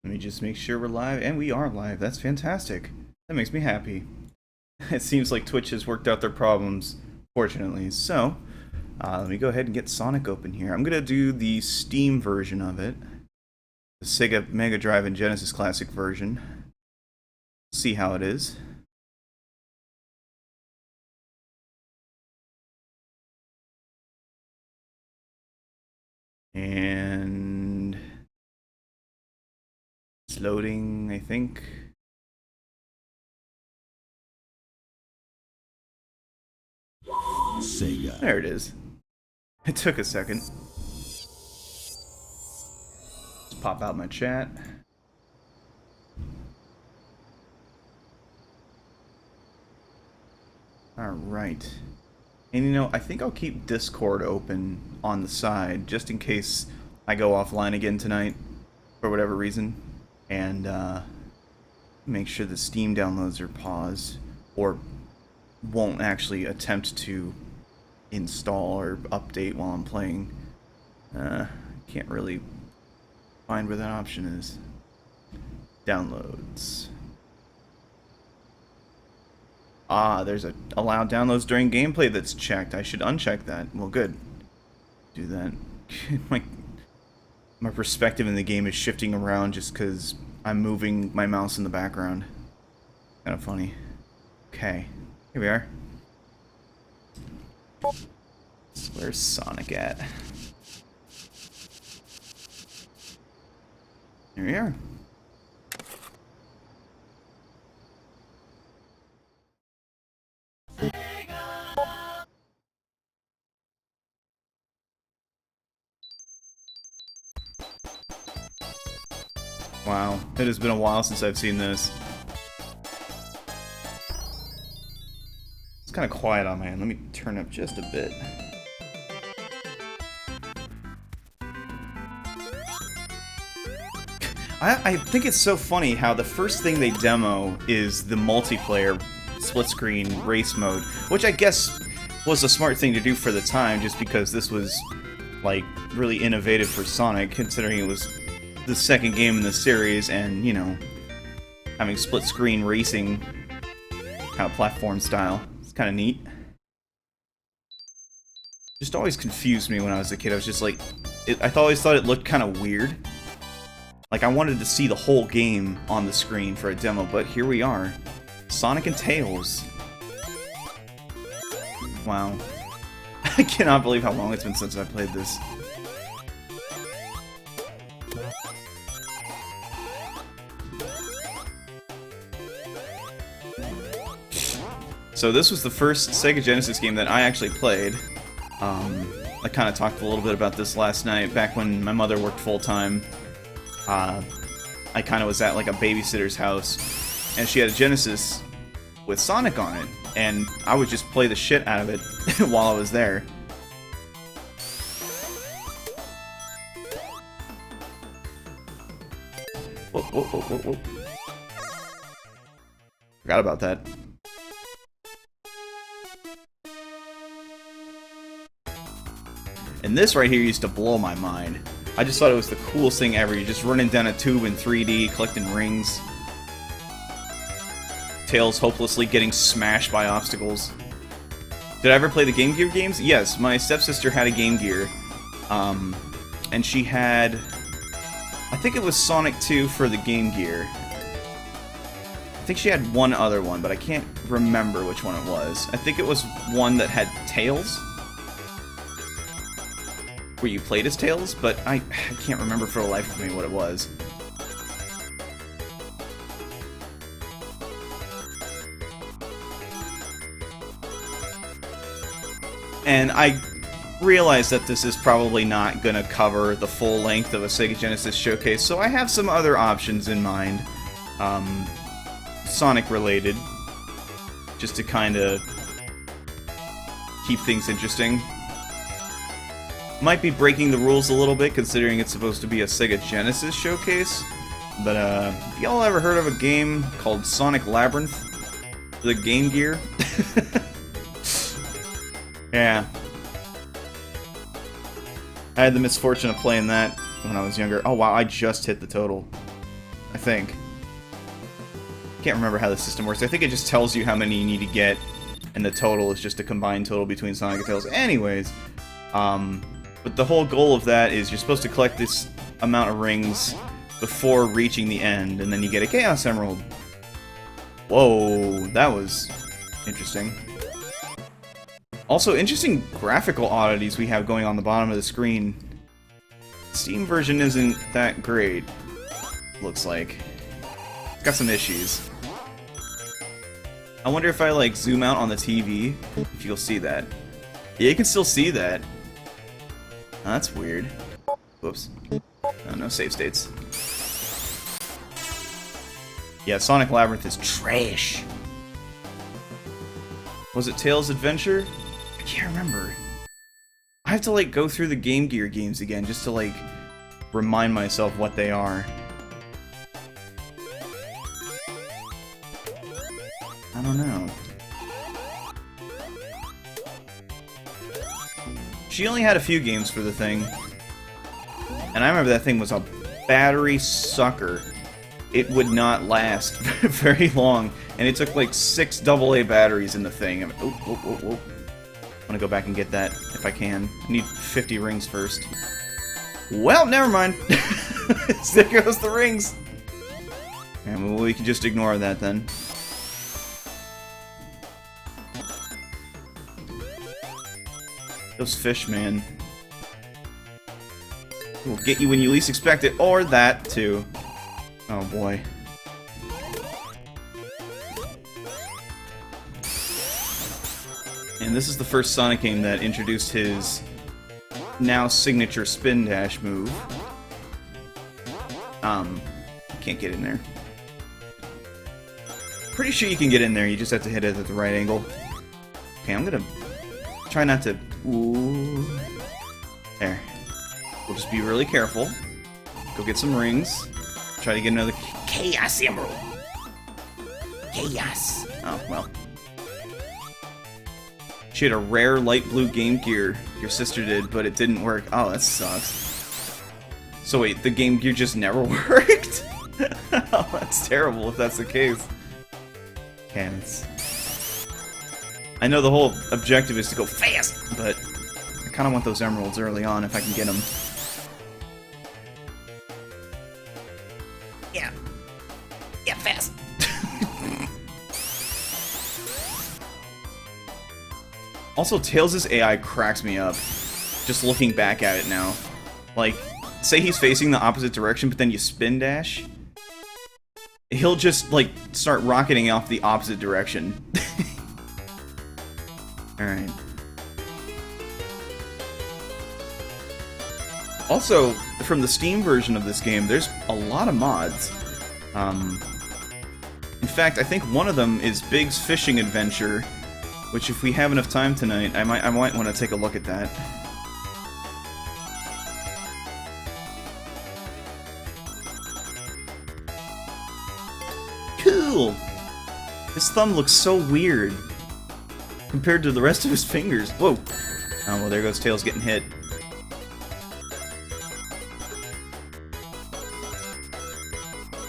Let me just make sure we're live, and we are live. That's fantastic. That makes me happy. It seems like Twitch has worked out their problems, fortunately. So, let me go ahead and get Sonic open here. I'm going to do the Steam version of it. The Sega Mega Drive and Genesis Classic version. See how it is. And it's loading, I think. Sega. There it is. It took a second. Just pop out my chat. Alright. And you know, I think I'll keep Discord open on the side, just in case I go offline again tonight, for whatever reason. And, make sure the Steam downloads are paused, or won't actually attempt to install or update while I'm playing. Can't really find where that option is. Downloads. Ah, there's a allow downloads during gameplay that's checked. I should uncheck that. Well, good. Do that. my perspective in the game is shifting around just because I'm moving my mouse in the background. Kind of funny. Okay. Here we are. Where's Sonic at? Here we are. Wow, it has been a while since I've seen this. It's kind of quiet on my end. Let me turn up just a bit. I think it's so funny how the first thing they demo is the multiplayer split-screen race mode, which I guess was a smart thing to do for the time, just because this was, like, really innovative for Sonic, considering it was the second game in the series, and, you know, having split-screen racing kind of platform style. It's kind of neat. Just always confused me when I was a kid. I was just like, I always thought it looked kind of weird. Like, I wanted to see the whole game on the screen for a demo, but here we are. Sonic and Tails. Wow. I cannot believe how long it's been since I played this. So this was the first Sega Genesis game that I actually played. I kind of talked a little bit about this last night, back when my mother worked full-time. I kind of was at like a babysitter's house, and she had a Genesis with Sonic on it, and I would just play the shit out of it while I was there. Whoa, whoa, whoa, whoa, whoa. Forgot about that. And this right here used to blow my mind. I just thought it was the coolest thing ever. You're just running down a tube in 3D, collecting rings. Tails hopelessly getting smashed by obstacles. Did I ever play the Game Gear games? Yes, my stepsister had a Game Gear. And she had... I think it was Sonic 2 for the Game Gear. I think she had one other one, but I can't remember which one it was. I think it was one that had Tails, where you played as Tails, but I can't remember for the life of me what it was. And I realize that this is probably not going to cover the full length of a Sega Genesis showcase, so I have some other options in mind, Sonic-related, just to kind of keep things interesting. Might be breaking the rules a little bit, considering it's supposed to be a Sega Genesis showcase. But, have y'all ever heard of a game called Sonic Labyrinth? The Game Gear? Yeah. I had the misfortune of playing that when I was younger. Oh wow, I just hit the total. I think. Can't remember how the system works. I think it just tells you how many you need to get, and the total is just a combined total between Sonic and Tails. Anyways, but the whole goal of that is you're supposed to collect this amount of rings before reaching the end, and then you get a Chaos Emerald. Whoa, that was interesting. Also, interesting graphical oddities we have going on the bottom of the screen. Steam version isn't that great, looks like. It's got some issues. I wonder if I, like, zoom out on the TV, if you'll see that. Yeah, you can still see that. Oh, that's weird. Whoops. Oh, no save states. Yeah, Sonic Labyrinth is trash. Was it Tails Adventure? I can't remember. I have to, like, go through the Game Gear games again just to, like, remind myself what they are. I don't know. She only had a few games for the thing. And I remember that thing was a battery sucker. It would not last very long. And it took like 6 AA batteries in the thing. I'm gonna go back and get that if I can. I need 50 rings first. Well, never mind. There goes the rings. And we can just ignore that then. Those fish, man. Will get you when you least expect it, or that, too. Oh, boy. And this is the first Sonic game that introduced his now signature spin dash move. Can't get in there. Pretty sure you can get in there, you just have to hit it at the right angle. Okay, I'm gonna try not to... Ooh. There. We'll just be really careful. Go get some rings. Try to get another Chaos Emerald. Chaos. Oh, well. She had a rare light blue Game Gear. Your sister did, but it didn't work. Oh, that sucks. So wait, the Game Gear just never worked? Oh, that's terrible if that's the case. Okay, I know the whole objective is to go fast, but I kind of want those emeralds early on if I can get them. Yeah. Yeah, fast. Also, Tails' AI cracks me up, just looking back at it now. Like, say he's facing the opposite direction, but then you spin dash. He'll just, like, start rocketing off the opposite direction. Alright. Also, from the Steam version of this game, there's a lot of mods. In fact, I think one of them is Big's Fishing Adventure, which if we have enough time tonight, I might want to take a look at that. Cool! His thumb looks so weird compared to the rest of his fingers. Whoa! Oh, well, there goes Tails getting hit.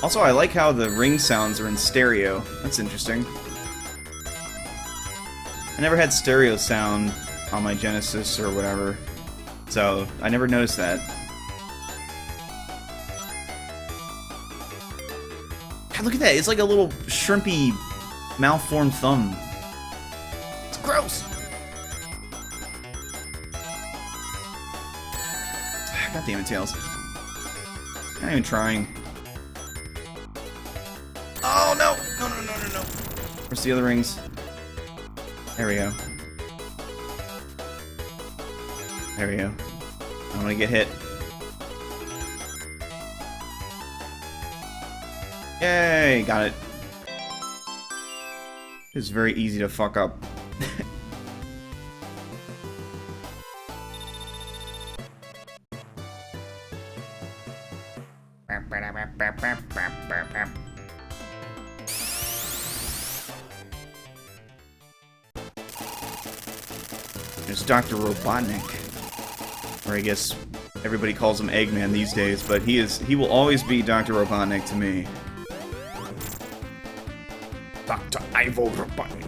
Also, I like how the ring sounds are in stereo. That's interesting. I never had stereo sound on my Genesis or whatever, so I never noticed that. God, look at that! It's like a little shrimpy, malformed thumb. It's gross! God damn it, Tails. I'm not even trying. Oh, no! No, no, no, no, no. Where's the other rings? There we go. There we go. I'm gonna get hit. Yay! Got it. It's very easy to fuck up. There's Dr. Robotnik. Or I guess Everybody calls him Eggman these days, but he will always be Dr. Robotnik to me. Dr. Ivo Robotnik.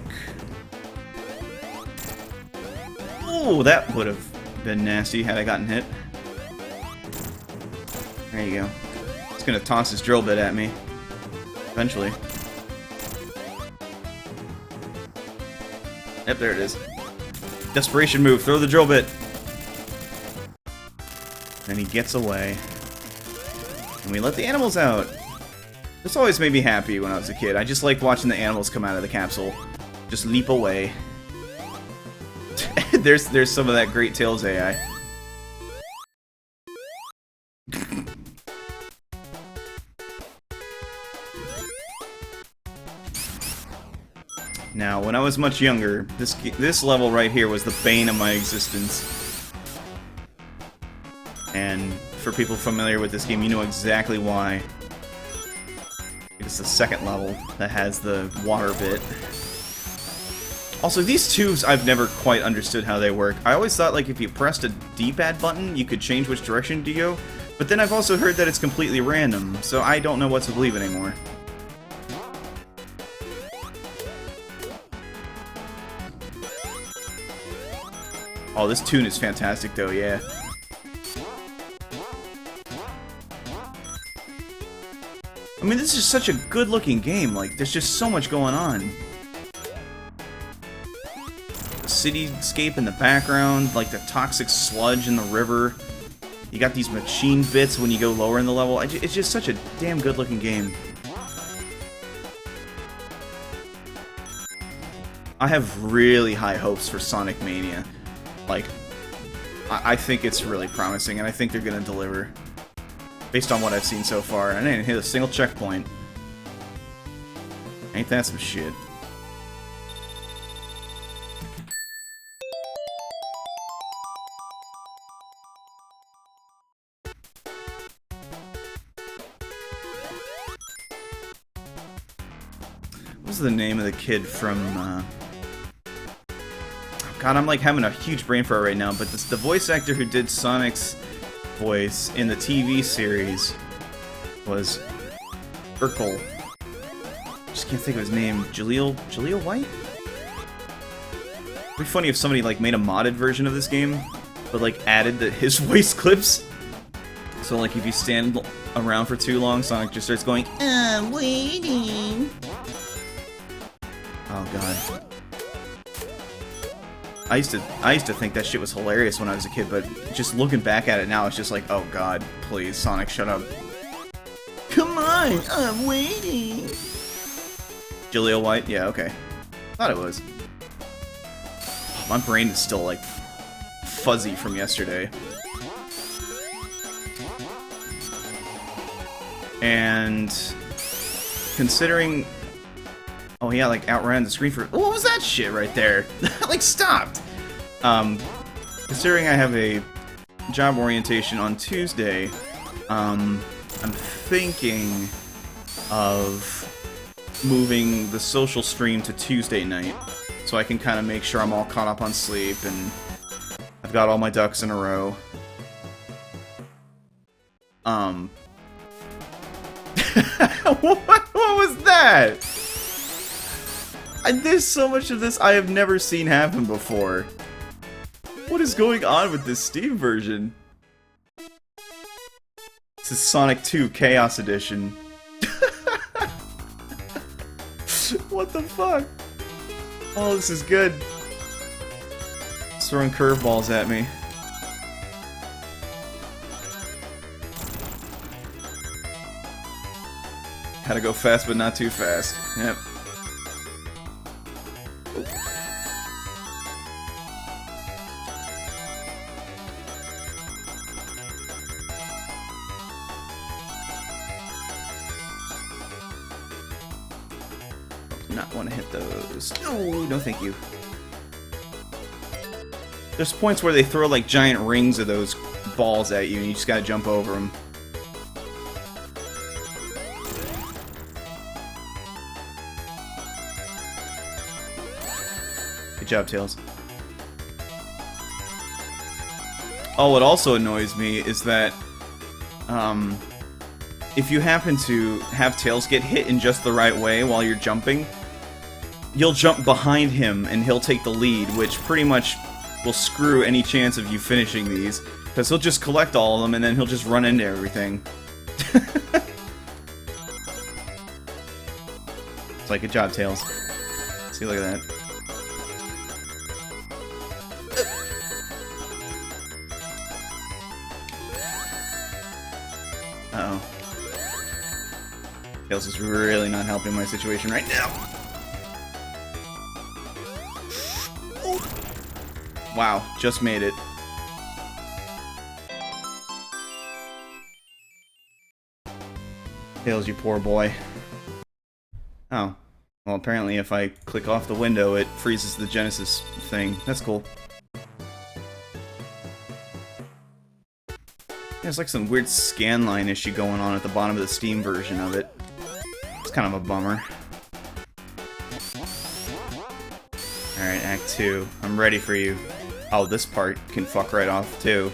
Oh, that would have been nasty had I gotten hit. There you go. He's gonna toss his drill bit at me. Eventually. Yep, there it is. Desperation move, throw the drill bit. And he gets away. And we let the animals out. This always made me happy when I was a kid. I just liked watching the animals come out of the capsule. Just leap away. there's some of that Great Tales AI. Now, when I was much younger, this level right here was the bane of my existence. And for people familiar with this game, you know exactly why. It's the second level that has the water bit. Also, these tubes, I've never quite understood how they work. I always thought, like, if you pressed a D-pad button, you could change which direction to go. But then I've also heard that it's completely random, so I don't know what to believe anymore. Oh, this tune is fantastic, though, yeah. I mean, this is such a good-looking game. Like, there's just so much going on. The cityscape in the background, like the toxic sludge in the river. You got these machine bits when you go lower in the level. It's just such a damn good-looking game. I have really high hopes for Sonic Mania. Like, I think it's really promising, and I think they're gonna deliver. Based on what I've seen so far, and I didn't hit a single checkpoint. Ain't that some shit? What was the name of the kid from, God, I'm like having a huge brain fart right now, but the voice actor who did Sonic's voice in the TV series was Urkel. Just can't think of his name. Jaleel White? It'd be funny if somebody like made a modded version of this game, but like added his voice clips. So like if you stand around for too long, Sonic just starts going, "I'm waiting." Oh god. I used to think that shit was hilarious when I was a kid, but just looking back at it now, it's just like, oh god, please, Sonic, shut up. Come on, I'm waiting. Jaleel White? Yeah, okay. Thought it was. My brain is still, like, fuzzy from yesterday. And considering... Oh yeah, like outran the screen for... What was that shit right there? Like, stopped! Considering I have a job orientation on Tuesday, I'm thinking of moving the social stream to Tuesday night, so I can kind of make sure I'm all caught up on sleep, and I've got all my ducks in a row. What was that? There's so much of this I have never seen happen before. What is going on with this Steam version? This is Sonic 2 Chaos Edition. What the fuck? Oh, this is good. It's throwing curveballs at me. Gotta go fast, but not too fast. Yep. Not want to hit those. No, no thank you. There's points where they throw like giant rings of those balls at you and you just gotta jump over them. Good job, Tails. Oh, what also annoys me is that, if you happen to have Tails get hit in just the right way while you're jumping, you'll jump behind him and he'll take the lead, which pretty much will screw any chance of you finishing these, because he'll just collect all of them and then he'll just run into everything. It's like, good job, Tails. See, look at that. Uh-oh. Tails is really not helping my situation right now. Wow, just made it. Tails, you poor boy. Oh. Well, apparently if I click off the window, it freezes the Genesis thing. That's cool. There's like some weird scanline issue going on at the bottom of the Steam version of it. It's kind of a bummer. Alright, Act 2. I'm ready for you. Oh, this part can fuck right off, too.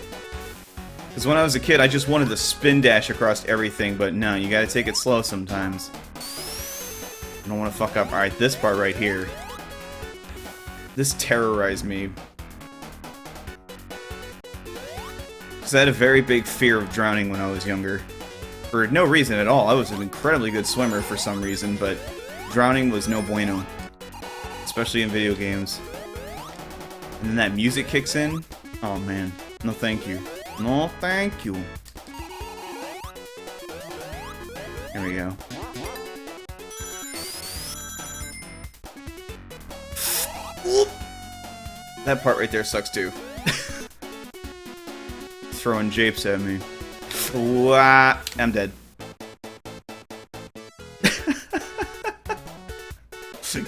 Because when I was a kid, I just wanted to spin dash across everything, but no, you gotta take it slow sometimes. I don't want to fuck up. Alright, this part right here. This terrorized me. Because I had a very big fear of drowning when I was younger. For no reason at all. I was an incredibly good swimmer for some reason, but drowning was no bueno. Especially in video games. And then that music kicks in. Oh man. No thank you. No thank you. Here we go. That part right there sucks too. Throwing japes at me. Wah, I'm dead.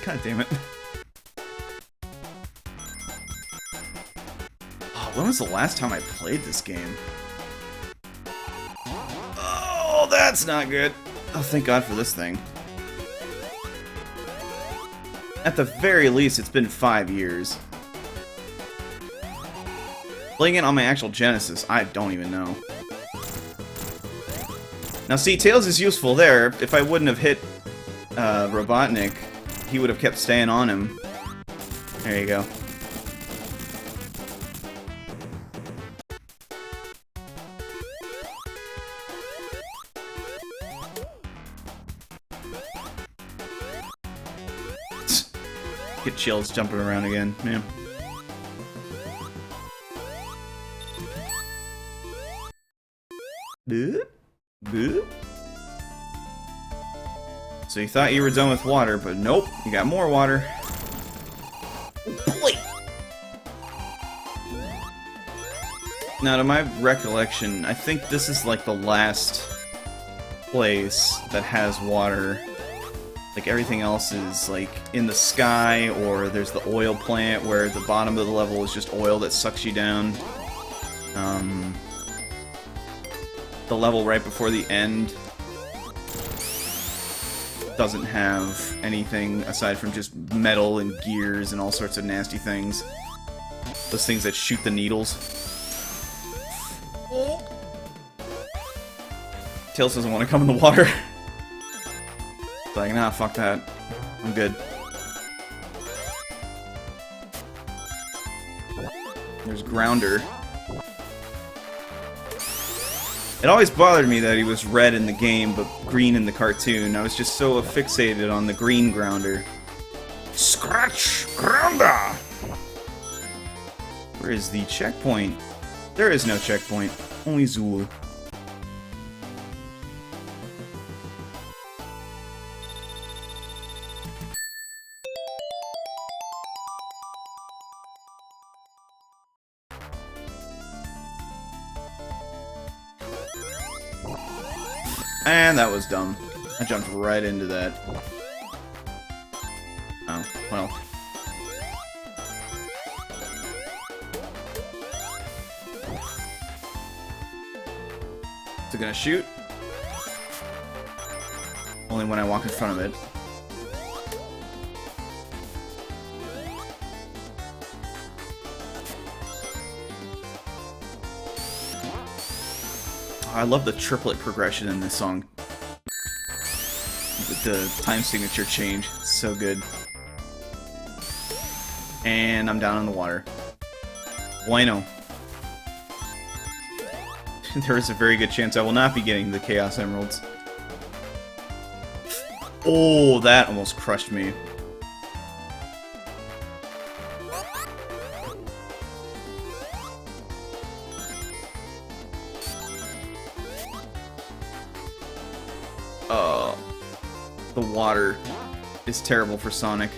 God damn it. Oh, when was the last time I played this game? Oh, that's not good. Oh, thank God for this thing. At the very least, it's been 5 years. Playing it on my actual Genesis, I don't even know. Now see, Tails is useful there. If I wouldn't have hit Robotnik, he would have kept staying on him. There you go. Get chills jumping around again, man. So you thought you were done with water, but nope, you got more water. Boy. Now, to my recollection, I think this is like the last place that has water. Like everything else is like in the sky, or there's the oil plant where the bottom of the level is just oil that sucks you down. The level right before the end doesn't have anything aside from just metal and gears and all sorts of nasty things. Those things that shoot the needles. Tails doesn't want to come in the water. It's like, nah, fuck that. I'm good. There's Grounder. It always bothered me that he was red in the game, but green in the cartoon. I was just so fixated on the green Grounder. Scratch Grounder! Where is the checkpoint? There is no checkpoint. Only Zool. And that was dumb. I jumped right into that. Oh, well. Is it gonna shoot? Only when I walk in front of it. I love the triplet progression in this song. The time signature change. So good. And I'm down in the water. Bueno. There is a very good chance I will not be getting the Chaos Emeralds. Oh, that almost crushed me. The water is terrible for Sonic.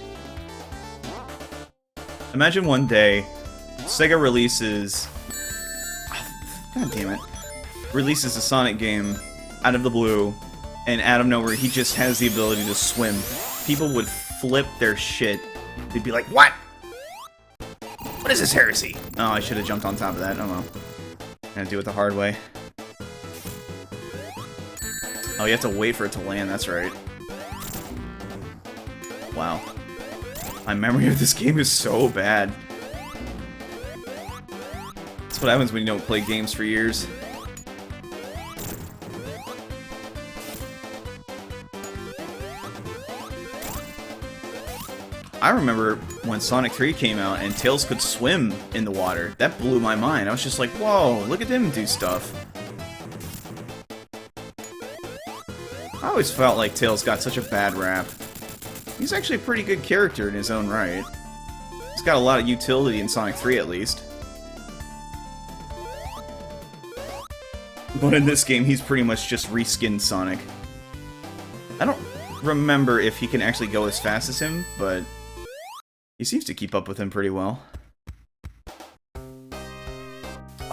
Imagine one day, Sega releases... Oh, God damn it. Releases a Sonic game out of the blue, and out of nowhere he just has the ability to swim. People would flip their shit. They'd be like, what? What is this heresy? Oh, I should have jumped on top of that. Oh well. Gonna do it the hard way. Oh, you have to wait for it to land, that's right. Wow. My memory of this game is so bad. That's what happens when you don't play games for years. I remember when Sonic 3 came out and Tails could swim in the water. That blew my mind. I was just like, whoa, look at him do stuff. I always felt like Tails got such a bad rap. He's actually a pretty good character in his own right. He's got a lot of utility in Sonic 3 at least. But in this game, he's pretty much just reskinned Sonic. I don't remember if he can actually go as fast as him, but he seems to keep up with him pretty well.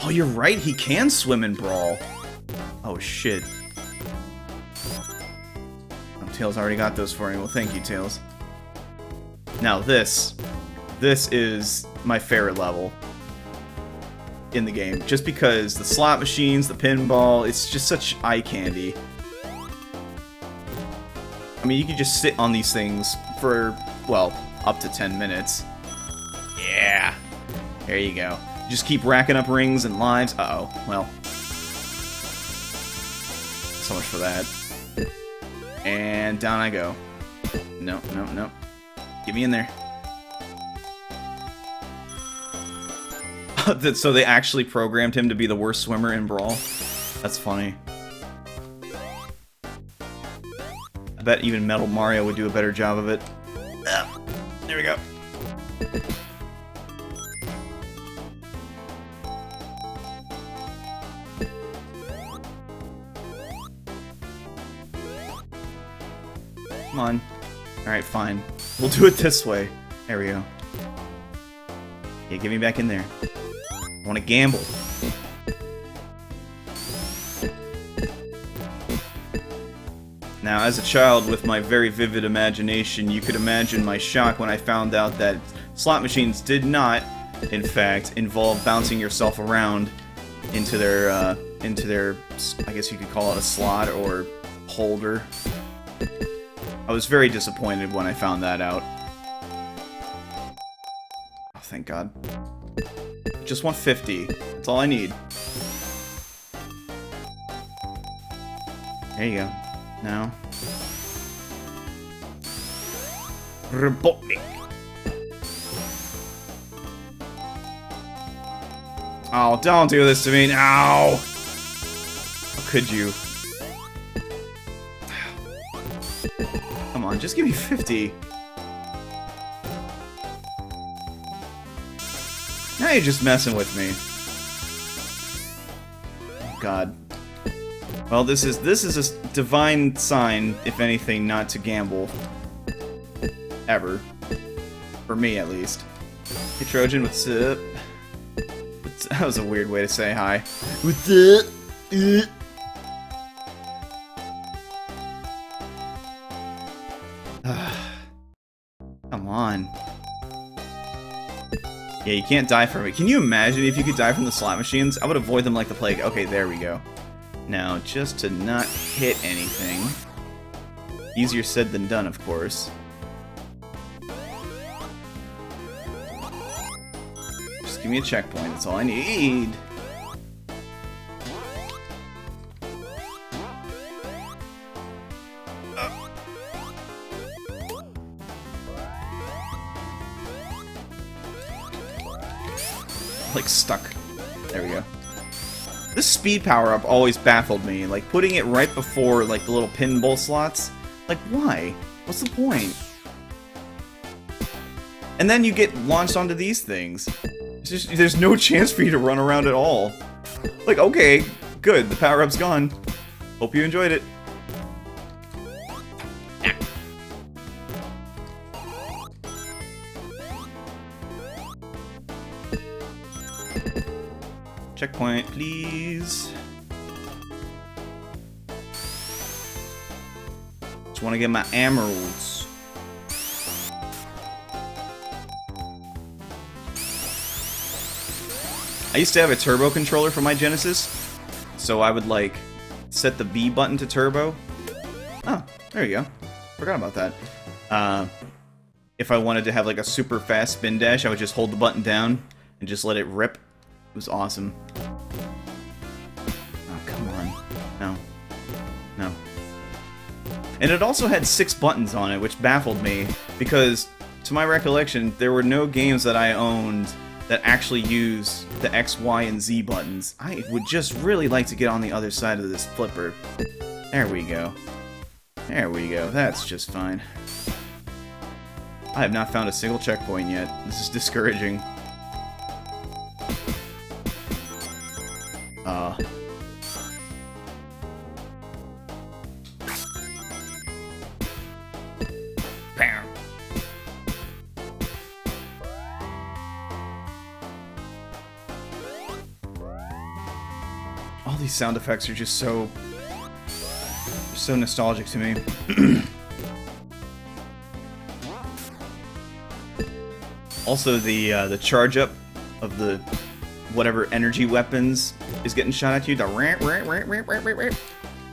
Oh, you're right, he can swim in Brawl. Oh, shit. Tails already got those for me. Well, thank you, Tails. Now this is my favorite level in the game. Just because the slot machines, the pinball, it's just such eye candy. I mean, you can just sit on these things for, well, up to 10 minutes. Yeah. There you go. Just keep racking up rings and lives. Uh-oh. Well. So much for that. And down I go. No, no, no. Get me in there. So they actually programmed him to be the worst swimmer in Brawl? That's funny. I bet even Metal Mario would do a better job of it. There we go. Come on. Alright, fine. We'll do it this way. There we go. Yeah, get me back in there. I want to gamble. Now, as a child with my very vivid imagination, you could imagine my shock when I found out that slot machines did not, in fact, involve bouncing yourself around into their, I guess you could call it a slot or holder. I was very disappointed when I found that out. Oh, thank God. Just want 50. That's all I need. There you go. Now. Robotnik. Oh, don't do this to me now! How could you? Come on, just give me 50. Now you're just messing with me. Oh, God. Well, this is a divine sign, if anything, not to gamble. Ever. For me, at least. Hey, Trojan, what's up? That was a weird way to say hi. What's up? Come on. Yeah, you can't die from it. Can you imagine if you could die from the slot machines? I would avoid them like the plague. Okay, there we go. Now, just to not hit anything. Easier said than done, of course. Just give me a checkpoint. That's all I need. like, stuck. There we go. This speed power-up always baffled me. Like, putting it right before, like, the little pinball slots. Like, why? What's the point? And then you get launched onto these things. It's just, there's no chance for you to run around at all. Like, okay, good. The power-up's gone. Hope you enjoyed it. Checkpoint, please. Just want to get my emeralds. I used to have a turbo controller for my Genesis, so I would, like, set the B button to turbo. Oh, there you go. Forgot about that. If I wanted to have, like, a super fast spin dash, I would just hold the button down and just let it rip. It was awesome. Oh, come on. No. No. And it also had 6 buttons on it, which baffled me, because, to my recollection, there were no games that I owned that actually use the X, Y, and Z buttons. I would just really like to get on the other side of this flipper. There we go. There we go. That's just fine. I have not found a single checkpoint yet. This is discouraging. All these sound effects are just so nostalgic to me. Also, the charge up of the whatever energy weapons is getting shot at you. The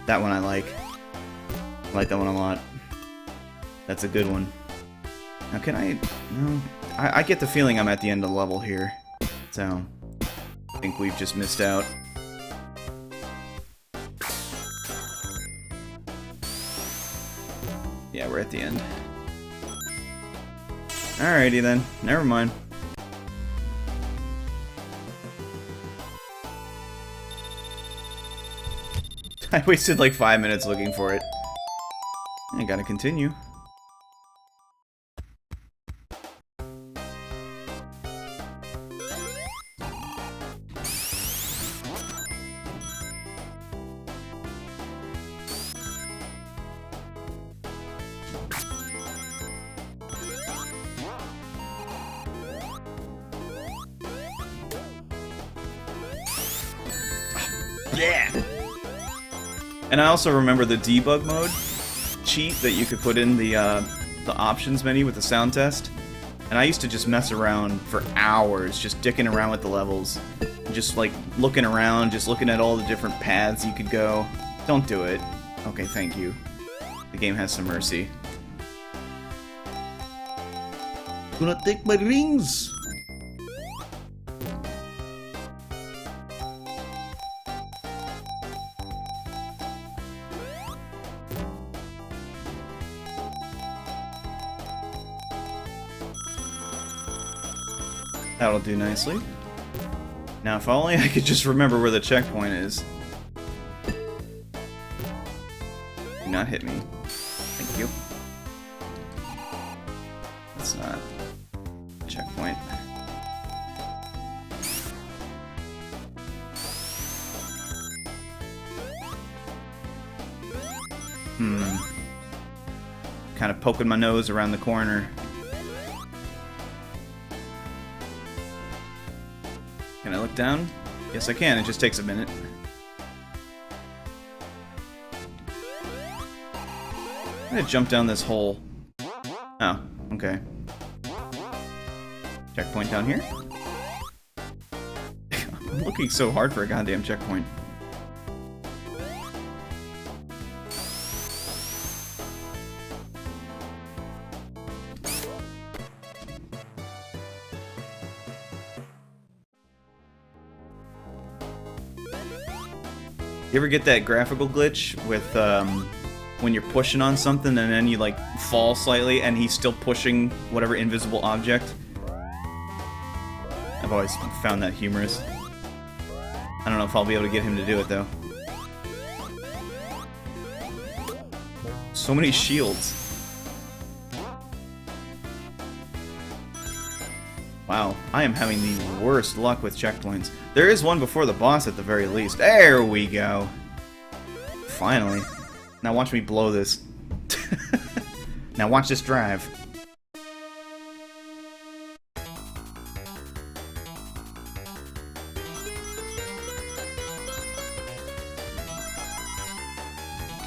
that one I like. I like that one a lot. That's a good one. Now can I... No. I get the feeling I'm at the end of the level here. So, I think we've just missed out. Yeah, we're at the end. Alrighty then. Never mind. I wasted like 5 minutes looking for it. I gotta continue. Yeah. And I also remember the debug mode cheat that you could put in the options menu with the sound test. And I used to just mess around for hours, just dicking around with the levels. Just like looking around, just looking at all the different paths you could go. Don't do it. Okay, thank you. The game has some mercy. Gonna take my rings! That'll do nicely. Now, if only I could just remember where the checkpoint is. Do not hit me. Thank you. That's not a checkpoint. Kind of poking my nose around the corner. Can I look down? Yes, I can. It just takes a minute. I'm gonna jump down this hole. Oh, okay. Checkpoint down here? I'm looking so hard for a goddamn checkpoint. You ever get that graphical glitch with when you're pushing on something and then you like fall slightly and he's still pushing whatever invisible object? I've always found that humorous. I don't know if I'll be able to get him to do it, though. So many shields. Wow, I am having the worst luck with checkpoints. There is one before the boss at the very least. There we go. Finally. Now watch me blow this. Now watch this drive.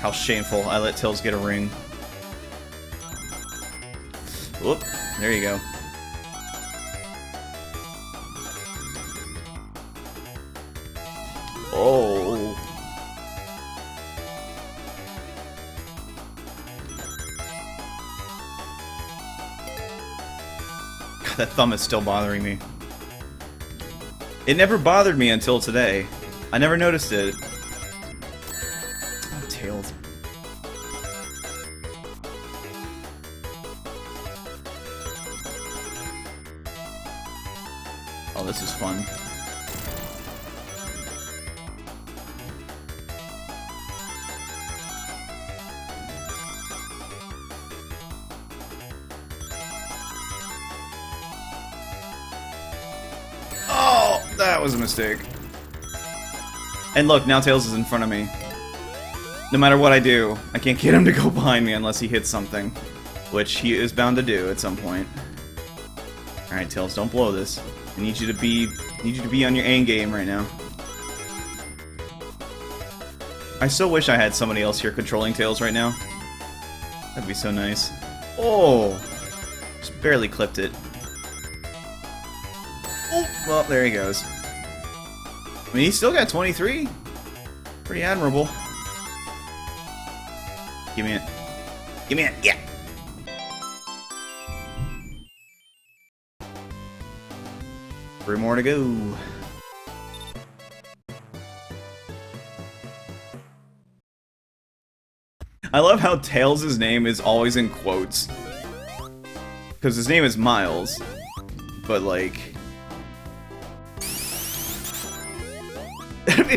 How shameful. I let Tails get a ring. Whoop. There you go. Oh. God, that thumb is still bothering me. It never bothered me until today. I never noticed it. Oh, Tails. Oh, this is fun. That was a mistake. And look, now Tails is in front of me. No matter what I do, I can't get him to go behind me unless he hits something. Which he is bound to do at some point. Alright, Tails, don't blow this. I need you to be on your A game right now. I still wish I had somebody else here controlling Tails right now. That'd be so nice. Oh! Just barely clipped it. Oh, well, there he goes. I mean, he's still got 23. Pretty admirable. Give me it. Give me it. Yeah! Three more to go. I love how Tails' name is always in quotes. Because his name is Miles. But, like...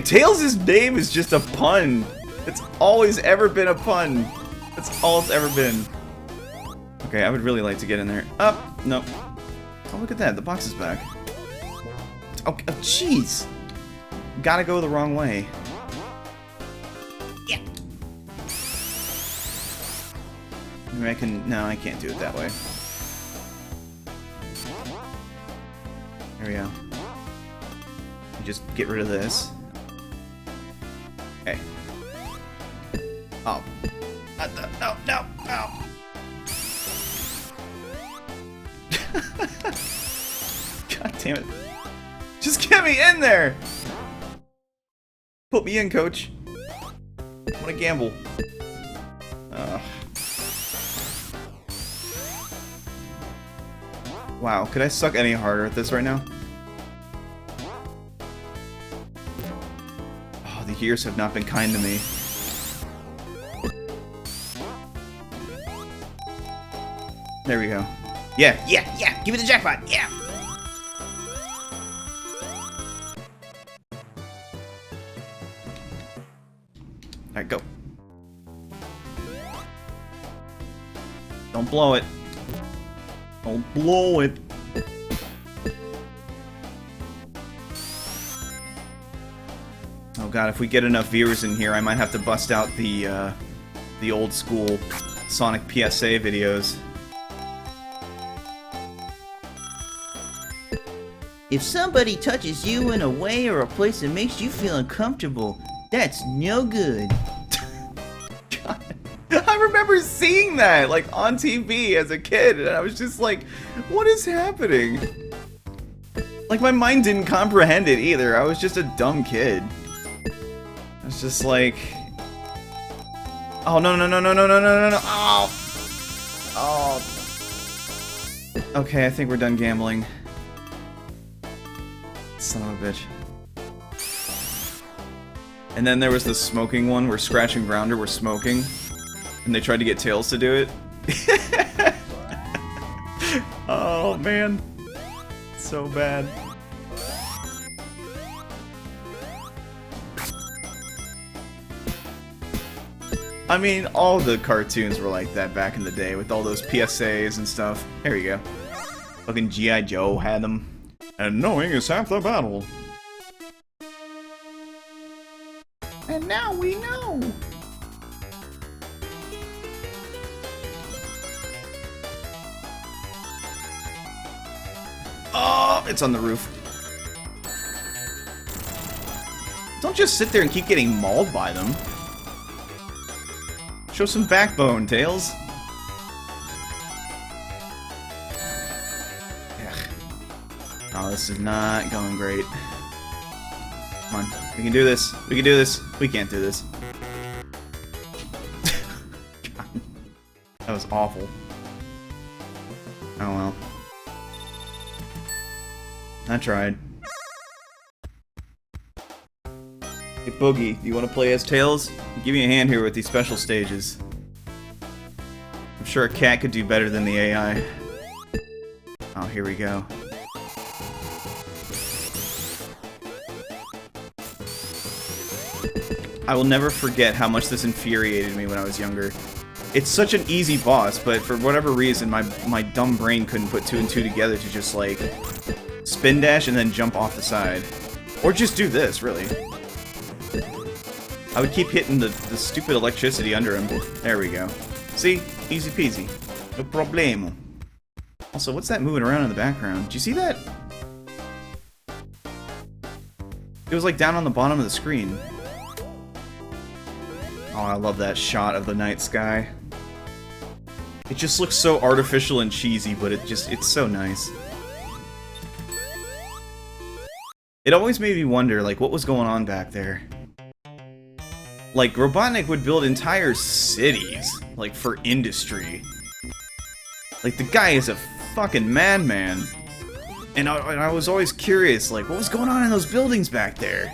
Tails' name is just a pun. It's always ever been a pun. That's all it's ever been. Okay, I would really like to get in there. Up. No. Oh, look at that. The box is back. Oh, jeez. Gotta go the wrong way. Yeah. Maybe I can... No, I can't do it that way. There we go. Just get rid of this. Okay. Oh. No, no, no. God damn it. Just get me in there! Put me in, coach. I wanna gamble. Wow, could I suck any harder at this right now? Oh, the years have not been kind to me. There we go. Yeah, yeah, yeah! Give me the jackpot! Yeah! Alright, go. Don't blow it. Don't blow it. Oh god, if we get enough viewers in here, I might have to bust out the old school Sonic PSA videos. If somebody touches you in a way or a place that makes you feel uncomfortable, that's no good. God. I remember seeing that, like, on TV as a kid, and I was just like, what is happening? Like, my mind didn't comprehend it either. I was just a dumb kid. I was just like... Oh, no, no, no, no, no, no, no, no, no. Oh! Oh. Okay, I think we're done gambling. Son of a bitch. And then there was the smoking one where Scratch and Grounder were smoking. And they tried to get Tails to do it. Oh, man. So bad. I mean, all the cartoons were like that back in the day with all those PSAs and stuff. There you go. Fucking G.I. Joe had them. And knowing is half the battle. And now we know. Oh, it's on the roof. Don't just sit there and keep getting mauled by them. Show some backbone, Tails. Ugh. Oh, this is not going great. Come on, we can do this. We can do this. We can't do this. God. That was awful. Oh well. I tried. Hey Boogie, do you want to play as Tails? Give me a hand here with these special stages. I'm sure a cat could do better than the AI. Oh, here we go. I will never forget how much this infuriated me when I was younger. It's such an easy boss, but for whatever reason, my dumb brain couldn't put 2 and 2 together to just, like, spin dash and then jump off the side. Or just do this, really. I would keep hitting the stupid electricity under him. There we go. See? Easy peasy. No problemo. Also, what's that moving around in the background? Did you see that? It was like down on the bottom of the screen. Oh, I love that shot of the night sky. It just looks so artificial and cheesy, but it's so nice. It always made me wonder, like, what was going on back there? Like, Robotnik would build entire cities, like, for industry. Like, the guy is a fucking madman. And I was always curious, like, what was going on in those buildings back there?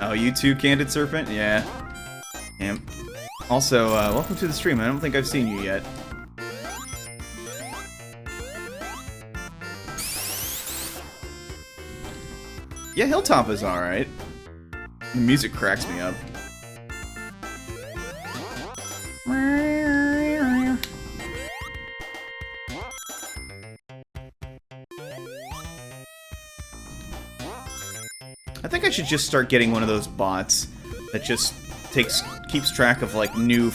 Oh, you too, Candid Serpent? Yeah. Damn. Also, welcome to the stream. I don't think I've seen you yet. Yeah, Hilltop is alright. The music cracks me up. I think I should just start getting one of those bots that just keeps track of like new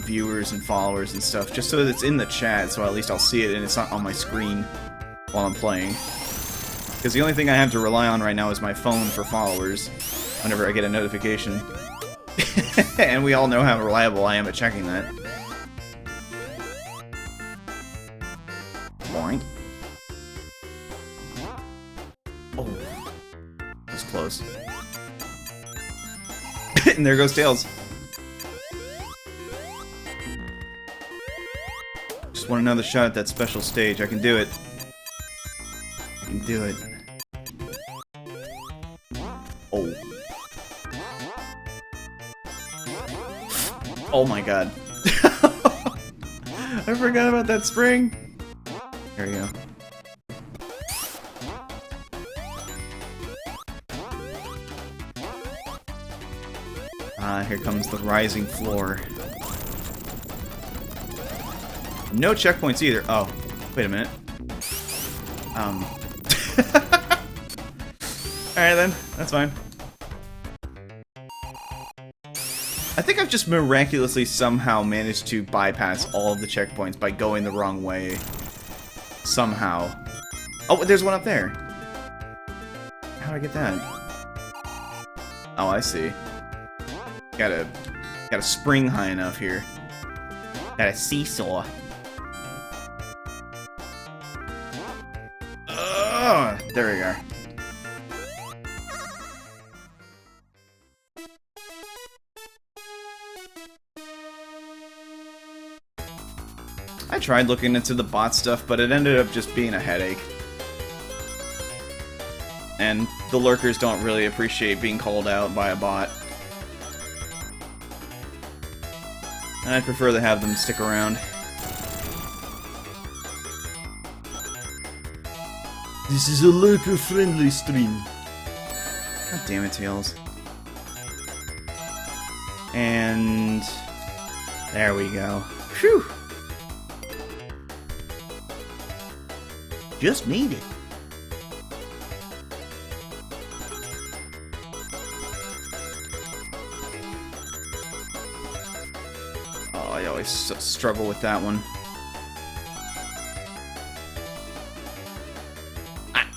viewers and followers and stuff, just so that it's in the chat, so at least I'll see it and it's not on my screen while I'm playing. Because the only thing I have to rely on right now is my phone for followers whenever I get a notification. And we all know how reliable I am at checking that. Boing. Oh. That was close. And there goes Tails. Just want another shot at that special stage. I can do it. I can do it. Oh. Oh my god. I forgot about that spring. There we go. Here comes the rising floor. No checkpoints either. Oh, wait a minute. Alright then, that's fine. I think I've just miraculously somehow managed to bypass all of the checkpoints by going the wrong way. Somehow. Oh, there's one up there. How do I get that? Oh, I see. Gotta spring high enough here. Got a seesaw. There we are. I tried looking into the bot stuff, but it ended up just being a headache. And the lurkers don't really appreciate being called out by a bot. And I'd prefer to have them stick around. This is a lurker-friendly stream. God damn it, Tails. And there we go. Phew! Just made it. Oh, I always struggle with that one. Ah!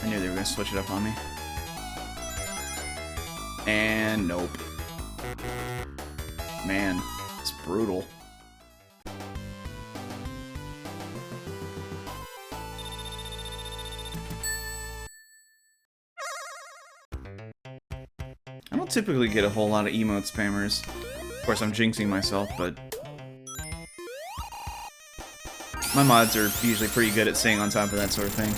I knew they were going to switch it up on me. And nope. Man, it's brutal. I don't typically get a whole lot of emote spammers. Of course, I'm jinxing myself, but my mods are usually pretty good at staying on top of that sort of thing.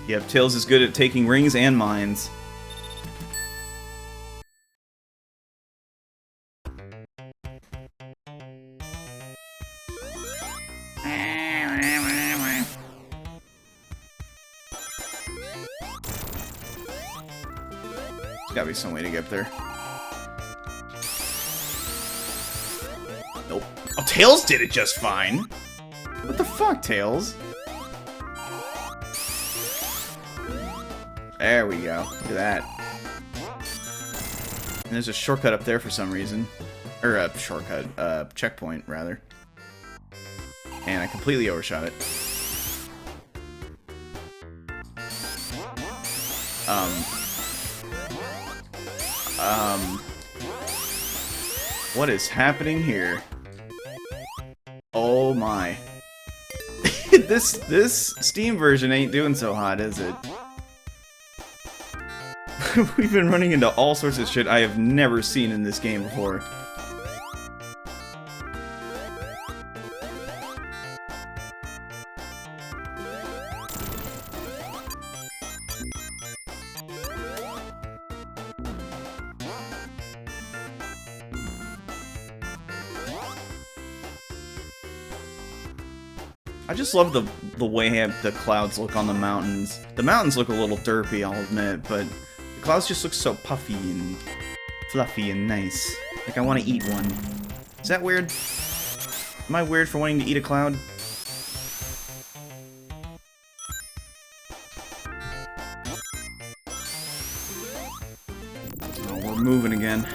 Yep, Tails is good at taking rings and mines. There's gotta be some way to get up there. Nope. Oh, Tails did it just fine! What the fuck, Tails? There we go. Look at that. And there's a shortcut up there for some reason. Or a shortcut. Checkpoint, rather. And I completely overshot it. What is happening here? Oh my. This Steam version ain't doing so hot, is it? We've been running into all sorts of shit I have never seen in this game before. I just love the way the clouds look on the mountains. The mountains look a little derpy, I'll admit, but the clouds just look so puffy and fluffy and nice. Like I want to eat one. Is that weird? Am I weird for wanting to eat a cloud? Oh, we're moving again.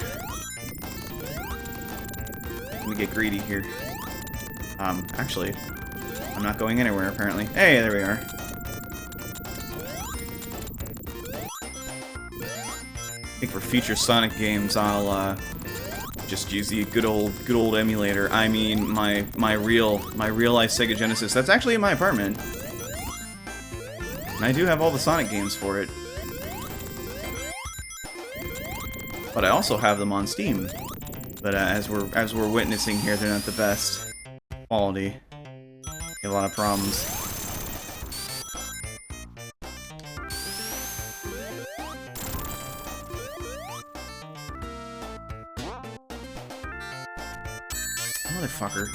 I'm gonna get greedy here. Actually, I'm not going anywhere, apparently. Hey, there we are. I think for future Sonic games, I'll just use the good old emulator. I mean, my real life Sega Genesis. That's actually in my apartment, and I do have all the Sonic games for it. But I also have them on Steam. But as we're witnessing here, they're not the best quality. A lot of problems. Motherfucker.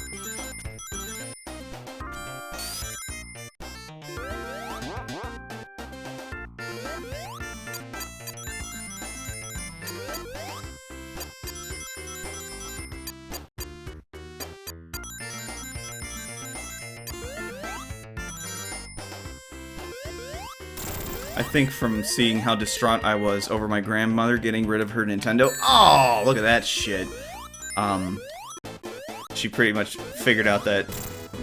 I think from seeing how distraught I was over my grandmother getting rid of her Nintendo. Oh, look at that shit. She pretty much figured out that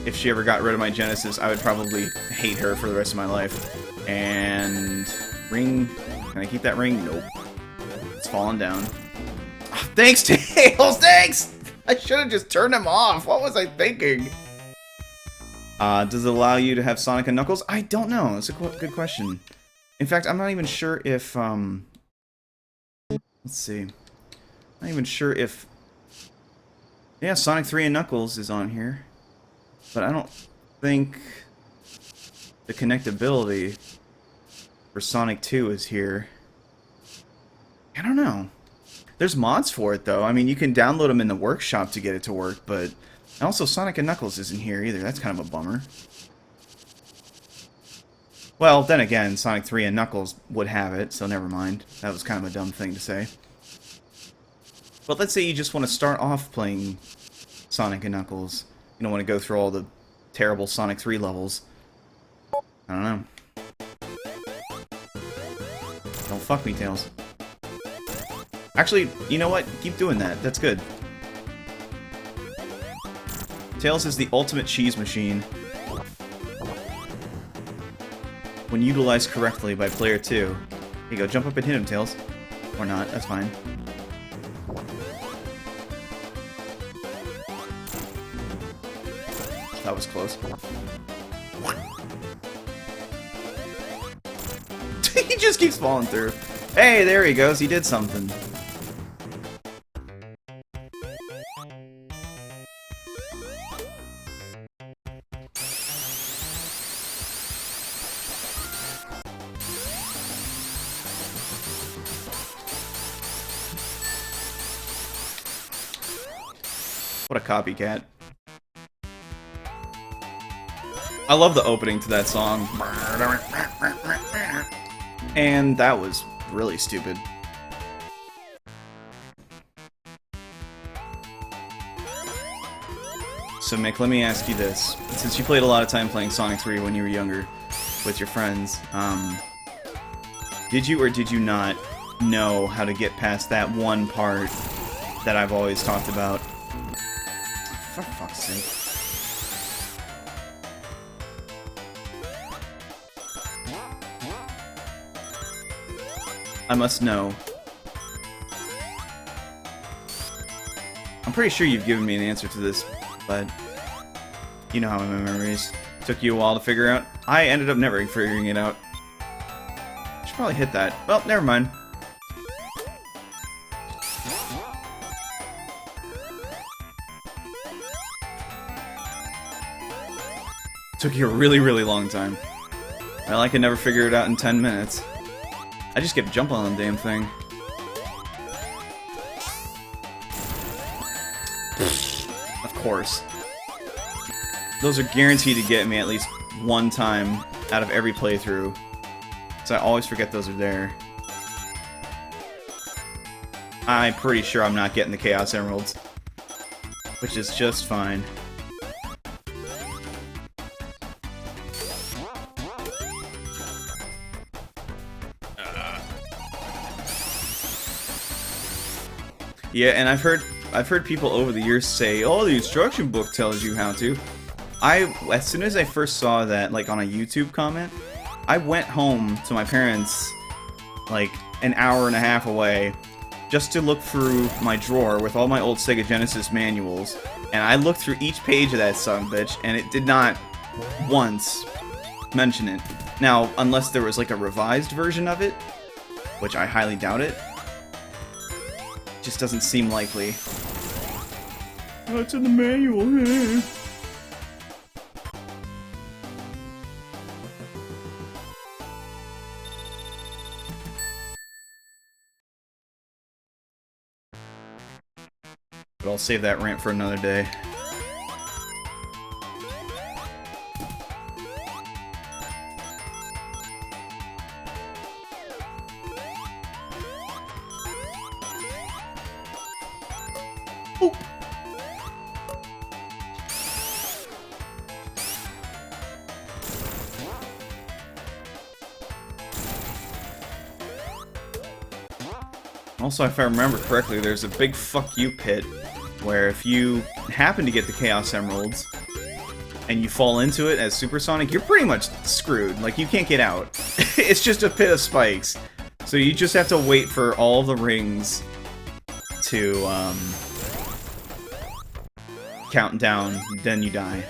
if she ever got rid of my Genesis, I would probably hate her for the rest of my life. And ring, can I keep that ring? Nope. It's falling down. Oh, thanks, Tails, thanks! I should have just turned him off. What was I thinking? Does it allow you to have Sonic and Knuckles? I don't know. It's a good question. In fact, I'm not even sure if, let's see. I'm not even sure if... Yeah, Sonic 3 and Knuckles is on here. But I don't think the connectability for Sonic 2 is here. I don't know. There's mods for it, though. I mean, you can download them in the workshop to get it to work, but... Also, Sonic and Knuckles isn't here either. That's kind of a bummer. Well, then again, Sonic 3 and Knuckles would have it, so never mind. That was kind of a dumb thing to say. But let's say you just want to start off playing Sonic and Knuckles. You don't want to go through all the terrible Sonic 3 levels. I don't know. Don't fuck me, Tails. Actually, you know what? Keep doing that. That's good. Tails is the ultimate cheese machine. When utilized correctly by player 2. Here you go, jump up and hit him, Tails. Or not, that's fine. That was close. He just keeps falling through. Hey, there he goes, he did something. What a copycat. I love the opening to that song. And that was really stupid. So Mick, let me ask you this. Since you played a lot of time playing Sonic 3 when you were younger with your friends, did you or did you not know how to get past that one part that I've always talked about? For fuck's sake. I must know. I'm pretty sure you've given me an answer to this, but you know how my memories took you a while to figure out. I ended up never figuring it out. I should probably hit that. Well, never mind. Took you a really, really long time. Well, I could never figure it out in 10 minutes. I just kept jumping on the damn thing. Of course. Those are guaranteed to get me at least one time out of every playthrough. So I always forget those are there. I'm pretty sure I'm not getting the Chaos Emeralds. Which is just fine. Yeah, and I've heard people over the years say, "Oh, the instruction book tells you how to." As soon as I first saw that, like on a YouTube comment, I went home to my parents, like an hour and a half away, just to look through my drawer with all my old Sega Genesis manuals, and I looked through each page of that sumbitch, and it did not once mention it. Now, unless there was like a revised version of it, which I highly doubt it. Just doesn't seem likely. Oh, it's in the manual. But I'll save that rant for another day. Oh. Also, if I remember correctly, there's a big fuck you pit where if you happen to get the Chaos Emeralds and you fall into it as Super Sonic, you're pretty much screwed. Like, you can't get out. It's just a pit of spikes. So you just have to wait for all the rings to, count down, then you die.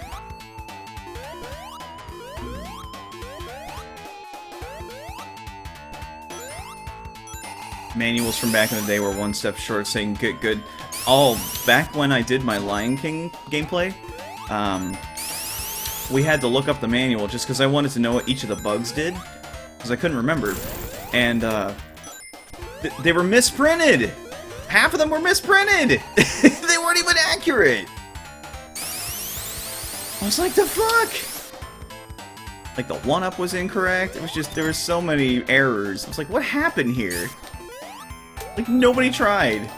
Manuals from back in the day were one step short saying good. Oh, back when I did my Lion King gameplay, we had to look up the manual just because I wanted to know what each of the bugs did, because I couldn't remember. And, they were misprinted! Half of them were misprinted! They weren't even accurate! I was like, the fuck? Like, the 1-up was incorrect. It was just, there were so many errors. I was like, what happened here? Like, nobody tried.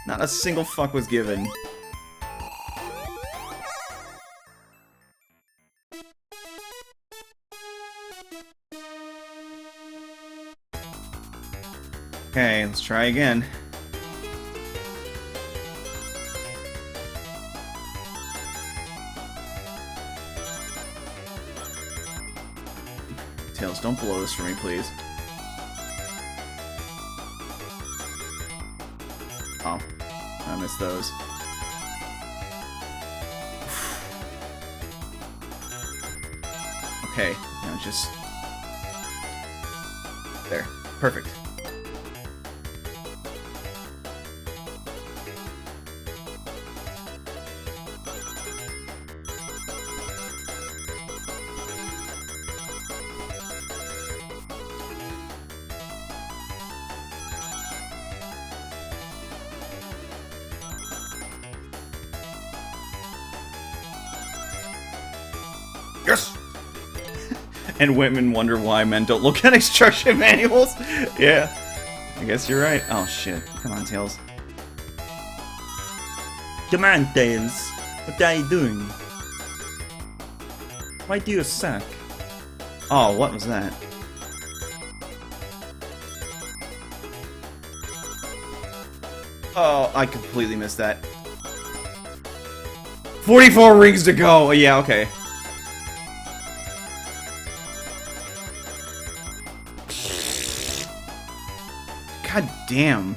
Not a single fuck was given. Okay, let's try again. Tails, don't blow this for me, please. Oh, I missed those. Okay, now just... There. Perfect. Yes! And women wonder why men don't look at instruction manuals? Yeah. I guess you're right. Oh shit. Come on, Tails. Come on, Tails. What are you doing? Why do you suck? Oh, what was that? Oh, I completely missed that. 44 rings to go! Yeah, okay. God damn.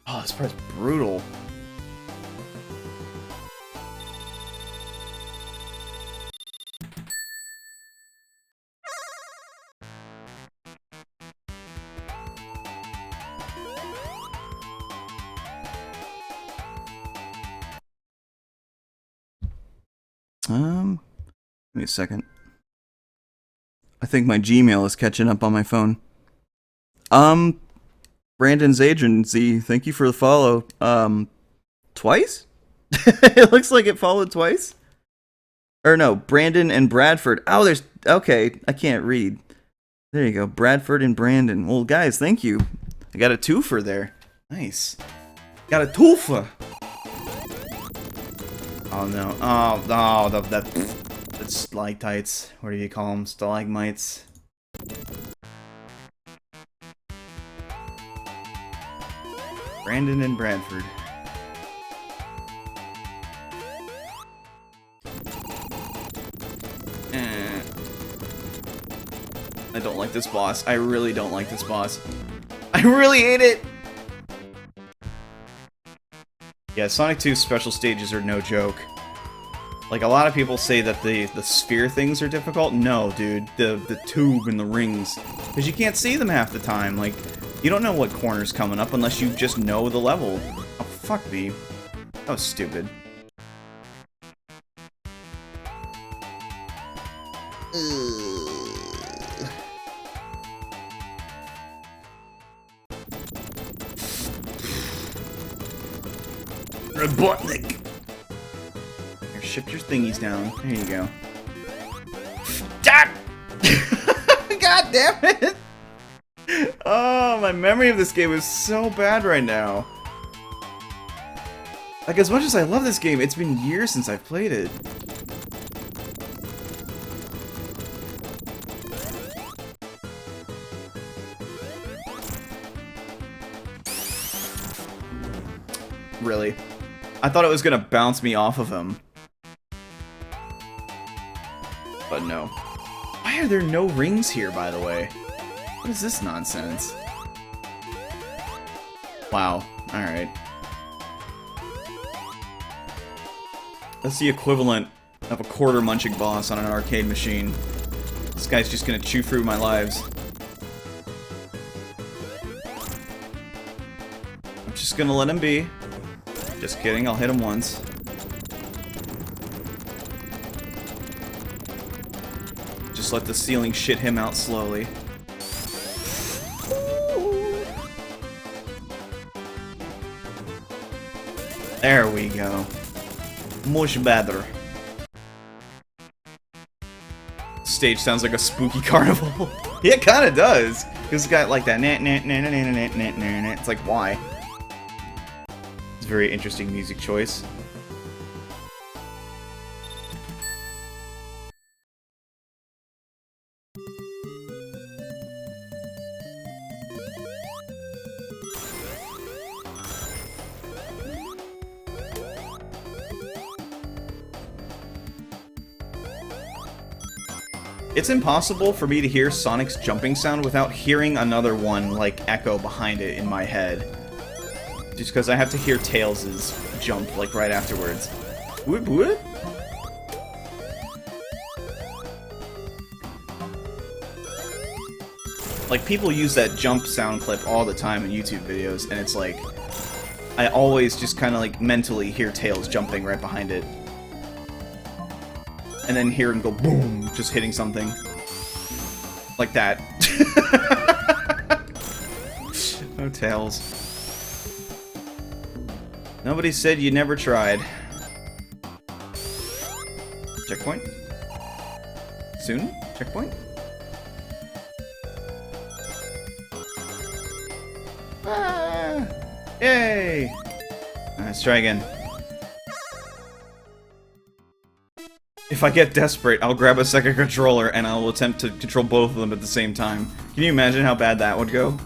Oh, this part's brutal. Give me a second. I think my Gmail is catching up on my phone. Brandon's agency, thank you for the follow. Twice? It looks like it followed twice. Or no, Brandon and Bradford. Oh, there's... Okay, I can't read. There you go, Bradford and Brandon. Well, guys, thank you. I got a twofer there. Nice. Got a twofer. Oh, no. Oh, that's stalactites. What do you call them? Stalagmites. Brandon and Bradford. I don't like this boss. I really don't like this boss. I really hate it! Yeah, Sonic 2's special stages are no joke. Like, a lot of people say that the sphere things are difficult. No, dude. The tube and the rings. Because you can't see them half the time. Like, you don't know what corner's coming up unless you just know the level. Oh, fuck me. That was stupid. Robotnik! Here, shift your thingies down. There you go. God damn it! Oh, my memory of this game is so bad right now. Like, as much as I love this game, it's been years since I've played it. Really? I thought it was gonna bounce me off of him. But no. Why are there no rings here, by the way? What is this nonsense? Wow. Alright. That's the equivalent of a quarter-munching boss on an arcade machine. This guy's just gonna chew through my lives. I'm just gonna let him be. Just kidding, I'll hit him once. Just let the ceiling shit him out slowly. There we go. Much better. stage sounds like a spooky carnival. Yeah, it kind of does. It's got like that it's like, why? It's a very interesting music choice. It's impossible for me to hear Sonic's jumping sound without hearing another one, like, echo behind it in my head. Just because I have to hear Tails' jump, like, right afterwards. Whoop whoop! Like, people use that jump sound clip all the time in YouTube videos, and it's like... I always just kind of, like, mentally hear Tails jumping right behind it. And then hear him go boom, just hitting something. Like that. Oh, Tails. Nobody said you never tried. Checkpoint? Soon? Checkpoint? Ah! Yay! Let's try again. If I get desperate, I'll grab a second controller and I'll attempt to control both of them at the same time. Can you imagine how bad that would go?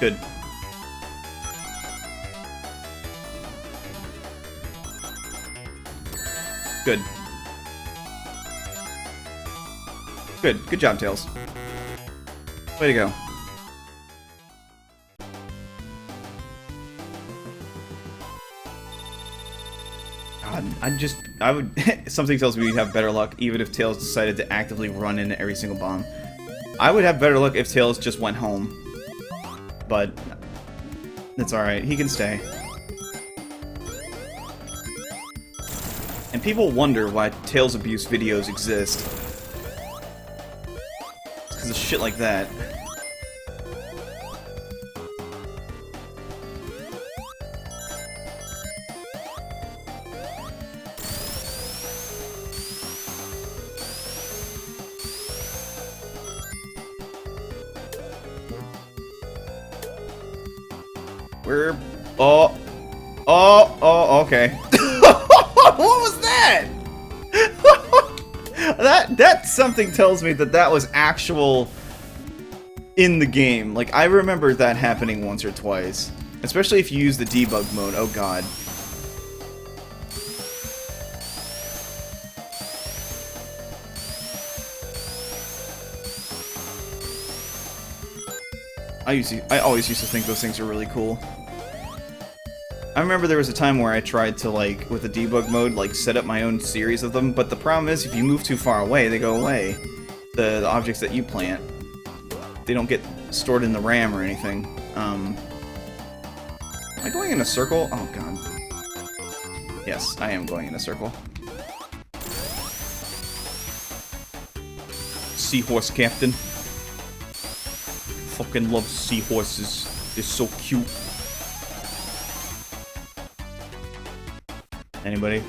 Good. Good. Good. Good job, Tails. Way to go. God, I would... something tells me we'd have better luck even if Tails decided to actively run into every single bomb. I would have better luck if Tails just went home. But that's alright, he can stay. And people wonder why Tails abuse videos exist. It's because of shit like that. We're... Oh, okay. What was that? That something tells me that was actual in the game. Like, I remember that happening once or twice. Especially if you use the debug mode. Oh god. I always used to think those things were really cool. I remember there was a time where I tried to, like, with the debug mode, like, set up my own series of them, but the problem is, if you move too far away, they go away. The objects that you plant. They don't get stored in the RAM or anything. Am I going in a circle? Oh, god. Yes, I am going in a circle. Seahorse Captain. Fucking love seahorses. They're so cute. Anybody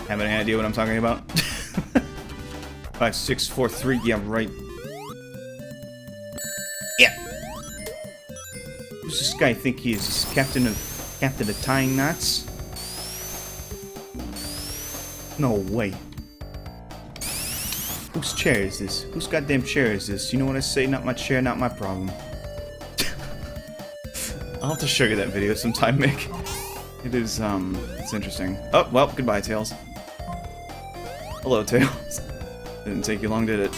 have any idea what I'm talking about? 5, 6, 4, 3. Yeah, right. Yeah. Who's this guy think he is? Is he captain of tying knots? No way. Whose chair is this? Whose goddamn chair is this? You know what I say? Not my chair, not my problem. I'll have to show you that video sometime, Mick. It is, it's interesting. Oh, well, goodbye, Tails. Hello, Tails. Didn't take you long, did it?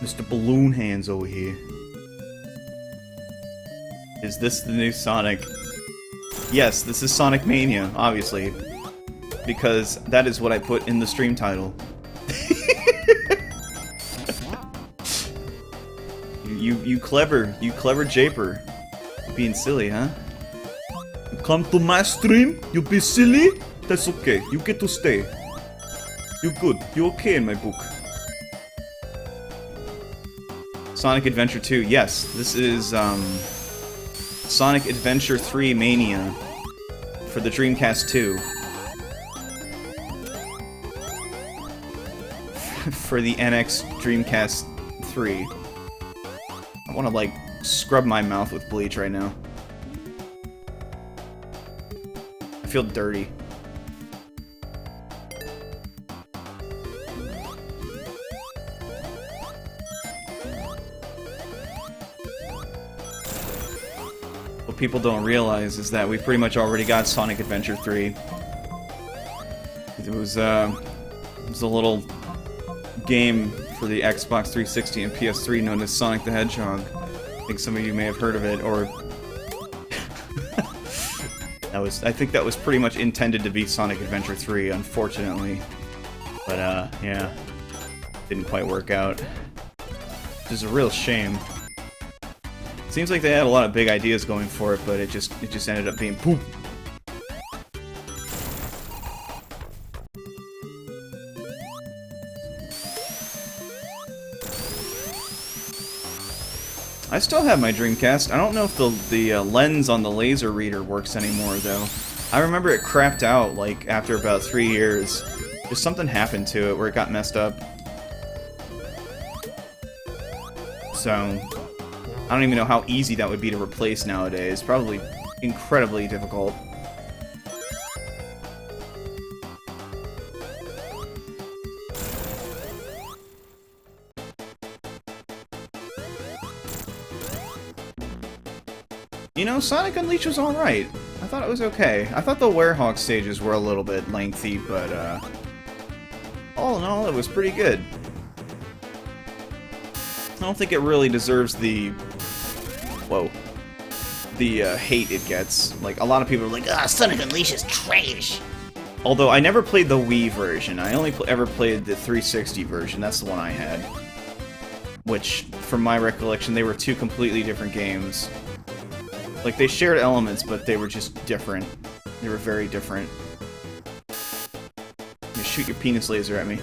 Mr. Balloon Hands over here. Is this the new Sonic? Yes, this is Sonic Mania, obviously. Because that is what I put in the stream title. you clever japer. Being silly, huh? You come to my stream, you be silly? That's okay, you get to stay. You good, you okay in my book. Sonic Adventure 2, yes, this is, Sonic Adventure 3 Mania for the Dreamcast 2. For the NX Dreamcast 3. I want to, like, scrub my mouth with bleach right now. I feel dirty. What people don't realize is that we pretty much already got Sonic Adventure 3. It was a little game for the Xbox 360 and PS3 known as Sonic the Hedgehog. I think some of you may have heard of it, or... I think that was pretty much intended to be Sonic Adventure 3, unfortunately. But, yeah. Didn't quite work out. Which is a real shame. Seems like they had a lot of big ideas going for it, but it just ended up being poop. I still have my Dreamcast. I don't know if the lens on the laser reader works anymore, though. I remember it crapped out, like, after about 3 years. Just something happened to it where it got messed up. So, I don't even know how easy that would be to replace nowadays. Probably incredibly difficult. You know, Sonic Unleashed was alright. I thought it was okay. I thought the Werehog stages were a little bit lengthy, but, all in all, it was pretty good. I don't think it really deserves the... Whoa. The, hate it gets. Like, a lot of people are like, Ah, Sonic Unleashed is trash! although I never played the Wii version. I only ever played the 360 version. That's the one I had. Which, from my recollection, they were two completely different games. Like, they shared elements, but they were just different. They were very different. You shoot your penis laser at me.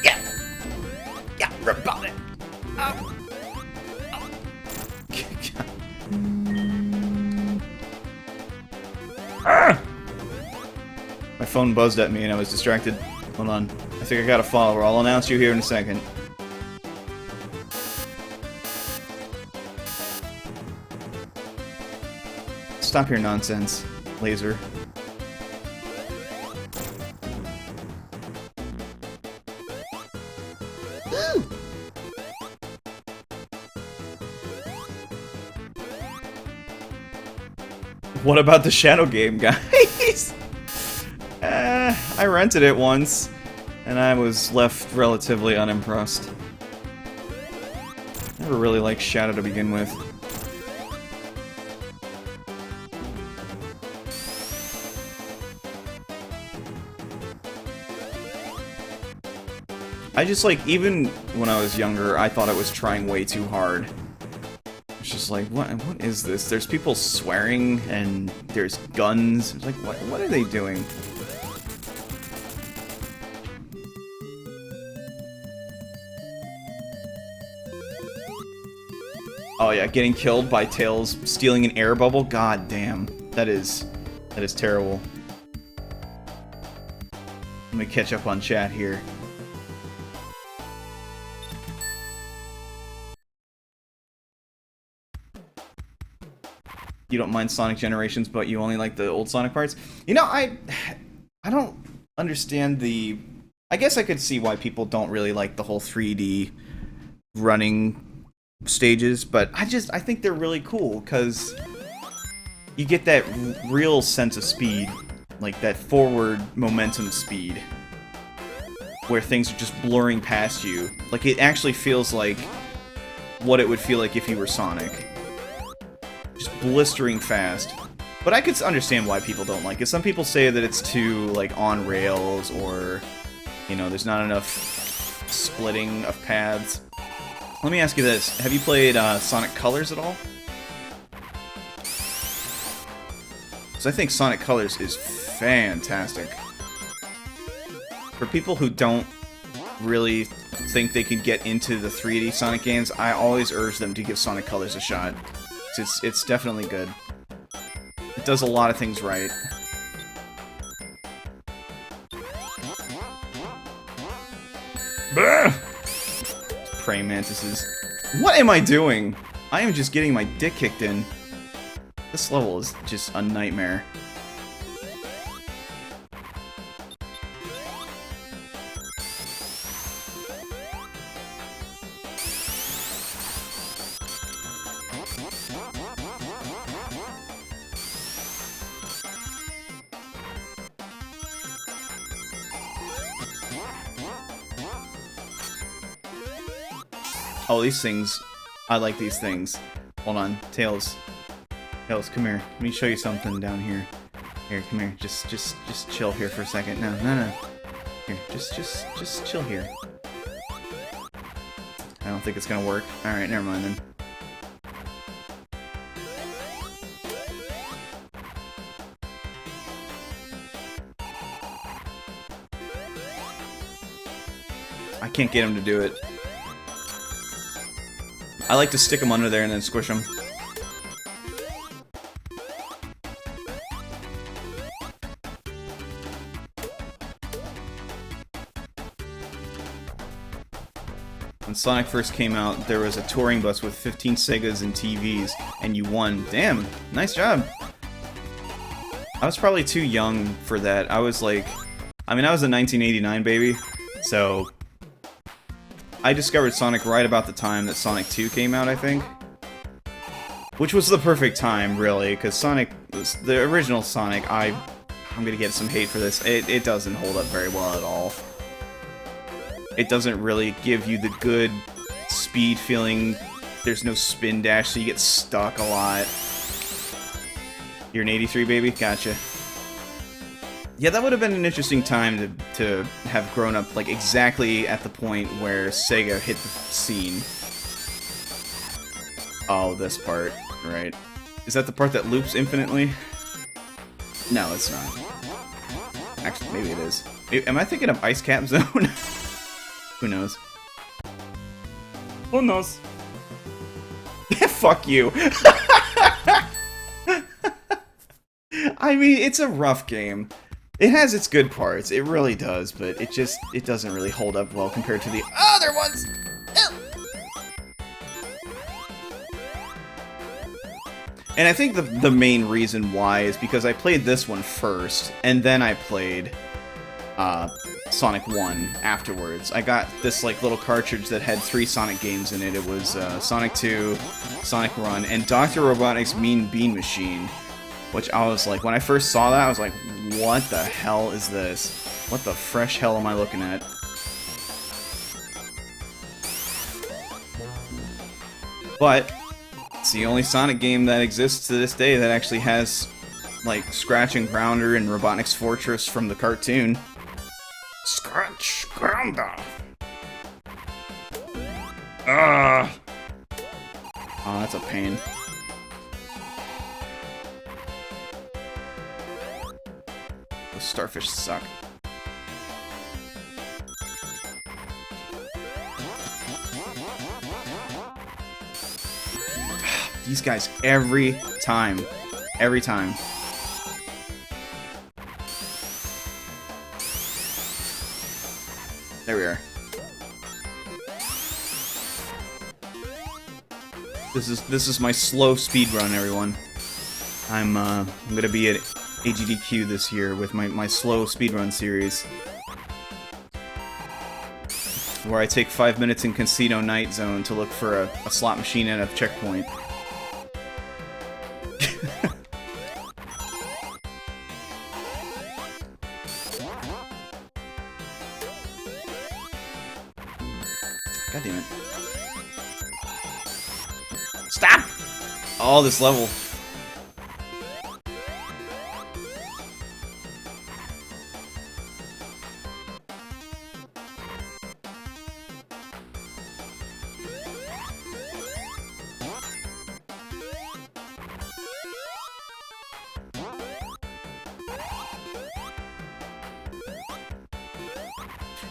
Yeah! Yeah, rebut it! Oh! Ah! My phone buzzed at me and I was distracted. Hold on. I think I got a follower. I'll announce you here in a second. Stop your nonsense, laser. Ooh! What about the Shadow game, guys? I rented it once, and I was left relatively unimpressed. Never really liked Shadow to begin with. I just, like, even when I was younger, I thought it was trying way too hard. It's just like, what is this? There's people swearing, and there's guns. It's like, what are they doing? Oh yeah, getting killed by Tails stealing an air bubble? God damn. That is terrible. Let me catch up on chat here. You don't mind Sonic Generations, but you only like the old Sonic parts? You know, I don't understand the... I guess I could see why people don't really like the whole 3D running stages, but I think they're really cool, because you get that real sense of speed, like that forward momentum speed. where things are just blurring past you. Like, it actually feels like what it would feel like if you were Sonic. Just blistering fast. But I could understand why people don't like it. Some people say that it's too, like, on rails, or, you know, there's not enough splitting of paths. Let me ask you this. Have you played Sonic Colors at all? Because I think Sonic Colors is fantastic. For people who don't really think they can get into the 3D Sonic games, I always urge them to give Sonic Colors a shot. It's definitely good. It does a lot of things right. Praying mantises. What am I doing? I am just getting my dick kicked in. This level is just a nightmare. Oh, these things. I like these things. Hold on. Tails. Tails, come here. Let me show you something down here. Here, come here. Just chill here for a second. No. Here, just chill here. I don't think it's gonna work. Alright, never mind then. I can't get him to do it. I like to stick them under there and then squish them. When Sonic first came out, there was a touring bus with 15 Segas and TVs, and you won. Damn, nice job. I was probably too young for that. I was like... I mean, I was a 1989 baby, so... I discovered Sonic right about the time that Sonic 2 came out, I think. Which was the perfect time, really, because Sonic, the original Sonic, I'm gonna get some hate for this, it doesn't hold up very well at all. It doesn't really give you the good speed feeling. There's no spin dash, so you get stuck a lot. You're an 83 baby? Gotcha. Yeah, that would have been an interesting time to have grown up, like, exactly at the point where Sega hit the scene. Oh, this part, right. Is that the part that loops infinitely? No, it's not. Actually, maybe it is. Am I thinking of Ice Cap Zone? Who knows? Who knows? Fuck you! I mean, it's a rough game. It has its good parts, it really does, but it doesn't really hold up well compared to the other ones! And I think the main reason why is because I played this one first, and then I played Sonic 1 afterwards. I got this like little cartridge that had 3 Sonic games in it. It was Sonic 2, Sonic Run, and Dr. Robotnik's Mean Bean Machine. Which I was like, when I first saw that, I was like, what the hell is this? What the fresh hell am I looking at? But, it's the only Sonic game that exists to this day that actually has, like, Scratch and Grounder and Robotnik's Fortress from the cartoon. Scratch, Grounder! Ugh! Oh, that's a pain. Starfish suck. These guys every time. Every time. There we are. This is my slow speed run, everyone. I'm gonna be at AGDQ this year with my slow speedrun series, where I take 5 minutes in Casino Night Zone to look for a slot machine at a checkpoint. God damn it. Stop! Oh, this level.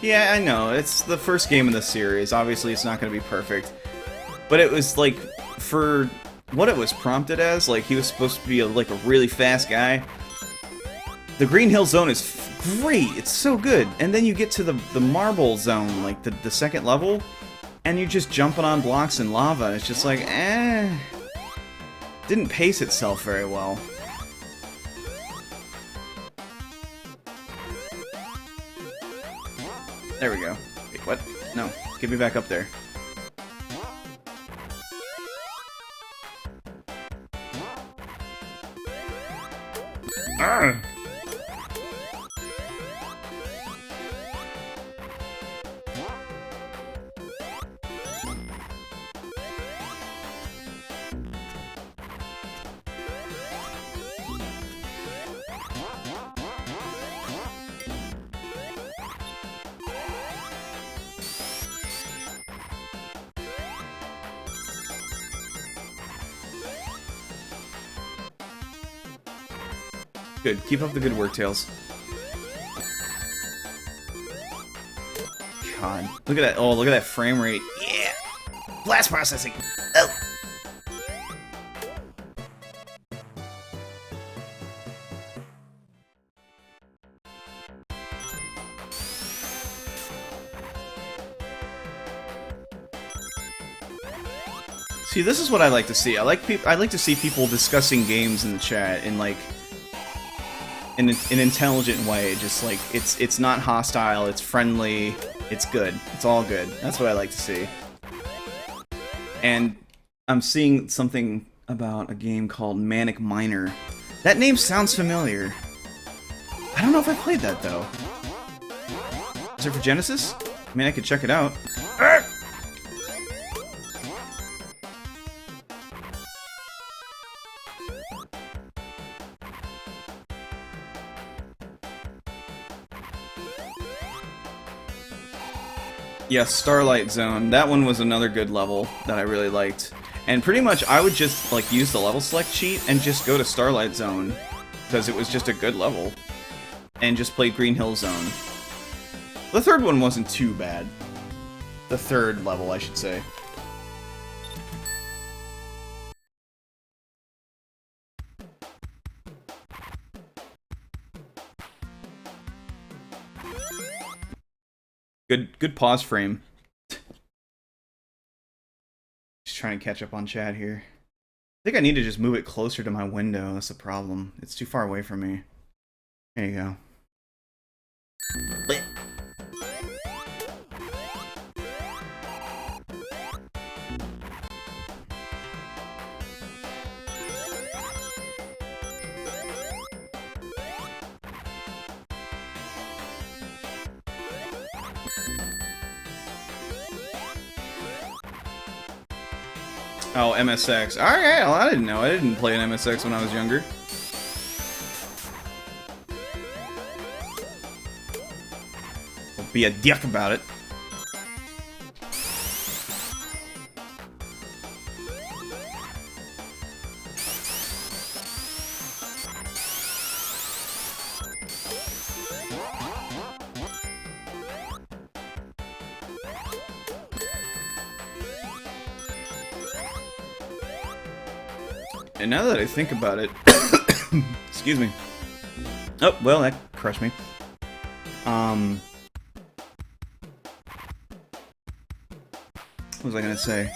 Yeah, I know. It's the first game in the series. Obviously, it's not going to be perfect. But it was, like, for what it was prompted as, like, he was supposed to be, like, a really fast guy. The Green Hill Zone is great. It's so good. And then you get to the Marble Zone, like, the second level, and you're just jumping on blocks and lava. And it's just like, didn't pace itself very well. There we go. Wait, what? No. Get me back up there. Arrgh! Good. Keep up the good work, Tails. God. Look at that. Oh, look at that frame rate. Yeah! Blast processing! Oh! See, this is what I like to see. I like to see people discussing games in the chat in, like, in an intelligent way. Just like it's not hostile, it's friendly, it's good, it's all good. That's what I like to see. And I'm seeing something about a game called Manic Miner. That name sounds familiar. I don't know if I played that though. Is it for Genesis? I mean, I could check it out. Yeah, Starlight Zone. That one was another good level that I really liked. And pretty much I would just like use the level select cheat and just go to Starlight Zone because it was just a good level. And just play Green Hill Zone. The third one wasn't too bad. The third level, I should say. Good pause frame. Just trying to catch up on chat here. I think I need to just move it closer to my window. That's the problem. It's too far away from me. There you go. Oh, MSX. Alright, well, I didn't know. I didn't play an MSX when I was younger. I'll be a dick about it. And now that I think about it, excuse me. Oh, well, that crushed me. What was I gonna say?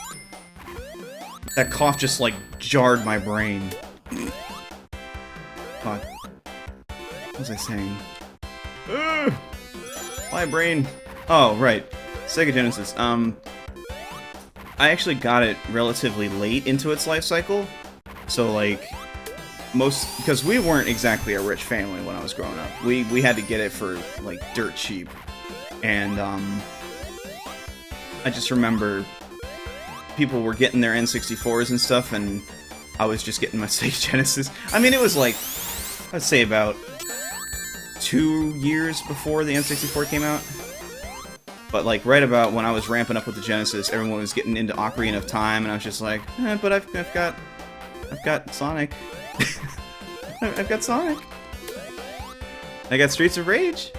That cough just, like, jarred my brain. Fuck. What was I saying? Ugh! My brain. Oh, right. Sega Genesis. I actually got it relatively late into its life cycle. So, like, because we weren't exactly a rich family when I was growing up. We had to get it for, like, dirt cheap. And, I just remember people were getting their N64s and stuff, and I was just getting my Sega Genesis. I mean, it was like, I'd say about 2 years before the N64 came out. But like right about when I was ramping up with the Genesis, everyone was getting into Ocarina of Time, and I was just like, but I've got Sonic. I've got Sonic. I got Streets of Rage.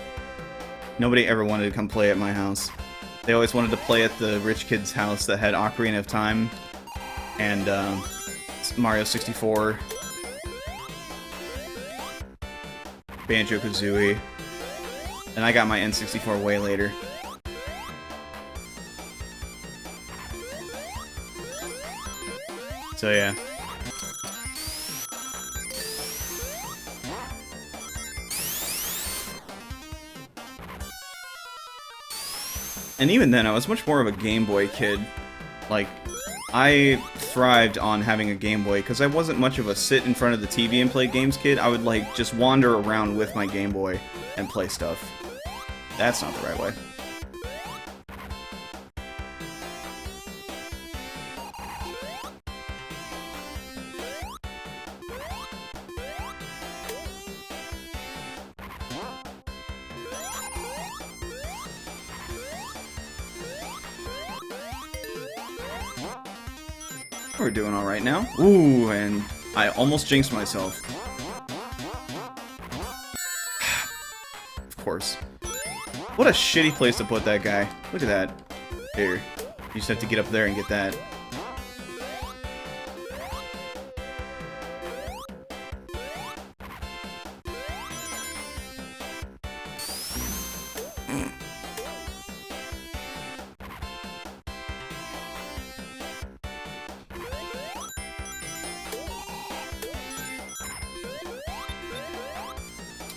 Nobody ever wanted to come play at my house. They always wanted to play at the rich kid's house that had Ocarina of Time and Mario 64, Banjo-Kazooie, and I got my N64 way later. So yeah. And even then, I was much more of a Game Boy kid. Like, I thrived on having a Game Boy, because I wasn't much of a sit in front of the TV and play games kid. I would, like, just wander around with my Game Boy and play stuff. That's not the right way. We're doing alright now. Ooh, and I almost jinxed myself. Of course. What a shitty place to put that guy. Look at that. Here. You just have to get up there and get that.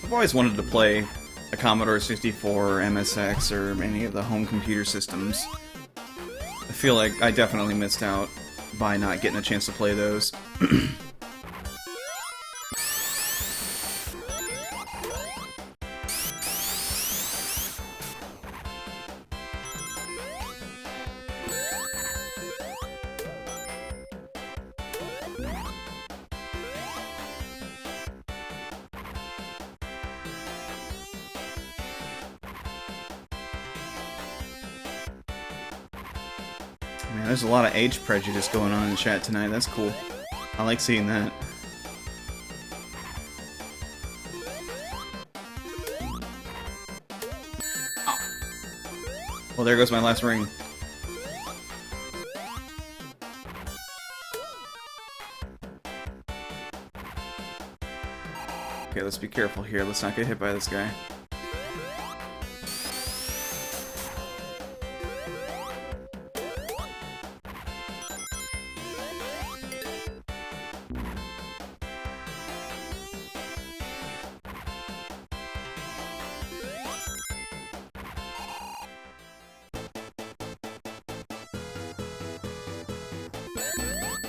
I've always wanted to play a Commodore 64 or MSX or any of the home computer systems. I feel like I definitely missed out by not getting a chance to play those. Man, there's a lot of age prejudice going on in the chat tonight. That's cool. I like seeing that. Oh. Well, there goes my last ring. Okay, let's be careful here. Let's not get hit by this guy.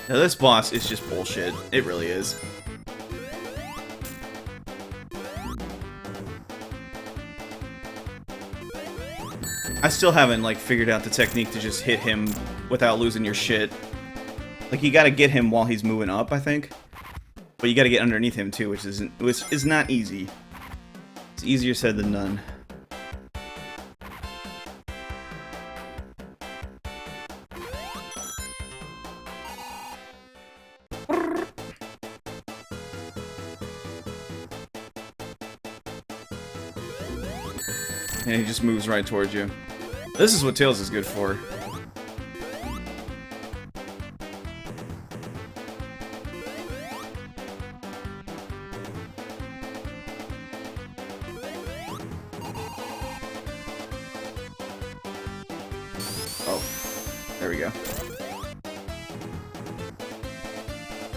Now this boss is just bullshit. It really is. I still haven't, like, figured out the technique to just hit him without losing your shit. Like, you gotta get him while he's moving up, I think. But you gotta get underneath him, too, which is not easy. It's easier said than done. And he just moves right towards you. This is what Tails is good for. Oh, there we go.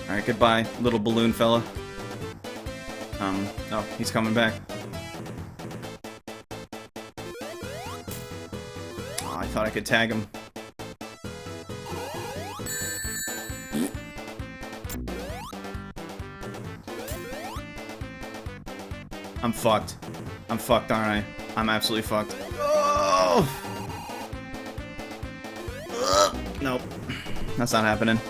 Alright, goodbye, little balloon fella. Oh, he's coming back. I thought I could tag him. I'm fucked. I'm fucked, aren't I? I'm absolutely fucked. Oh! Nope. That's not happening.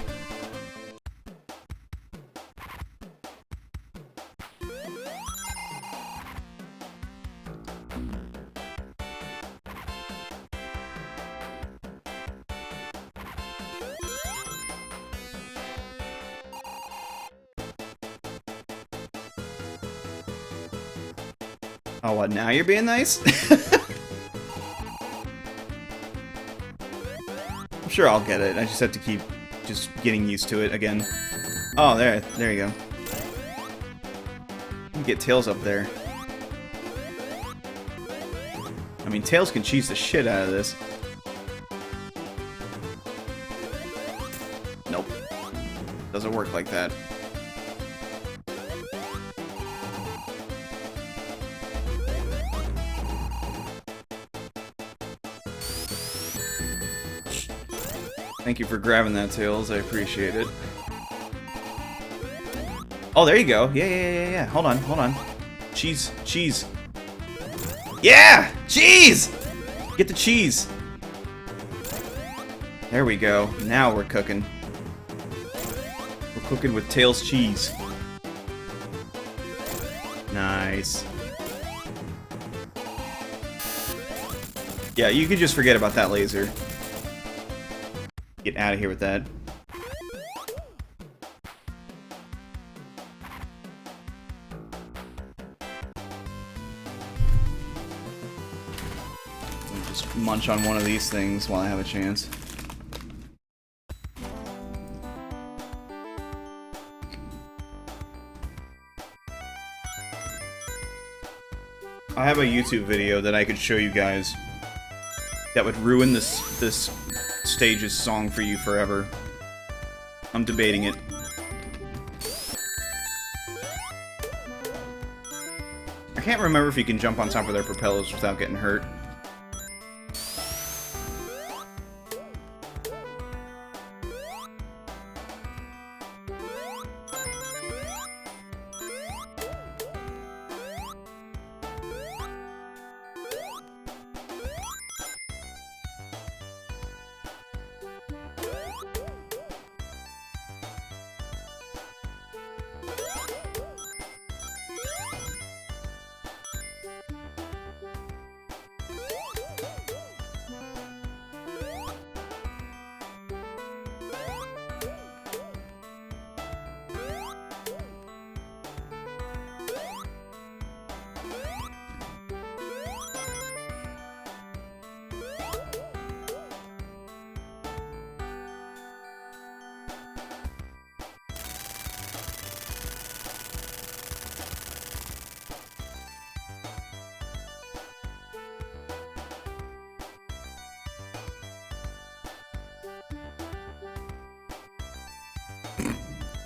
Oh, what, now you're being nice? I'm sure I'll get it. I just have to keep just getting used to it again. Oh, there you go. You can get Tails up there. I mean, Tails can cheese the shit out of this. Nope. Doesn't work like that. Thank you for grabbing that, Tails. I appreciate it. Oh, there you go. Yeah. Hold on. Cheese. Yeah! Cheese! Get the cheese. There we go. Now we're cooking. We're cooking with Tails cheese. Nice. Yeah, you can just forget about that laser. Get out of here with that. I'll just munch on one of these things while I have a chance. I have a YouTube video that I could show you guys that would ruin this stage's song for you forever. I'm debating it. I can't remember if you can jump on top of their propellers without getting hurt.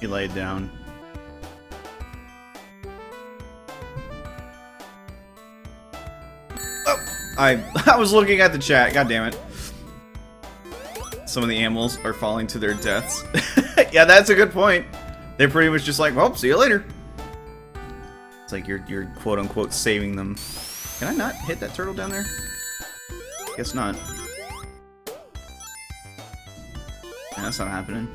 He laid down. Oh! I was looking at the chat, god damn it. Some of the animals are falling to their deaths. Yeah, that's a good point. They're pretty much just like, well, see you later. It's like you're quote-unquote saving them. Can I not hit that turtle down there? Guess not. Yeah, that's not happening.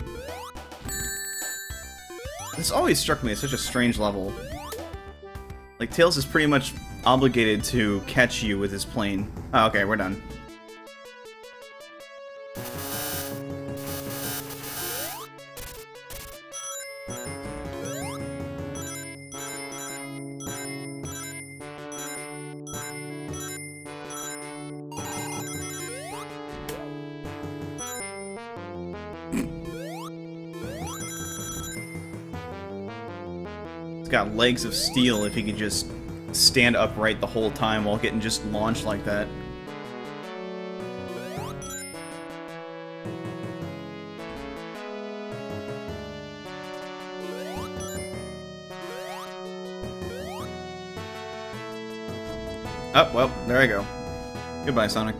This always struck me as such a strange level. Like, Tails is pretty much obligated to catch you with his plane. Oh, okay, we're done. Got legs of steel if he could just stand upright the whole time while getting just launched like that. Oh, well, there I go. Goodbye, Sonic.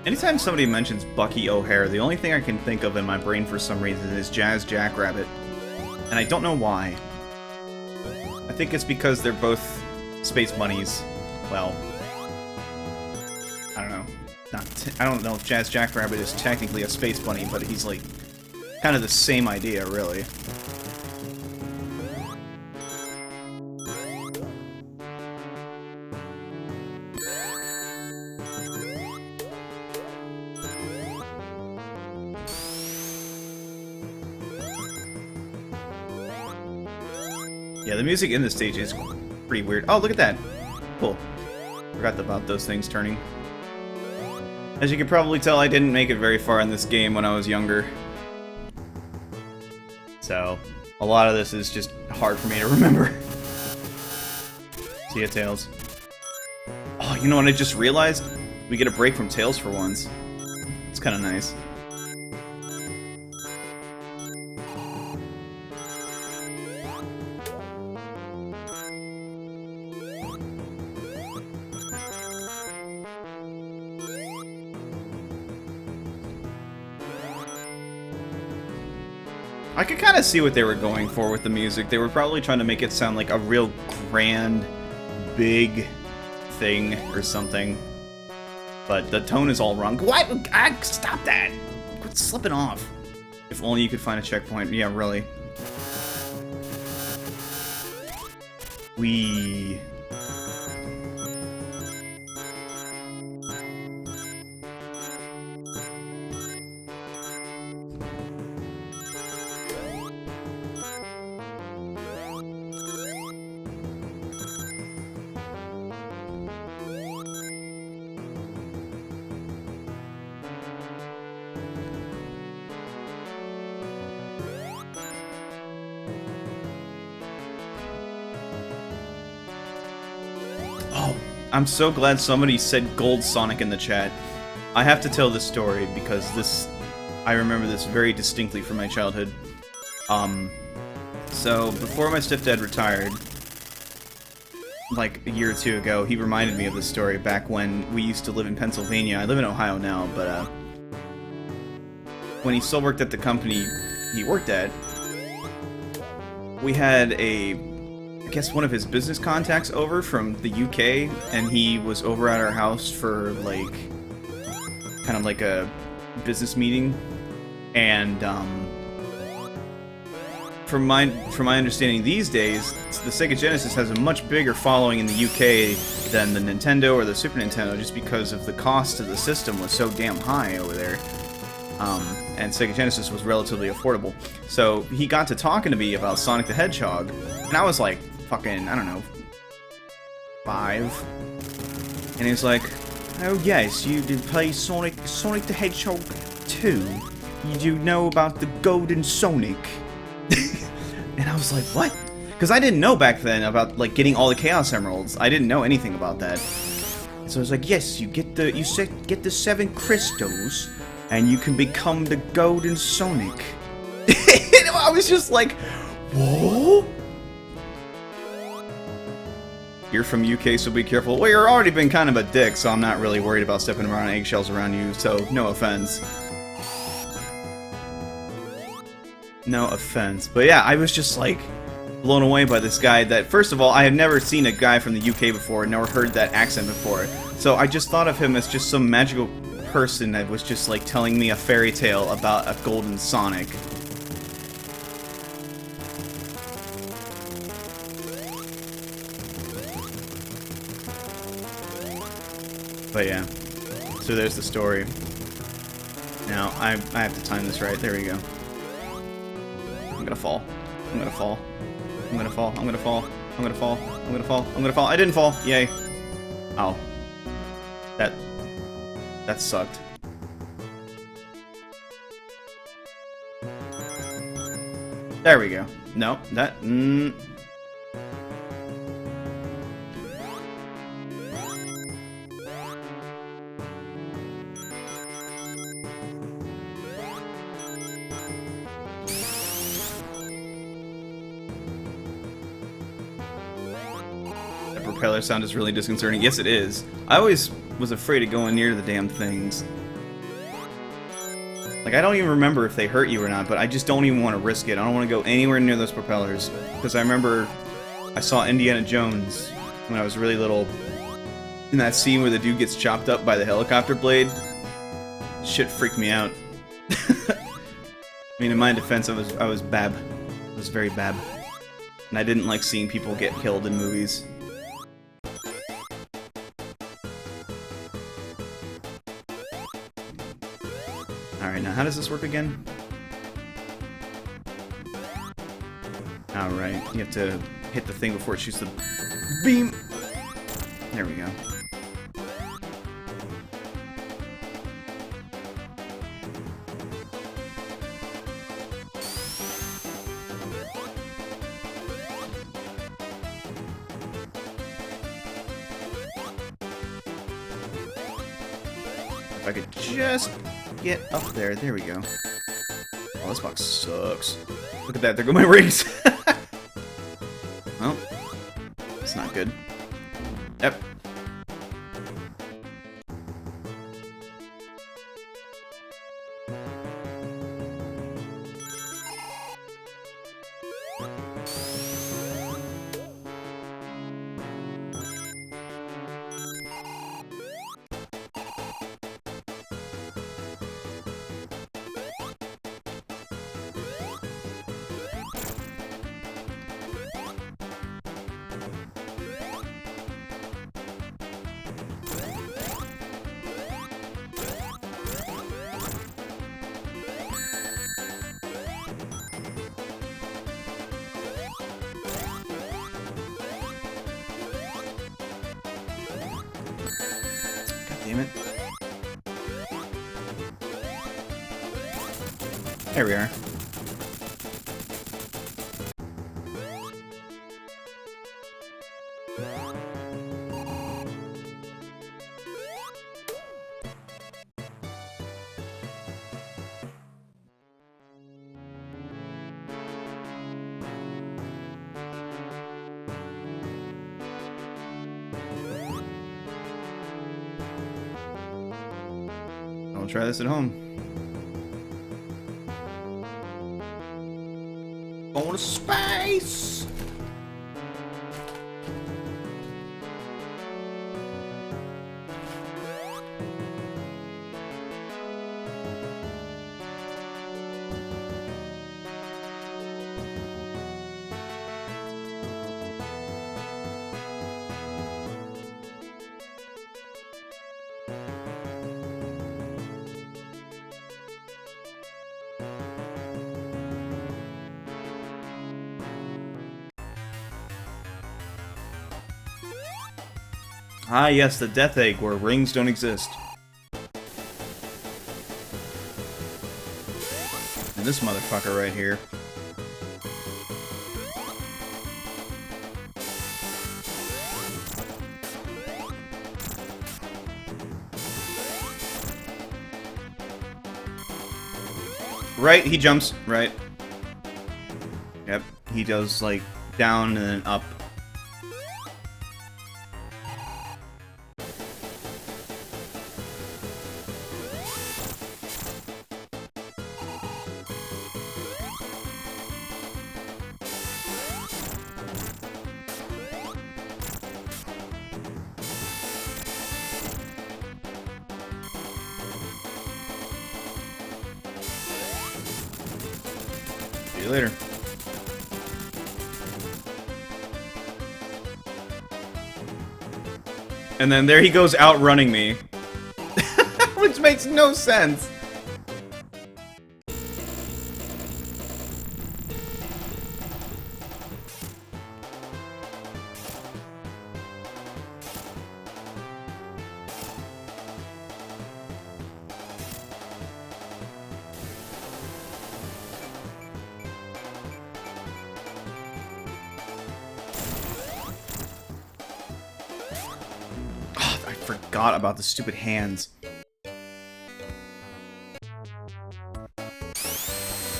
Anytime somebody mentions Bucky O'Hare, the only thing I can think of in my brain for some reason is Jazz Jackrabbit. And I don't know why. I think it's because they're both space bunnies. Well, I don't know. I don't know if Jazz Jackrabbit is technically a space bunny, but he's like kind of the same idea, really. Yeah, the music in this stage is pretty weird. Oh, look at that. Cool. Forgot about those things turning. As you can probably tell, I didn't make it very far in this game when I was younger. So, a lot of this is just hard for me to remember. See ya, Tails. Oh, you know what I just realized? We get a break from Tails for once. It's kind of nice. I could kind of see what they were going for with the music. They were probably trying to make it sound like a real grand, big thing or something. But the tone is all wrong. What? Stop that! Quit slipping off. If only you could find a checkpoint. Yeah, really. Wee. I'm so glad somebody said Gold Sonic in the chat. I have to tell this story because I remember this very distinctly from my childhood. So before my stepdad retired, like a year or two ago, he reminded me of this story back when we used to live in Pennsylvania. I live in Ohio now, but when he still worked at the company he worked at, we had I guess one of his business contacts over from the UK, and he was over at our house for like kind of like a business meeting, and from my understanding these days, the Sega Genesis has a much bigger following in the UK than the Nintendo or the Super Nintendo, just because of the cost of the system was so damn high over there. And Sega Genesis was relatively affordable. So he got to talking to me about Sonic the Hedgehog, and I was like, fucking, I don't know, 5. And he was like, oh yes, you did play Sonic the Hedgehog 2. You do know about the Golden Sonic. And I was like, what? Because I didn't know back then about like getting all the Chaos Emeralds. I didn't know anything about that. So I was like, yes, you get the 7 crystals, and you can become the Golden Sonic. And I was just like, whoa? You're from UK, so be careful. Well, you're already been kind of a dick, so I'm not really worried about stepping around eggshells around you, so no offense. No offense. But yeah, I was just like blown away by this guy that, first of all, I had never seen a guy from the UK before, never heard that accent before. So I just thought of him as just some magical person that was just like telling me a fairy tale about a golden Sonic. But yeah, so there's the story. Now, I have to time this right. There we go. I'm gonna fall. I'm gonna fall. I'm gonna fall. I'm gonna fall. I'm gonna fall. I'm gonna fall. I'm gonna fall. I didn't fall. Yay. Ow. That sucked. There we go. No, that... Propeller sound is really disconcerting. Yes, it is. I always was afraid of going near the damn things. Like, I don't even remember if they hurt you or not, but I just don't even want to risk it. I don't want to go anywhere near those propellers. Because I remember I saw Indiana Jones when I was really little. In that scene where the dude gets chopped up by the helicopter blade. Shit freaked me out. I mean, in my defense, I was bab. I was very bab. And I didn't like seeing people get killed in movies. Alright, now how does this work again? Alright, you have to hit the thing before it shoots the beam. There we go. If I could just get up there. There we go. Oh, this box sucks. Look at that. There go my rings. Well, it's not good. Yep. Damn it. There we are. I'll try this at home. Going to space! Ah, yes, the Death Egg, where rings don't exist. And this motherfucker right here. Right, he jumps, right. Yep, he does, like, down and then up. See you later. And then there he goes outrunning me. Which makes no sense. I forgot about the stupid hands.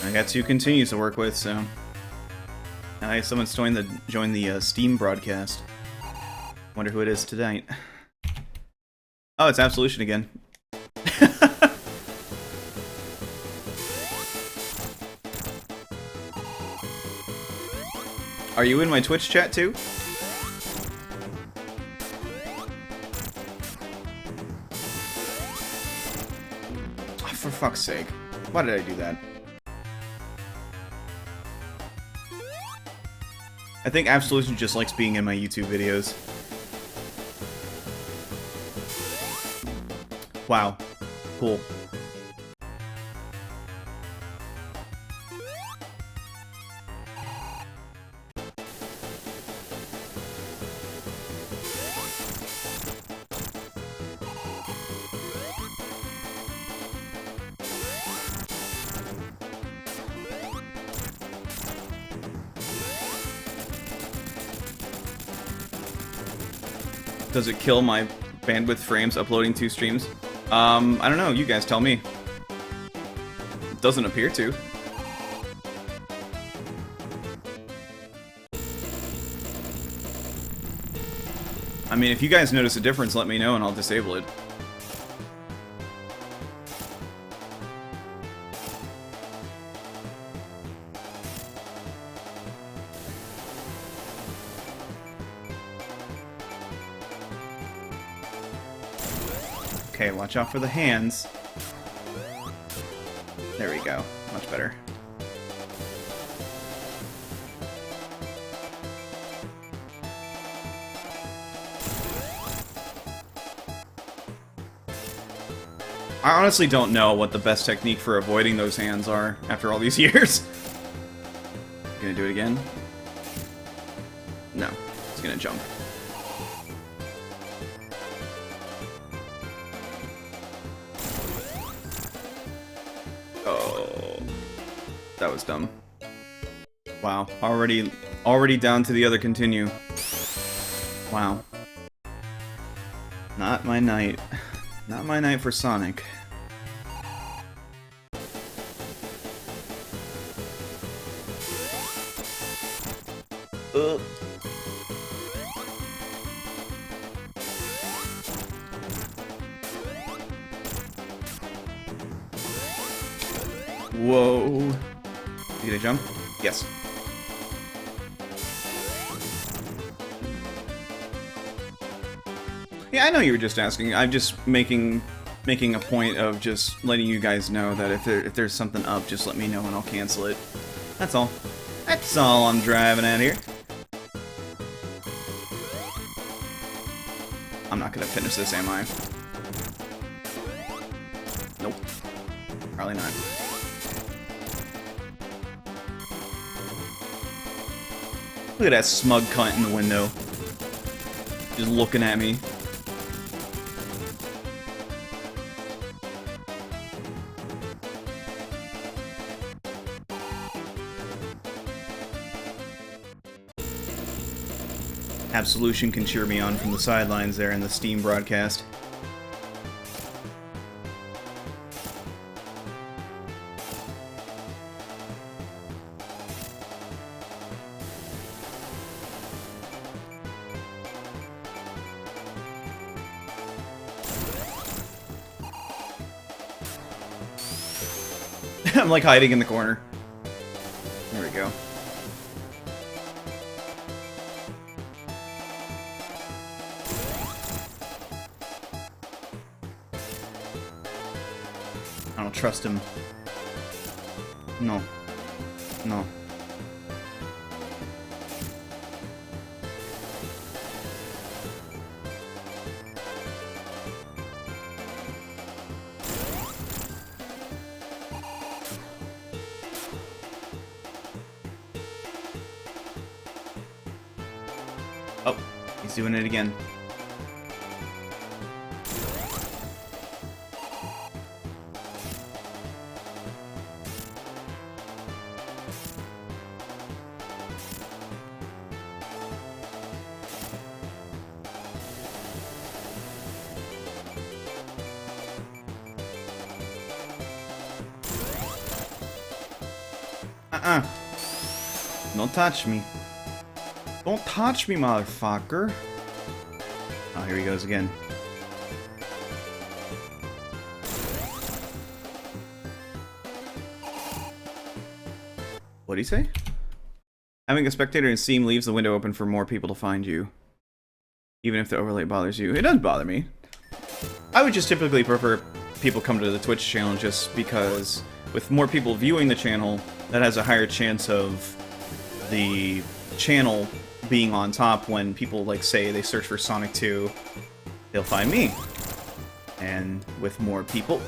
I got 2 continues to work with, so... Now someone's joined the Steam broadcast. Wonder who it is tonight. Oh, it's Absolution again. Are you in my Twitch chat too? Oh, for fuck's sake. Why did I do that? I think Absolution just likes being in my YouTube videos. Wow. Cool. Does it kill my bandwidth frames uploading 2 streams? I don't know, you guys tell me. It doesn't appear to. I mean, if you guys notice a difference, let me know and I'll disable it. Okay, watch out for the hands. There we go. Much better. I honestly don't know what the best technique for avoiding those hands are after all these years. Gonna do it again? No. It's gonna jump. Oh, that was dumb. Wow, already down to the other continue. Wow. Not my night. Not my night for Sonic. Whoa. Did I jump? Yes. Yeah, I know you were just asking. I'm just making a point of just letting you guys know that if there's something up, just let me know and I'll cancel it. That's all. That's all I'm driving at here. I'm not gonna finish this, am I? Nope. Probably not. Look at that smug cunt in the window. Just looking at me. Absolution can cheer me on from the sidelines there in the Steam broadcast. I'm like hiding in the corner. There we go. I don't trust him. No. No. Oh, he's doing it again. Don't touch me. Don't touch me, motherfucker. Oh, here he goes again. What'd he say? Having a spectator in Steam leaves the window open for more people to find you. Even if the overlay bothers you. It doesn't bother me. I would just typically prefer people come to the Twitch channel just because with more people viewing the channel, that has a higher chance of the channel being on top when people, like, say they search for Sonic 2, they'll find me. And with more people,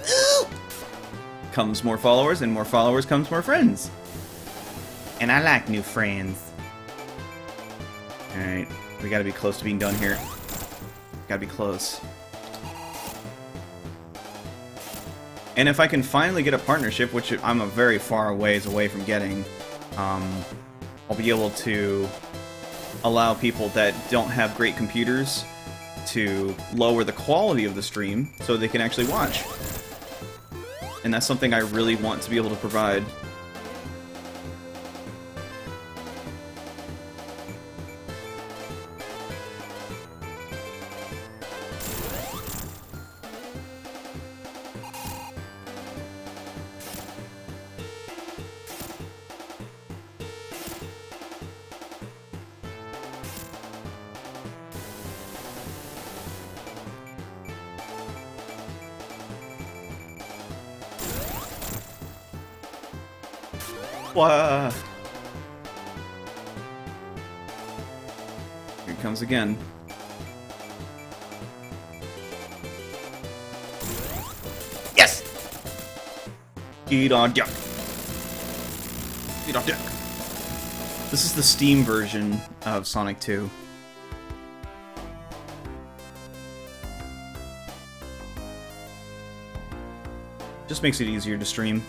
comes more followers, and more followers comes more friends. And I like new friends. Alright, we gotta be close to being done here. Gotta be close. And if I can finally get a partnership, which I'm a very far ways away from getting, I'll be able to allow people that don't have great computers to lower the quality of the stream so they can actually watch. And that's something I really want to be able to provide. Wah! Here it comes again. Yes! Get on deck. Get on deck. This is the Steam version of Sonic 2. Just makes it easier to stream.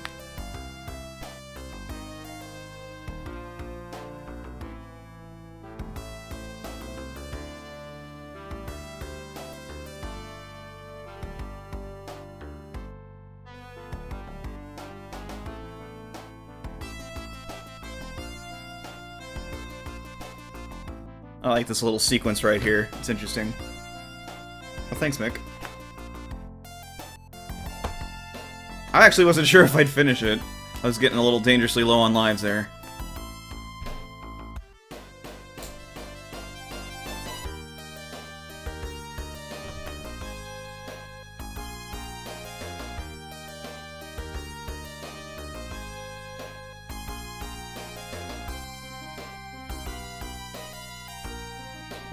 I like this little sequence right here. It's interesting. Oh, thanks, Mick. I actually wasn't sure if I'd finish it. I was getting a little dangerously low on lives there.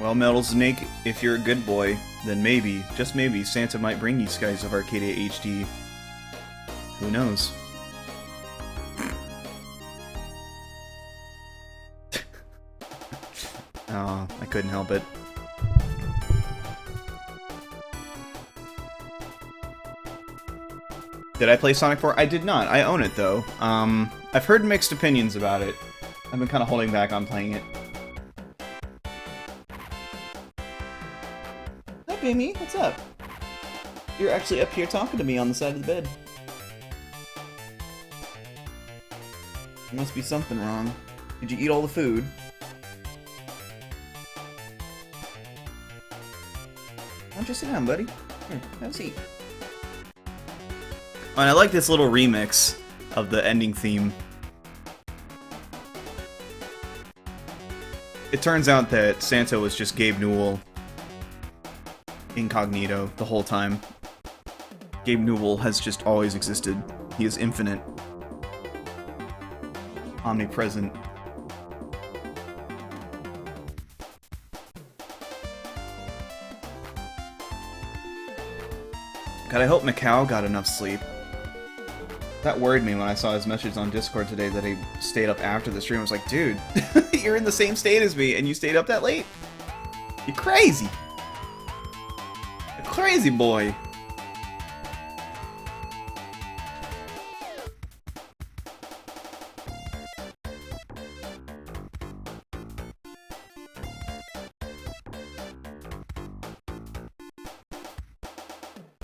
Well, Metal Snake, if you're a good boy, then maybe, just maybe, Santa might bring you Skies of Arcadia HD. Who knows? Oh, I couldn't help it. Did I play Sonic 4? I did not. I own it, though. I've heard mixed opinions about it. I've been kind of holding back on playing it. Hey, Amy, what's up? You're actually up here talking to me on the side of the bed. There must be something wrong. Did you eat all the food? Why don't you sit down, buddy? Here, have a seat. Oh, and I like this little remix of the ending theme. It turns out that Santa was just Gabe Newell incognito the whole time. Gabe Newell has just always existed. He is infinite. Omnipresent. God, I hope Macau got enough sleep. That worried me when I saw his message on Discord today that he stayed up after the stream. I was like, dude, you're in the same state as me and you stayed up that late? You're crazy! Crazy boy.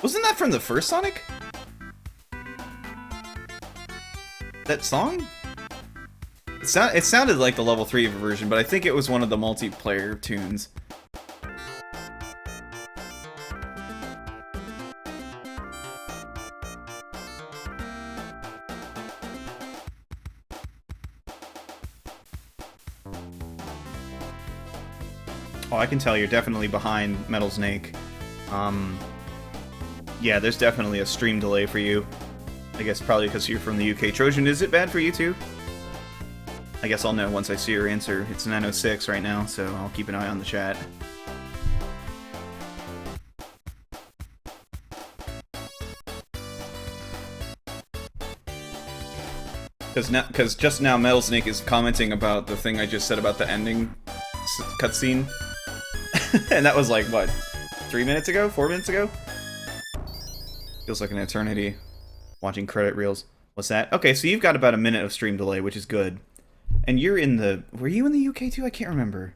Wasn't that from the first Sonic? That song? It sounded like the level 3 version, but I think it was one of the multiplayer tunes. Oh, I can tell you're definitely behind Metal Snake. Yeah, there's definitely a stream delay for you. I guess probably because you're from the UK. Trojan, is it bad for you too? I guess I'll know once I see your answer. It's 9:06 right now, so I'll keep an eye on the chat. Because just now Metal Snake is commenting about the thing I just said about the ending cutscene. And that was like, what, 3 minutes ago? 4 minutes ago? Feels like an eternity watching credit reels. What's that? Okay, so you've got about a minute of stream delay, which is good. And you're in the... Were you in the UK too? I can't remember.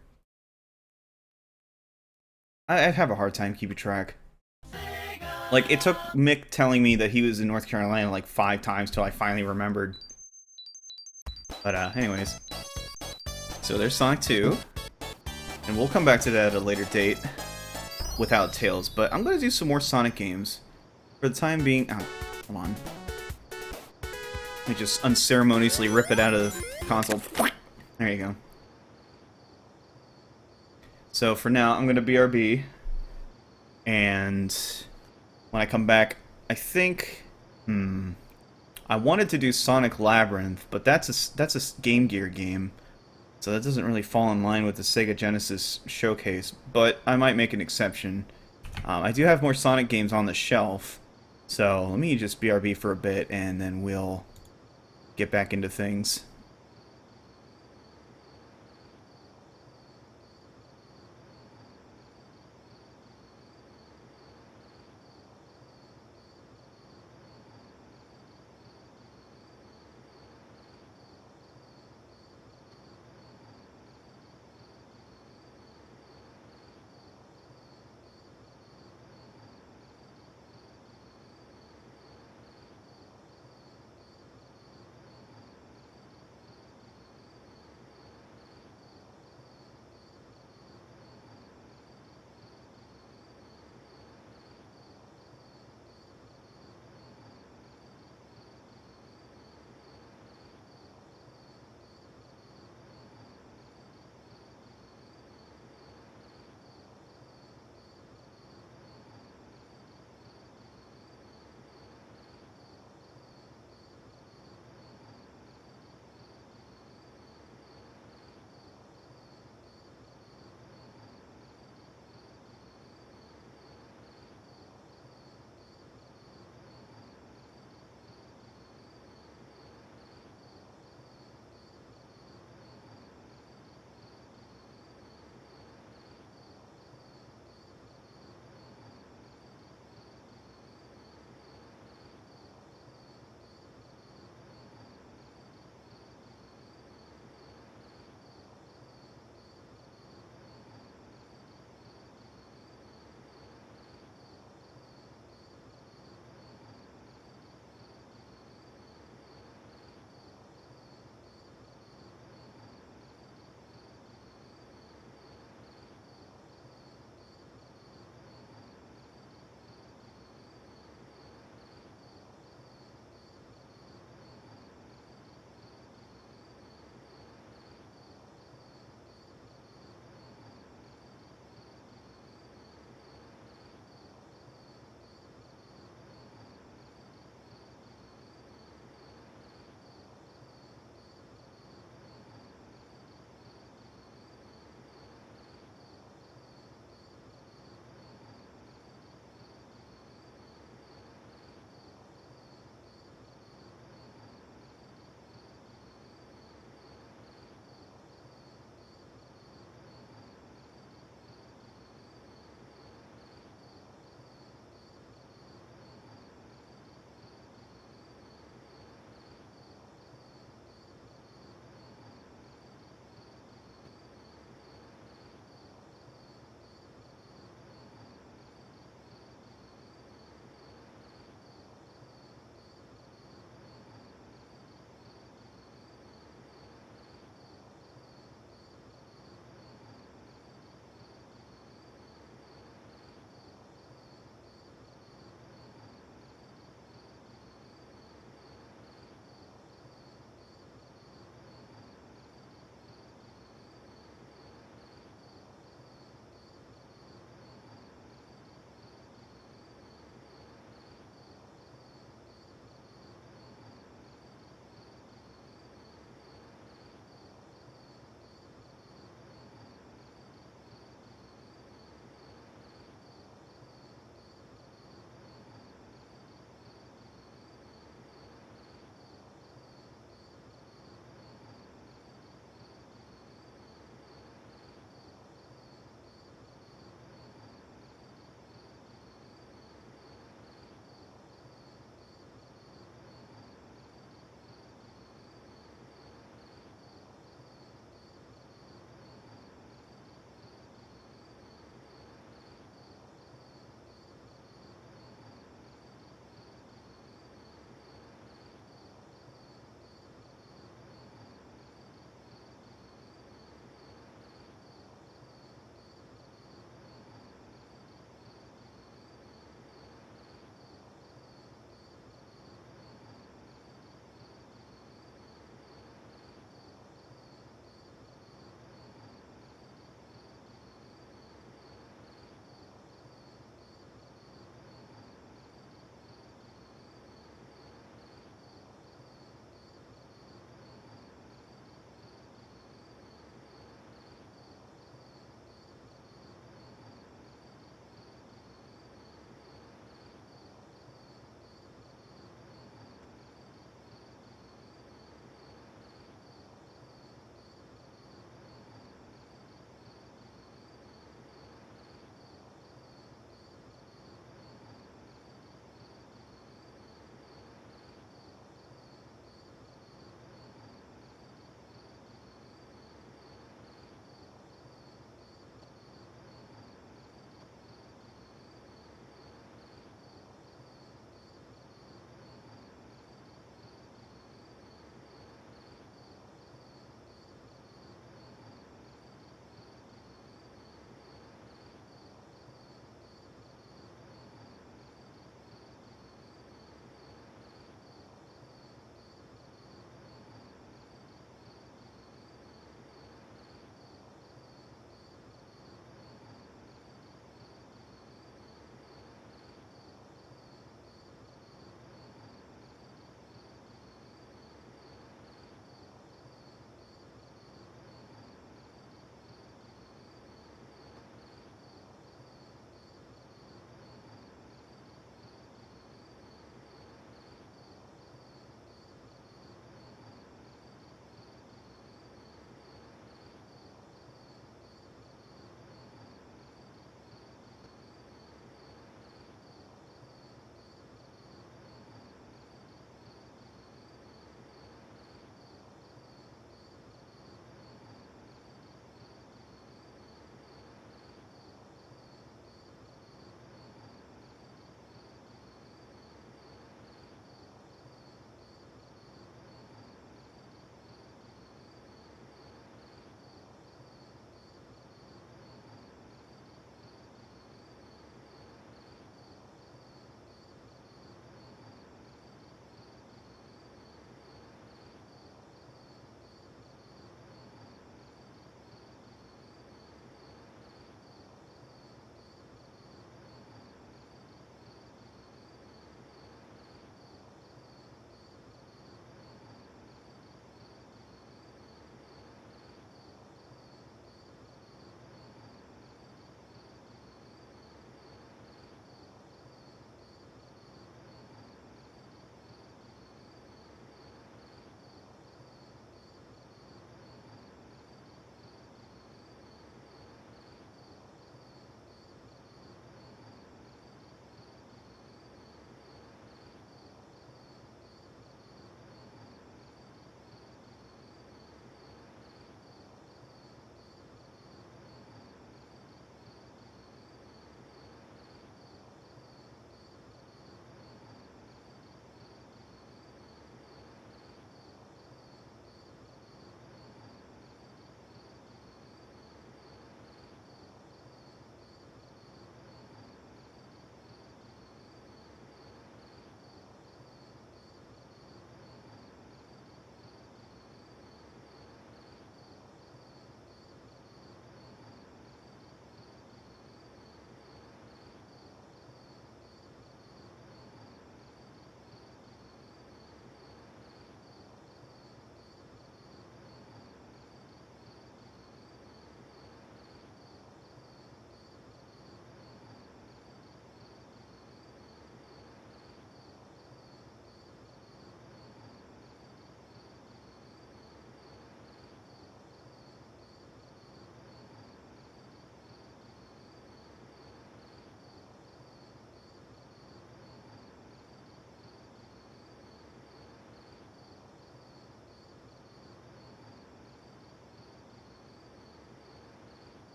I'd have a hard time keeping track. Like, it took Mick telling me that he was in North Carolina like 5 times till I finally remembered. But, anyways. So there's Sonic 2. And we'll come back to that at a later date without Tails. But I'm going to do some more Sonic games. For the time being... Oh, hold on. Let me just unceremoniously rip it out of the console. There you go. So for now, I'm going to BRB. And when I come back, I think... I wanted to do Sonic Labyrinth, but that's a Game Gear game. So that doesn't really fall in line with the Sega Genesis showcase. But I might make an exception. I do have more Sonic games on the shelf. So let me just BRB for a bit, and then we'll get back into things.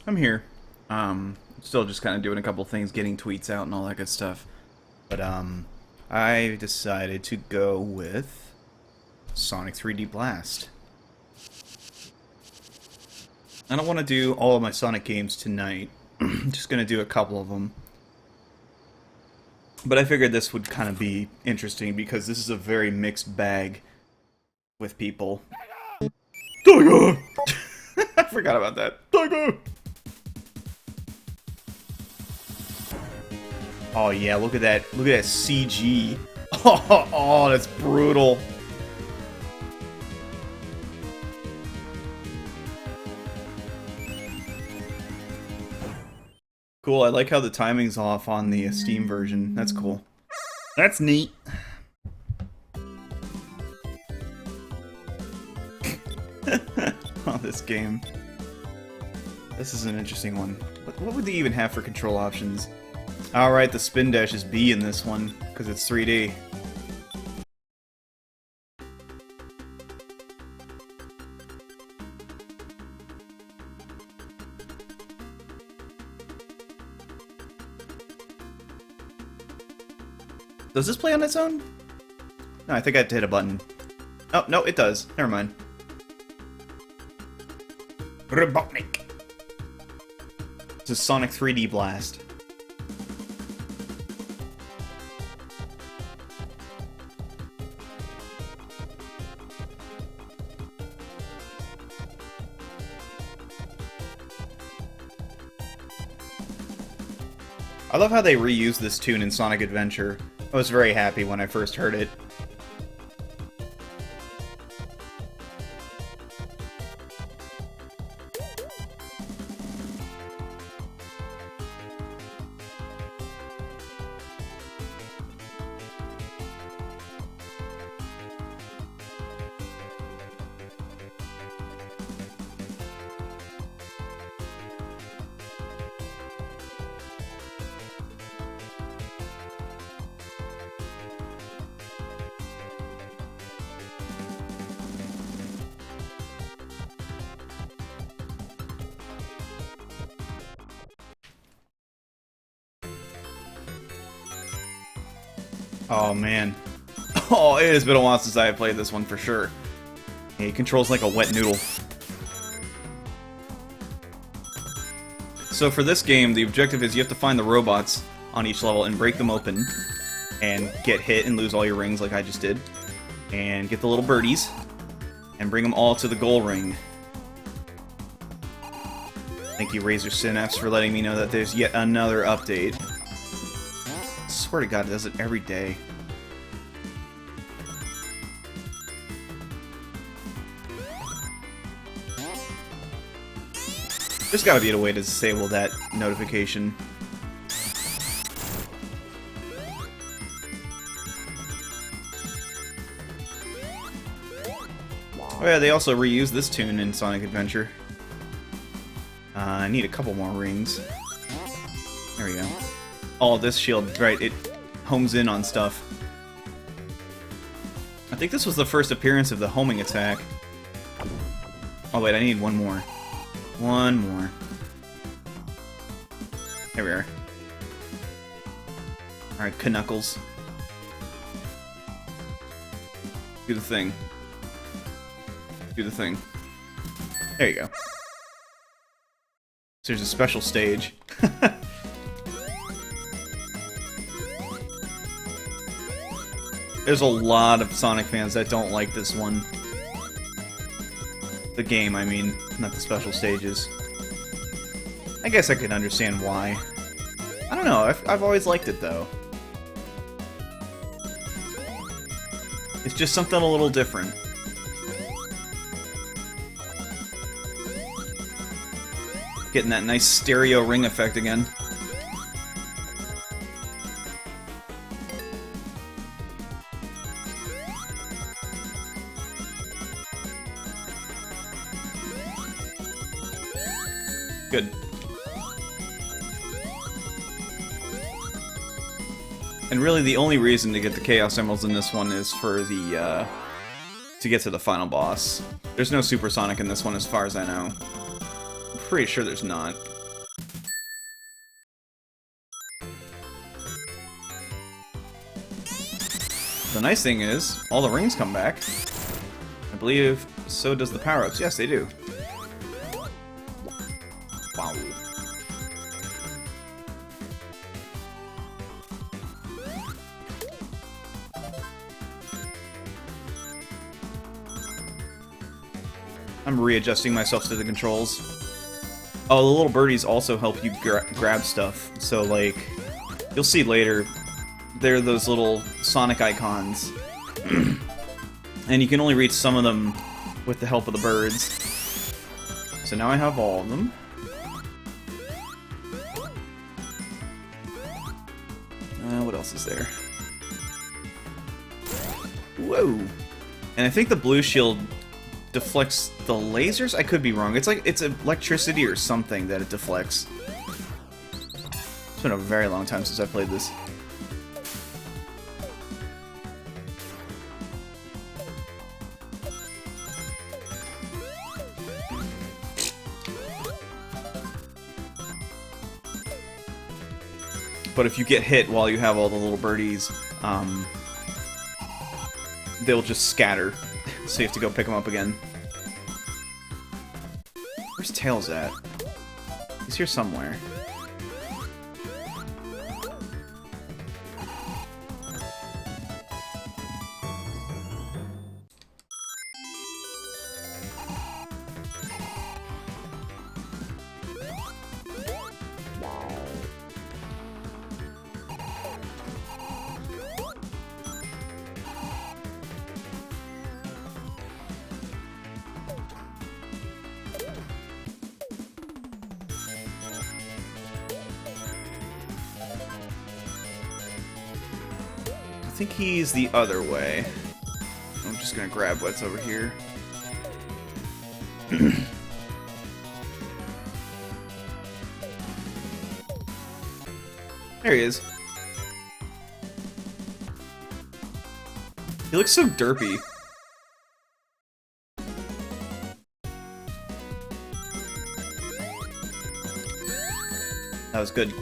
I'm here. Still just kind of doing a couple things, getting tweets out and all that good stuff. But, I decided to go with Sonic 3D Blast. I don't want to do all of my Sonic games tonight. I'm just going to do a couple of them. But I figured this would kind of be interesting because this is a very mixed bag with people. Tiger! I forgot about that. Tiger! Oh yeah, look at that. Look at that CG. Oh, that's brutal. Cool, I like how the timing's off on the Steam version. That's cool. That's neat. Oh, this game. This is an interesting one. What would they even have for control options? Alright, the spin dash is B in this one, because it's 3D. Does this play on its own? No, I think I had to hit a button. Oh, no, it does. Never mind. Robotnik. This is Sonic 3D Blast. I love how they reused this tune in Sonic Adventure. I was very happy when I first heard it. Oh man. Oh, it has been a while since I have played this one for sure. He controls like a wet noodle. So for this game, the objective is you have to find the robots on each level and break them open and get hit and lose all your rings like I just did. And get the little birdies and bring them all to the goal ring. Thank you, Razor Synapse, for letting me know that there's yet another update. I swear to God, it does it every day. There's gotta be a way to disable that notification. Oh yeah, they also reused this tune in Sonic Adventure. I need a couple more rings. There we go. Oh, this shield, right, it homes in on stuff. I think this was the first appearance of the homing attack. Oh wait, I need one more. One more. There we are. Alright, Knuckles. Do the thing. Do the thing. There you go. So there's a special stage. There's a lot of Sonic fans that don't like this one. The game, I mean, not the special stages. I guess I can understand why. I don't know, I've always liked it, though. It's just something a little different. Getting that nice stereo ring effect again. Good. And really the only reason to get the Chaos Emeralds in this one is for the, to get to the final boss. There's no Super Sonic in this one as far as I know. I'm pretty sure there's not. The nice thing is, all the rings come back. I believe so does the power-ups. Yes, they do. Wow. I'm readjusting myself to the controls. Oh, the little birdies also help you grab stuff. So, like, you'll see later, they're those little Sonic icons. And you can only reach some of them with the help of the birds. So now I have all of them. What else is there? Whoa! And I think the blue shield deflects the lasers? I could be wrong. It's like, it's electricity or something that it deflects. It's been a very long time since I played this. But if you get hit while you have all the little birdies, they'll just scatter. So you have to go pick them up again. Where's Tails at? He's here somewhere. I think he's the other way. I'm just gonna grab what's over here. There he is. He looks so derpy. That was good.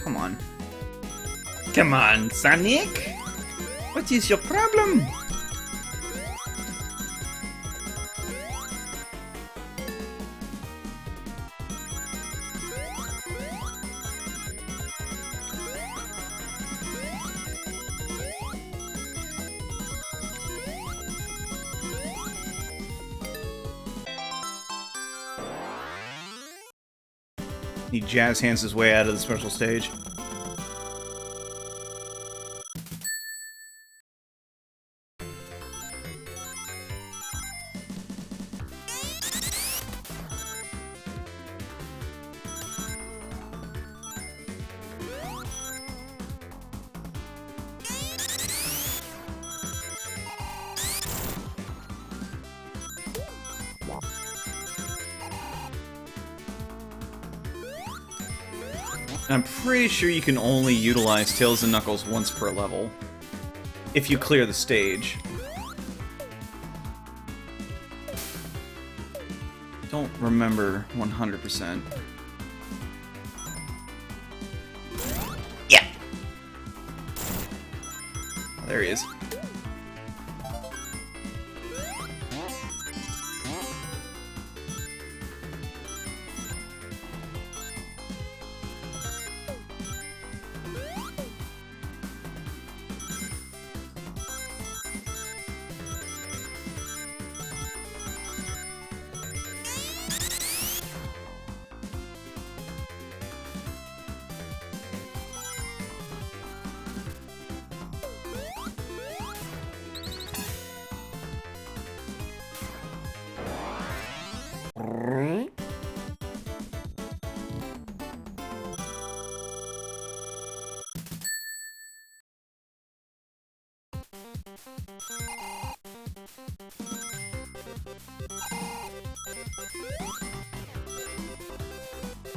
Come on. Come on, Sonic! What is your problem? He jazz hands his way out of the special stage. And I'm pretty sure you can only utilize Tails and Knuckles once per level. If you clear the stage. Don't remember 100%. Yeah! Oh, there he is.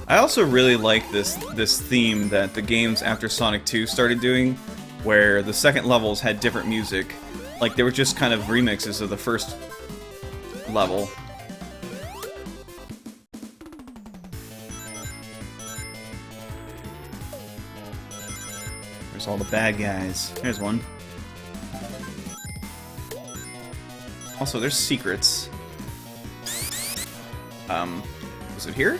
I also really like this theme that the games after Sonic 2 started doing, where the second levels had different music. Like, they were just kind of remixes of the first level. There's all the bad guys. There's one. Also, there's secrets. Is it here?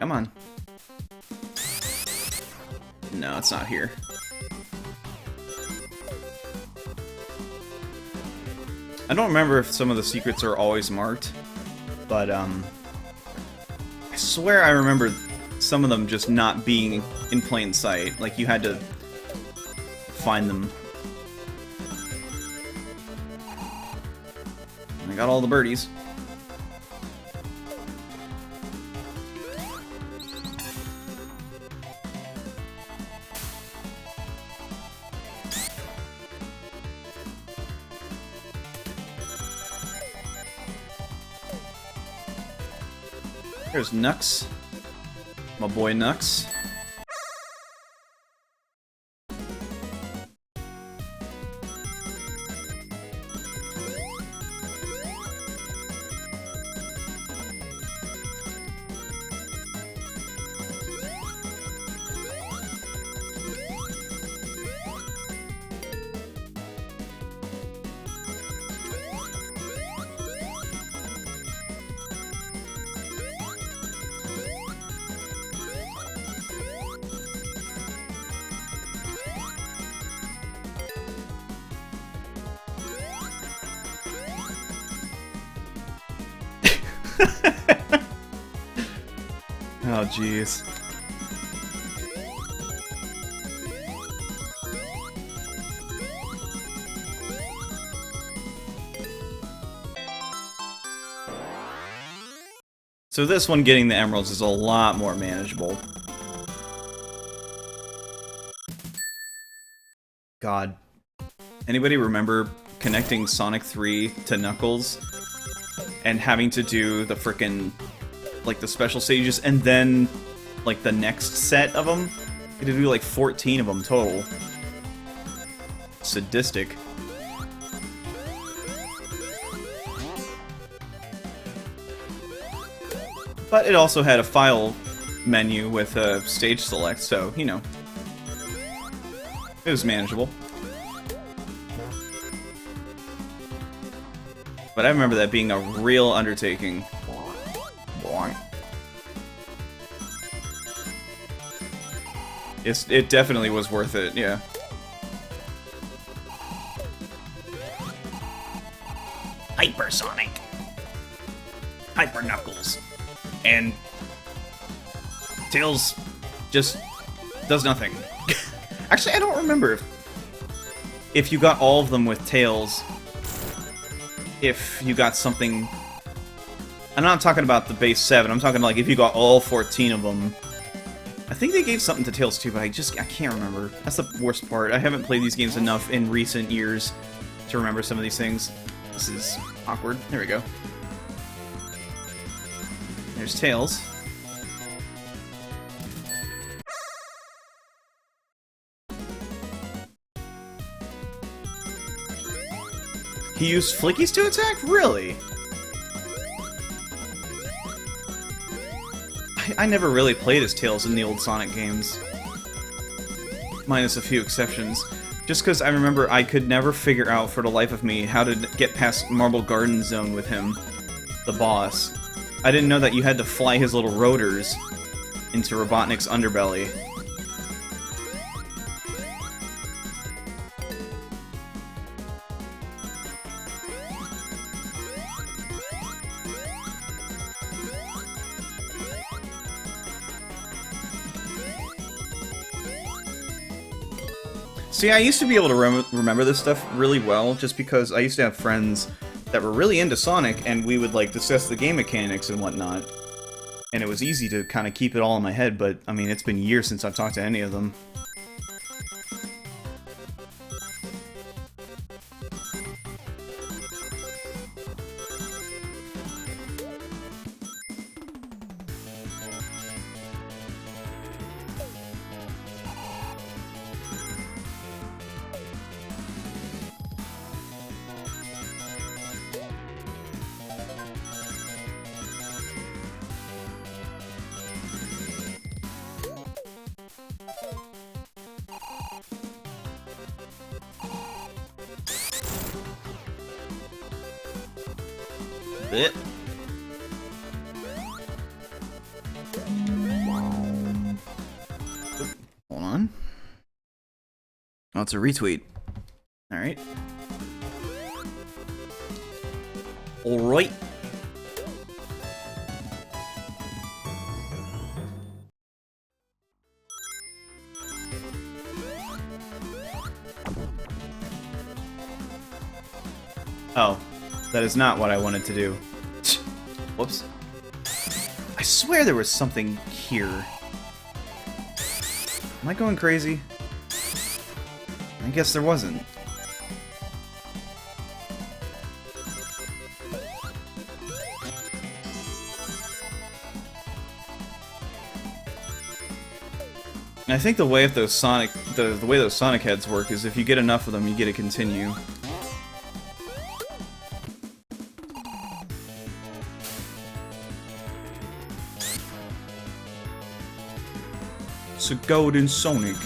Come on. No, it's not here. I don't remember if some of the secrets are always marked, but, I swear I remember some of them just not being in plain sight. Like, you had to find them. I got all the birdies. There's Nux. My boy Nux. Oh, jeez. So this one, getting the emeralds, is a lot more manageable. God. Anybody remember connecting Sonic 3 to Knuckles and having to do the frickin', like, the special stages, and then, like, the next set of them? You had to do, like, 14 of them total. Sadistic. But it also had a file menu with a stage select, so, you know. It was manageable. But I remember that being a real undertaking. It definitely was worth it, yeah. Hyper Sonic. Hyper Knuckles. And Tails just does nothing. Actually, I don't remember if you got all of them with Tails, if you got something... I'm not talking about the base 7, I'm talking like if you got all 14 of them. I think they gave something to Tails too, but I can't remember. That's the worst part. I haven't played these games enough in recent years to remember some of these things. This is awkward. There we go. There's Tails. He used flickies to attack? Really? I never really played as Tails in the old Sonic games. Minus a few exceptions. Just because I remember I could never figure out for the life of me how to get past Marble Garden Zone with him, the boss. I didn't know that you had to fly his little rotors into Robotnik's underbelly. See, I used to be able to remember this stuff really well, just because I used to have friends that were really into Sonic, and we would, like, discuss the game mechanics and whatnot. And it was easy to kind of keep it all in my head, but, I mean, it's been years since I've talked to any of them. Bit. Hold on. Oh, it's a retweet. Alright. Alright. Oh, that is not what I wanted to do. Whoops. I swear there was something here. Am I going crazy? I guess there wasn't. And I think the way those Sonic heads work is if you get enough of them, you get to continue. It's a golden Sonic.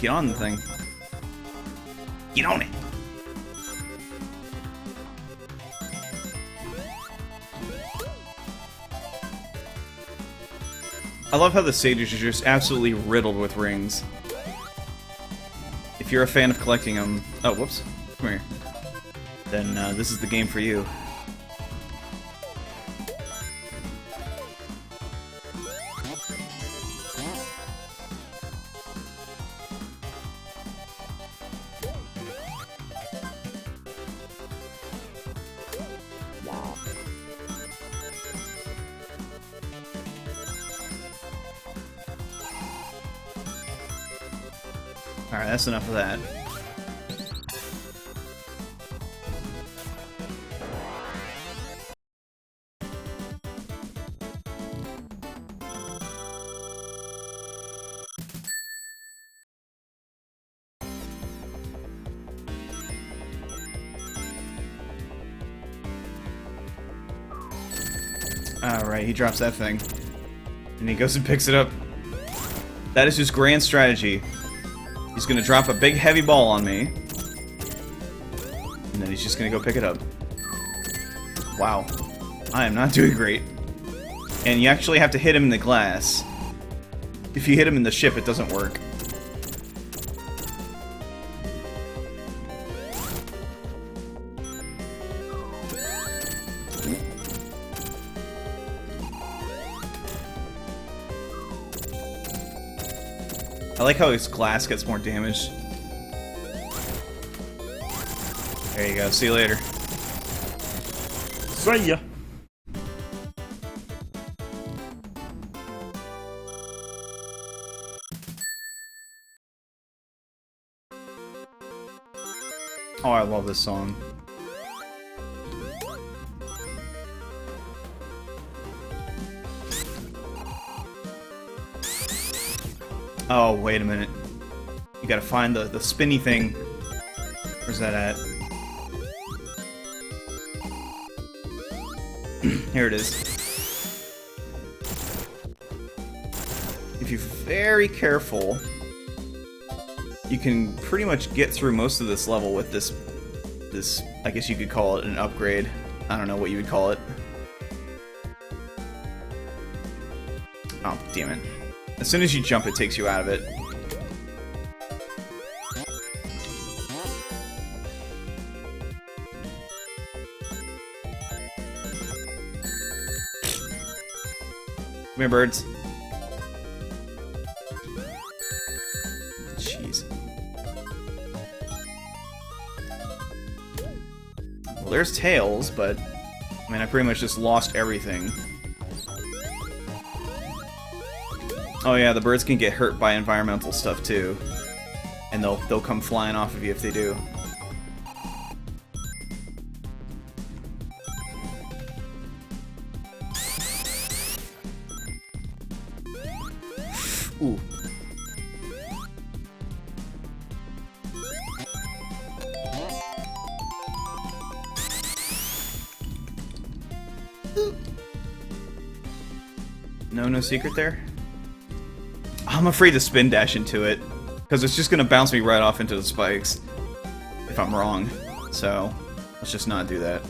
Get on the thing. Get on it. I love how the stages are just absolutely riddled with rings. If you're a fan of collecting them... Oh, whoops. Come here. Then this is the game for you. Alright, that's enough of that. Alright, he drops that thing. And he goes and picks it up. That is his grand strategy. He's gonna drop a big heavy ball on me. And then he's just gonna go pick it up. Wow. I am not doing great. And you actually have to hit him in the glass. If you hit him in the ship, it doesn't work. I like how his glass gets more damage. There you go. See you later. See ya. Oh, I love this song. Oh, wait a minute. You gotta find the spinny thing. Where's that at? Here it is. If you're very careful, you can pretty much get through most of this level with this, I guess you could call it an upgrade. I don't know what you would call it. Oh, damn it. As soon as you jump, it takes you out of it. Come here, birds. Jeez. Well, there's Tails, but I mean, I pretty much just lost everything. Oh yeah, the birds can get hurt by environmental stuff too. And they'll come flying off of you if they do. Ooh. No secret there? I'm afraid to spin dash into it, because it's just going to bounce me right off into the spikes, if I'm wrong. So, let's just not do that.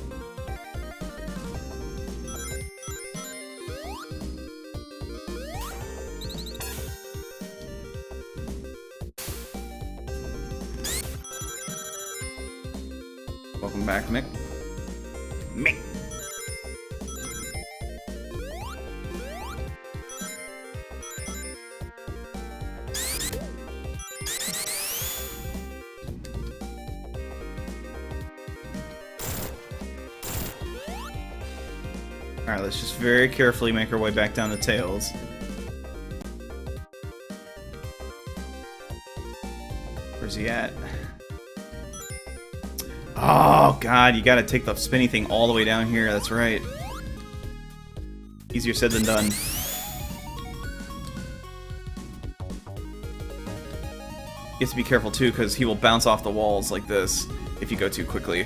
Welcome back, Mick. Mick! Alright, let's just very carefully make our way back down the tails. Where's he at? Oh, God, you gotta take the spinny thing all the way down here, that's right. Easier said than done. You have to be careful, too, because he will bounce off the walls like this if you go too quickly.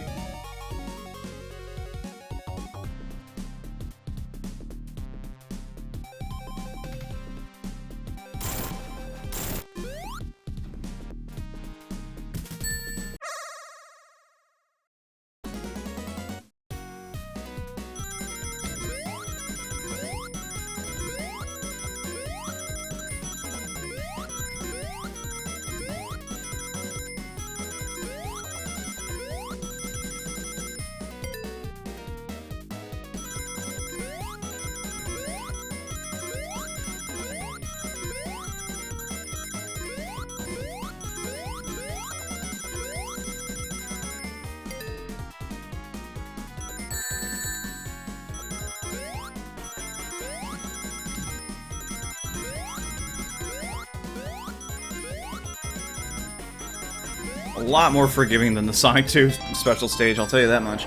A lot more forgiving than the Sonic 2 special stage, I'll tell you that much.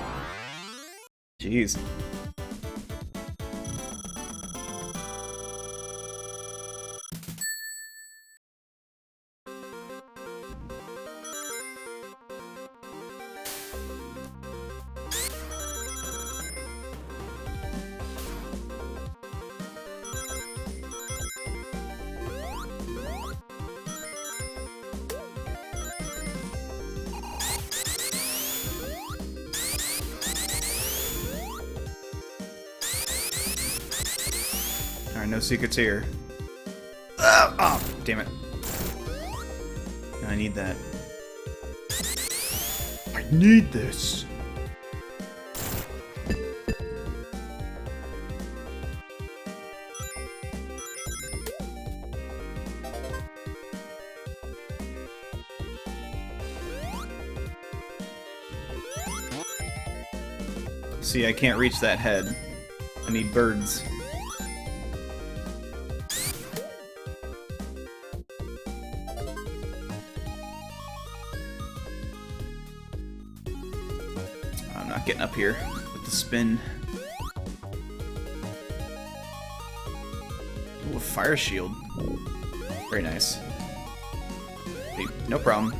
Jeez. Alright, no secrets here. Oh, damn it. I need that. I need this. See, I can't reach that head. I need birds. I'm not getting up here with the spin. Ooh, a fire shield. Very nice. Hey, no problem.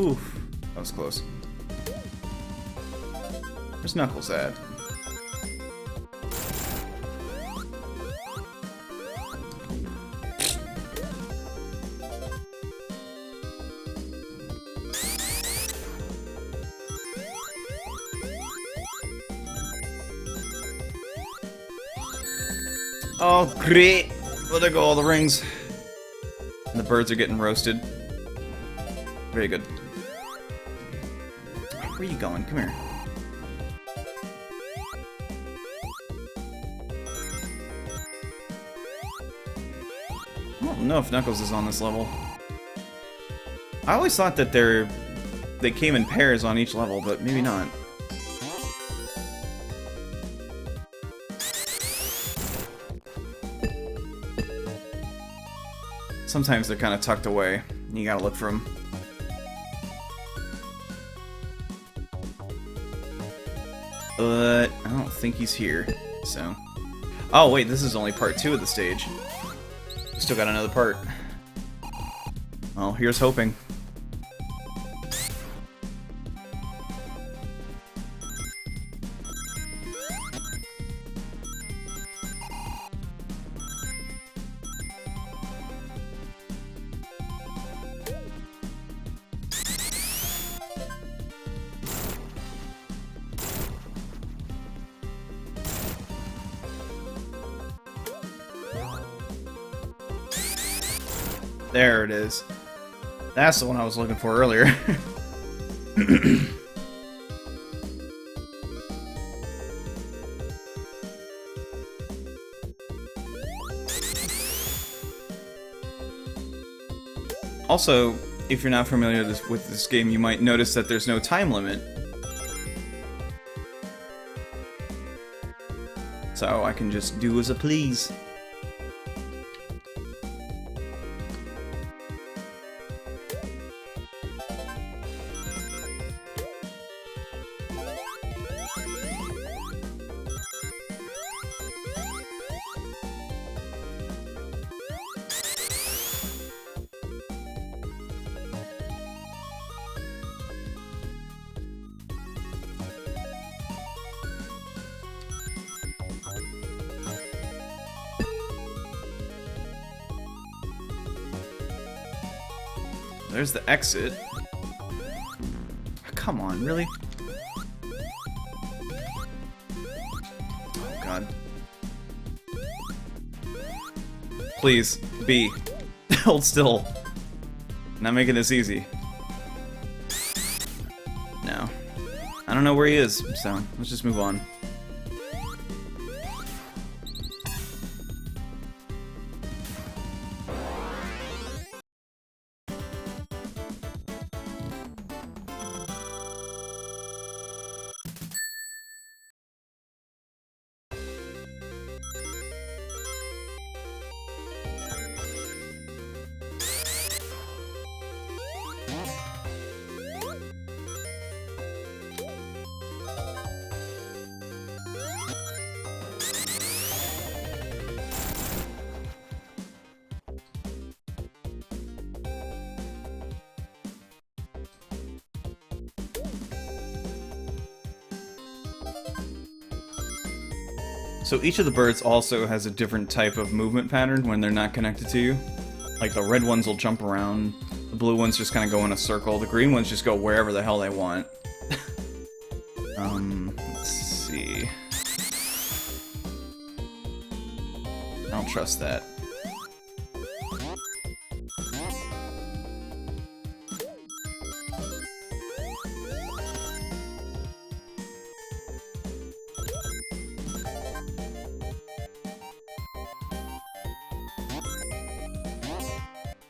Oof, that was close. Where's Knuckles at? Oh, great! Well, there go all the rings. And the birds are getting roasted. Very good. Where are you going? Come here. don't know if Knuckles is on this level. I always thought that they came in pairs on each level, but maybe not. Sometimes they're kind of tucked away. You gotta look for them. But I don't think he's here, so... Oh, wait, this is only part 2 of the stage. We still got another part. Well, here's hoping. There it is. That's the one I was looking for earlier. Also, if you're not familiar with this game, you might notice that there's no time limit. So I can just do as I please. There's the exit. Come on, really? Oh, God. Please, B. Hold still. Not making this easy. No. I don't know where he is, so let's just move on. So each of the birds also has a different type of movement pattern when they're not connected to you. Like the red ones will jump around, the blue ones just kind of go in a circle, the green ones just go wherever the hell they want. Let's see. I don't trust that.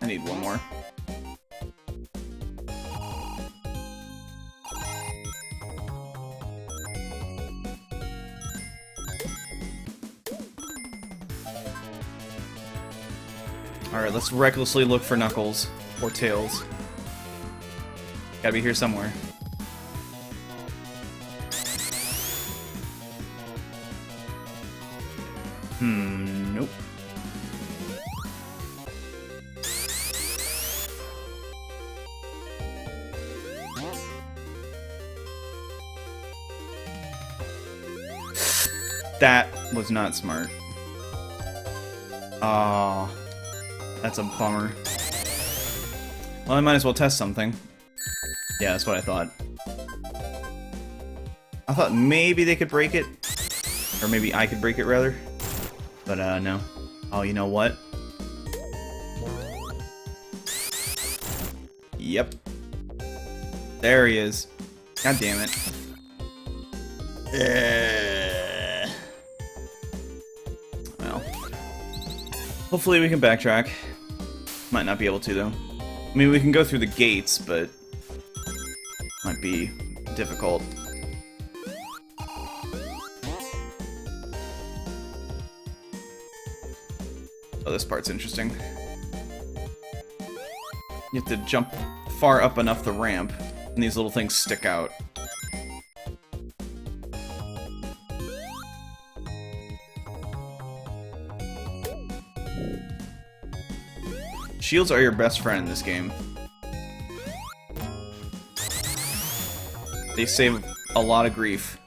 I need one more. Alright, let's recklessly look for Knuckles. Or Tails. Gotta be here somewhere. Nope. That was not smart. Oh, that's a bummer. Well, I might as well test something. Yeah, that's what I thought. I thought maybe they could break it. Or maybe I could break it, rather. But, no. Oh, you know what? Yep. There he is. God damn it. Well. Hopefully we can backtrack. Might not be able to, though. I mean, we can go through the gates, but... might be difficult. Oh, this part's interesting. You have to jump far up enough the ramp, and these little things stick out. Shields are your best friend in this game. They save a lot of grief.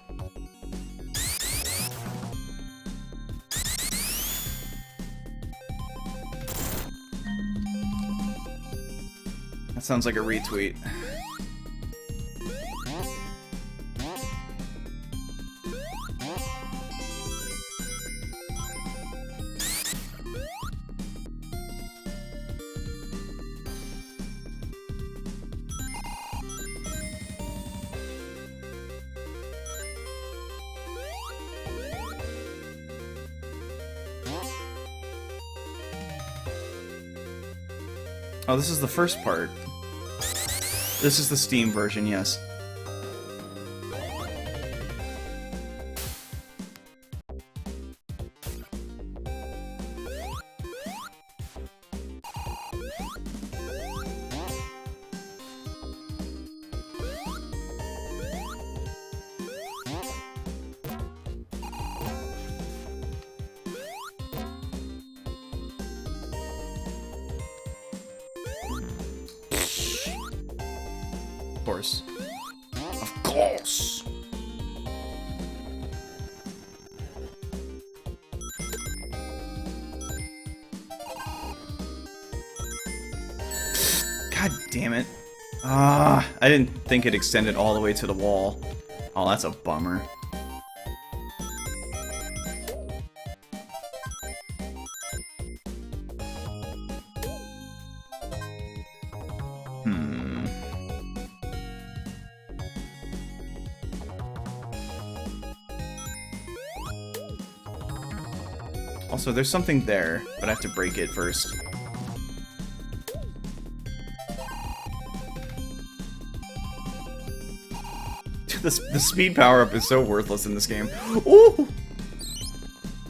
That sounds like a retweet. Oh, this is the first part. This is the Steam version, yes. Of course. Of course! God damn it. Ah, I didn't think it extended all the way to the wall. Oh, that's a bummer. Also, there's something there, but I have to break it first. The speed power-up is so worthless in this game. Ooh!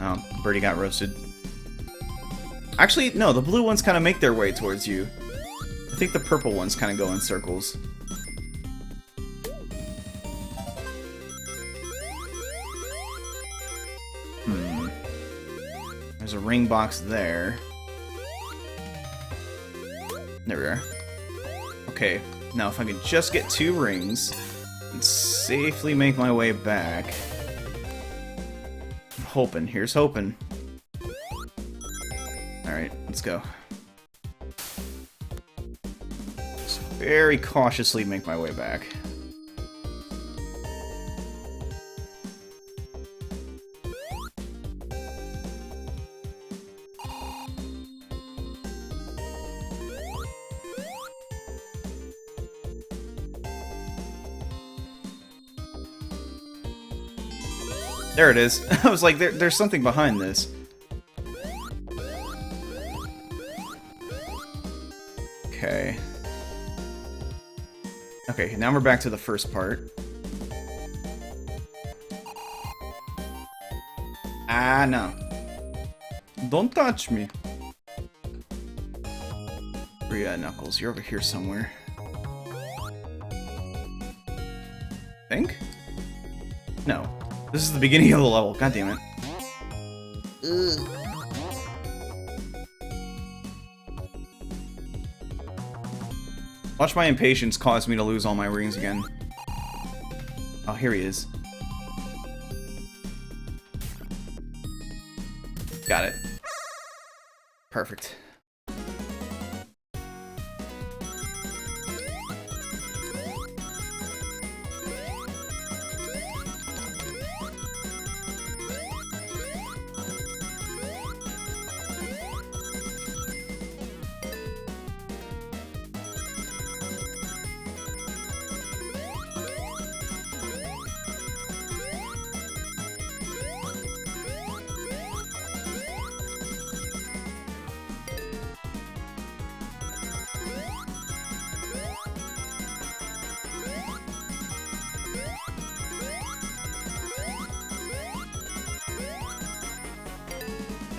Oh, Birdie got roasted. Actually, no, the blue ones kind of make their way towards you. I think the purple ones kind of go in circles. There's a ring box there. There we are. Okay, now if I can just get 2 rings and safely make my way back. I'm hoping. Here's hoping. Alright, let's go. Just very cautiously make my way back. There it is. I was like, there's something behind this. Okay. Okay, now we're back to the first part. Ah, no. Don't touch me. Where you at, Knuckles? You're over here somewhere. Think? No. This is the beginning of the level. God damn it. Ugh. Watch my impatience cause me to lose all my rings again. Oh, here he is. Got it. Perfect.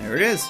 There it is.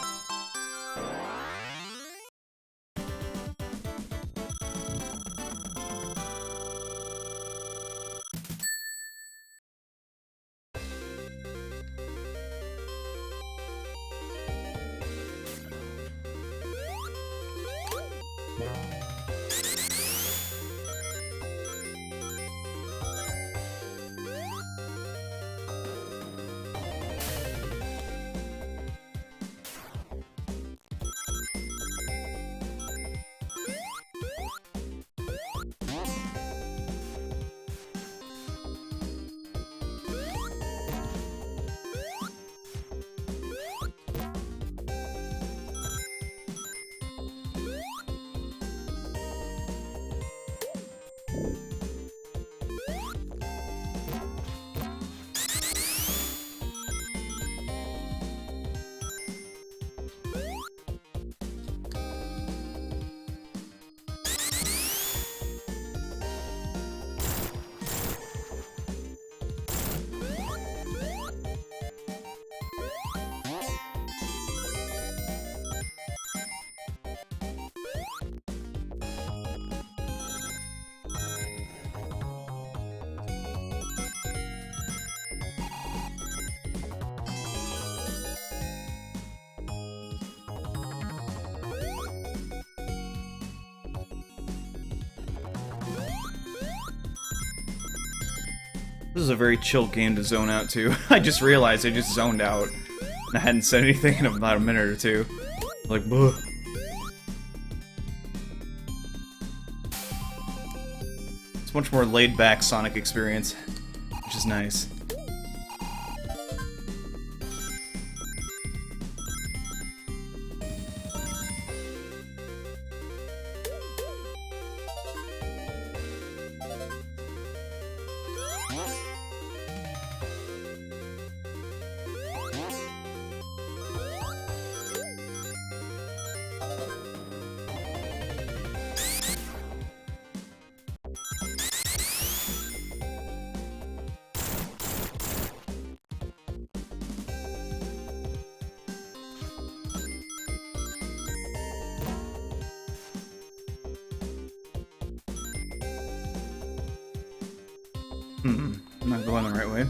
This is a very chill game to zone out to. I just realized I just zoned out. And I hadn't said anything in about a minute or two. Like, bleh. It's a much more laid-back Sonic experience, which is nice. I'm not going the right way.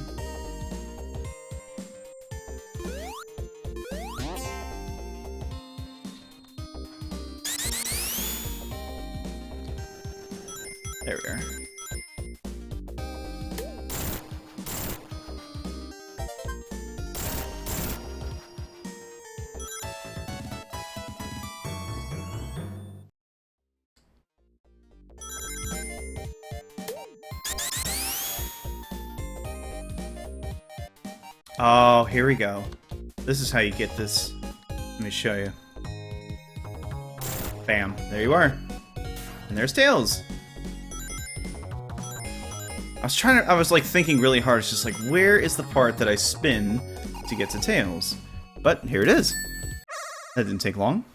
There we are. Oh, here we go. This is how you get this. Let me show you. Bam. There you are. And there's Tails. I was like thinking really hard. It's just like, where is the part that I spin to get to Tails? But here it is. That didn't take long.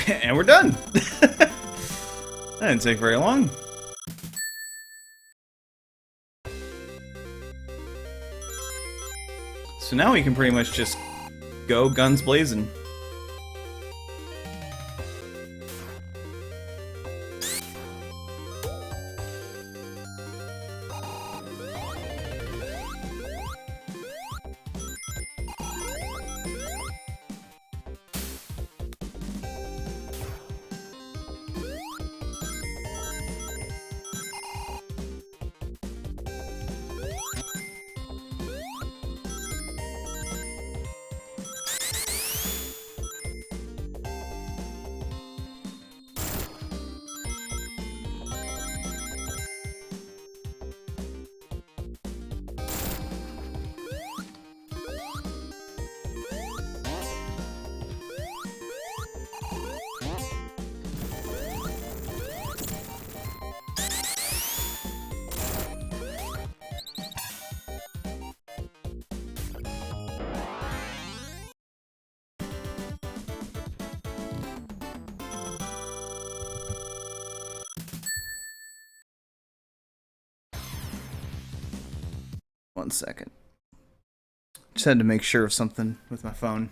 And we're done! That didn't take very long. So now we can pretty much just go guns blazing. 1 second. Just had to make sure of something with my phone.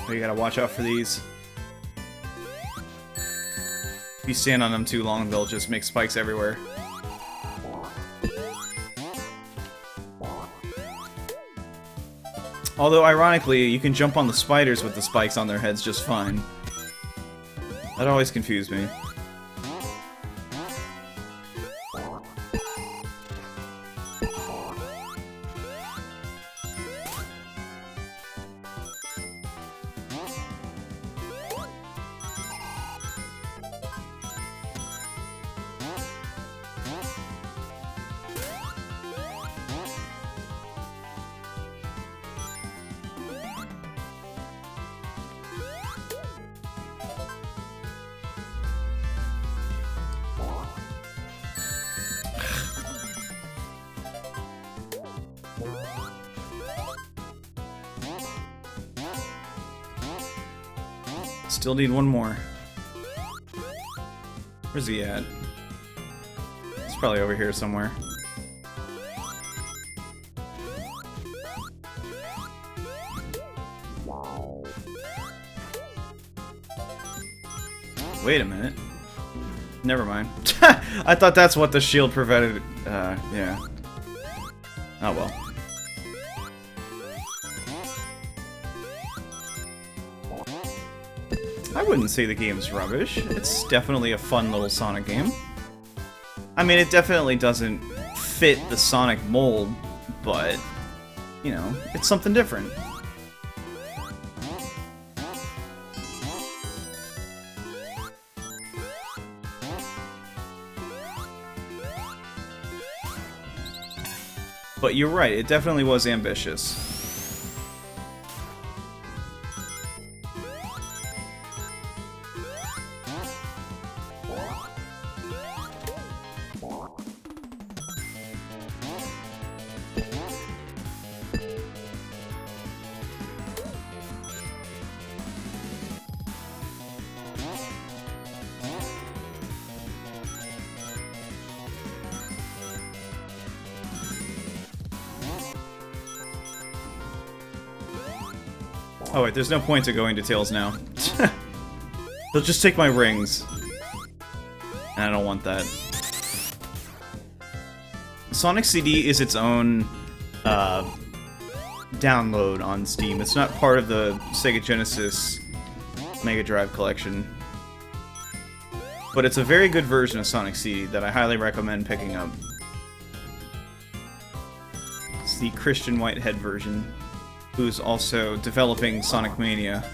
Oh, you gotta watch out for these. If you stand on them too long, they'll just make spikes everywhere. Although, ironically, you can jump on the spiders with the spikes on their heads just fine. That always confused me. Still need one more. Where's he at? He's probably over here somewhere. Wait a minute. Never mind. I thought that's what the shield prevented. Yeah. Oh well. I wouldn't say the game's rubbish. It's definitely a fun little Sonic game. I mean, it definitely doesn't fit the Sonic mold, but, you know, it's something different. But you're right, it definitely was ambitious. Oh wait, there's no point to going to Tails now. They'll just take my rings. And I don't want that. Sonic CD is its own download on Steam. It's not part of the Sega Genesis Mega Drive collection. But it's a very good version of Sonic CD that I highly recommend picking up. It's the Christian Whitehead version, who's also developing Sonic Mania,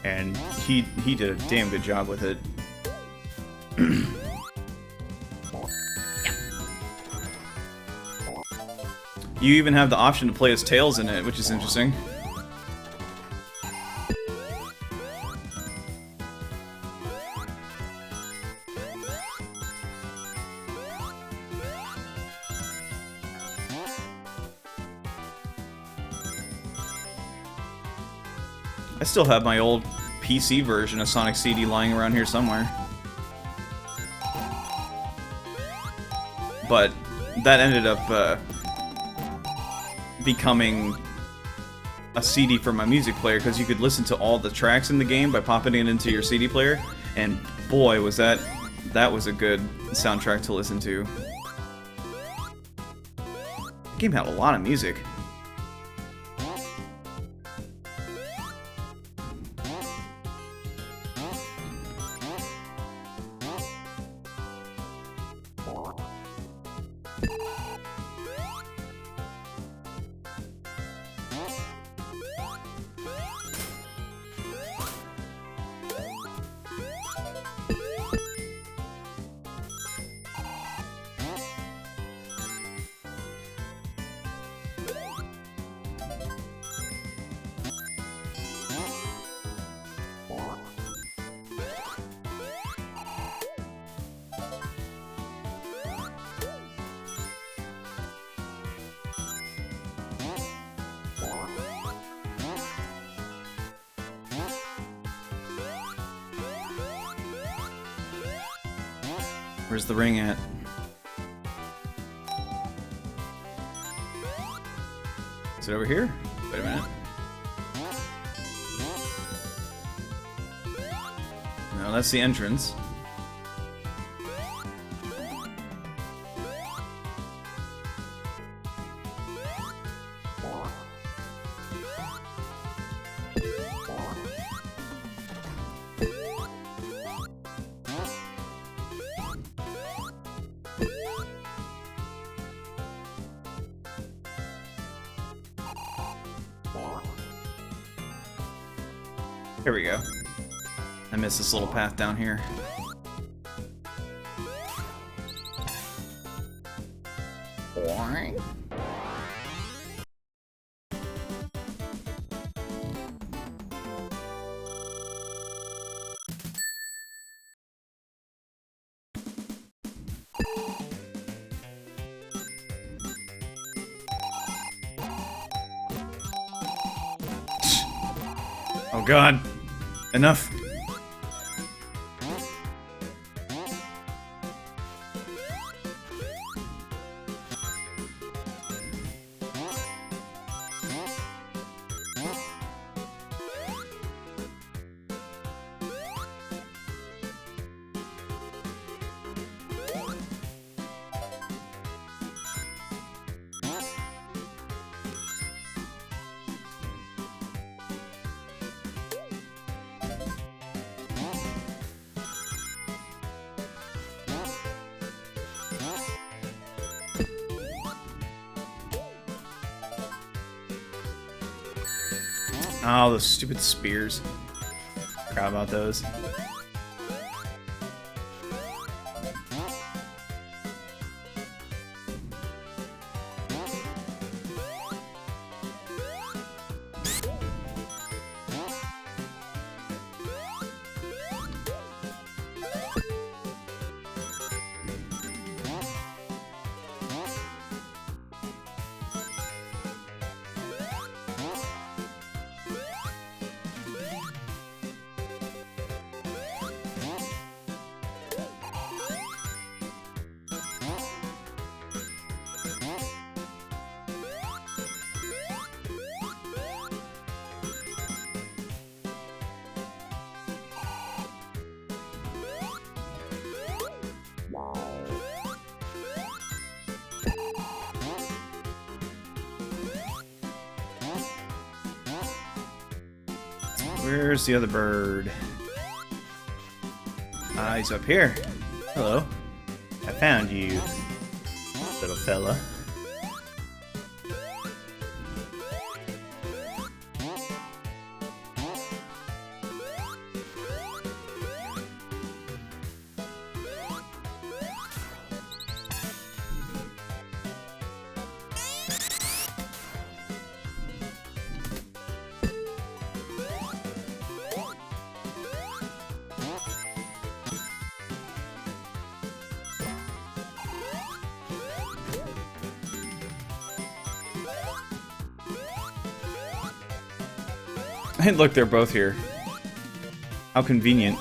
and he did a damn good job with it. You even have the option to play as Tails in it, which is interesting. I still have my old PC version of Sonic CD lying around here somewhere. But that ended up becoming a CD for my music player, because you could listen to all the tracks in the game by popping it into your CD player, and boy, was that was a good soundtrack to listen to. The game had a lot of music. Where's the ring at? Is it over here? Wait a minute. No, that's the entrance. Here we go. I missed this little path down here. Oh God. Enough. Oh, those stupid spears. Forgot about those. Where's the other bird? Ah, he's up here. Hello. I found you, little fella. Hey, look, they're both here. How convenient.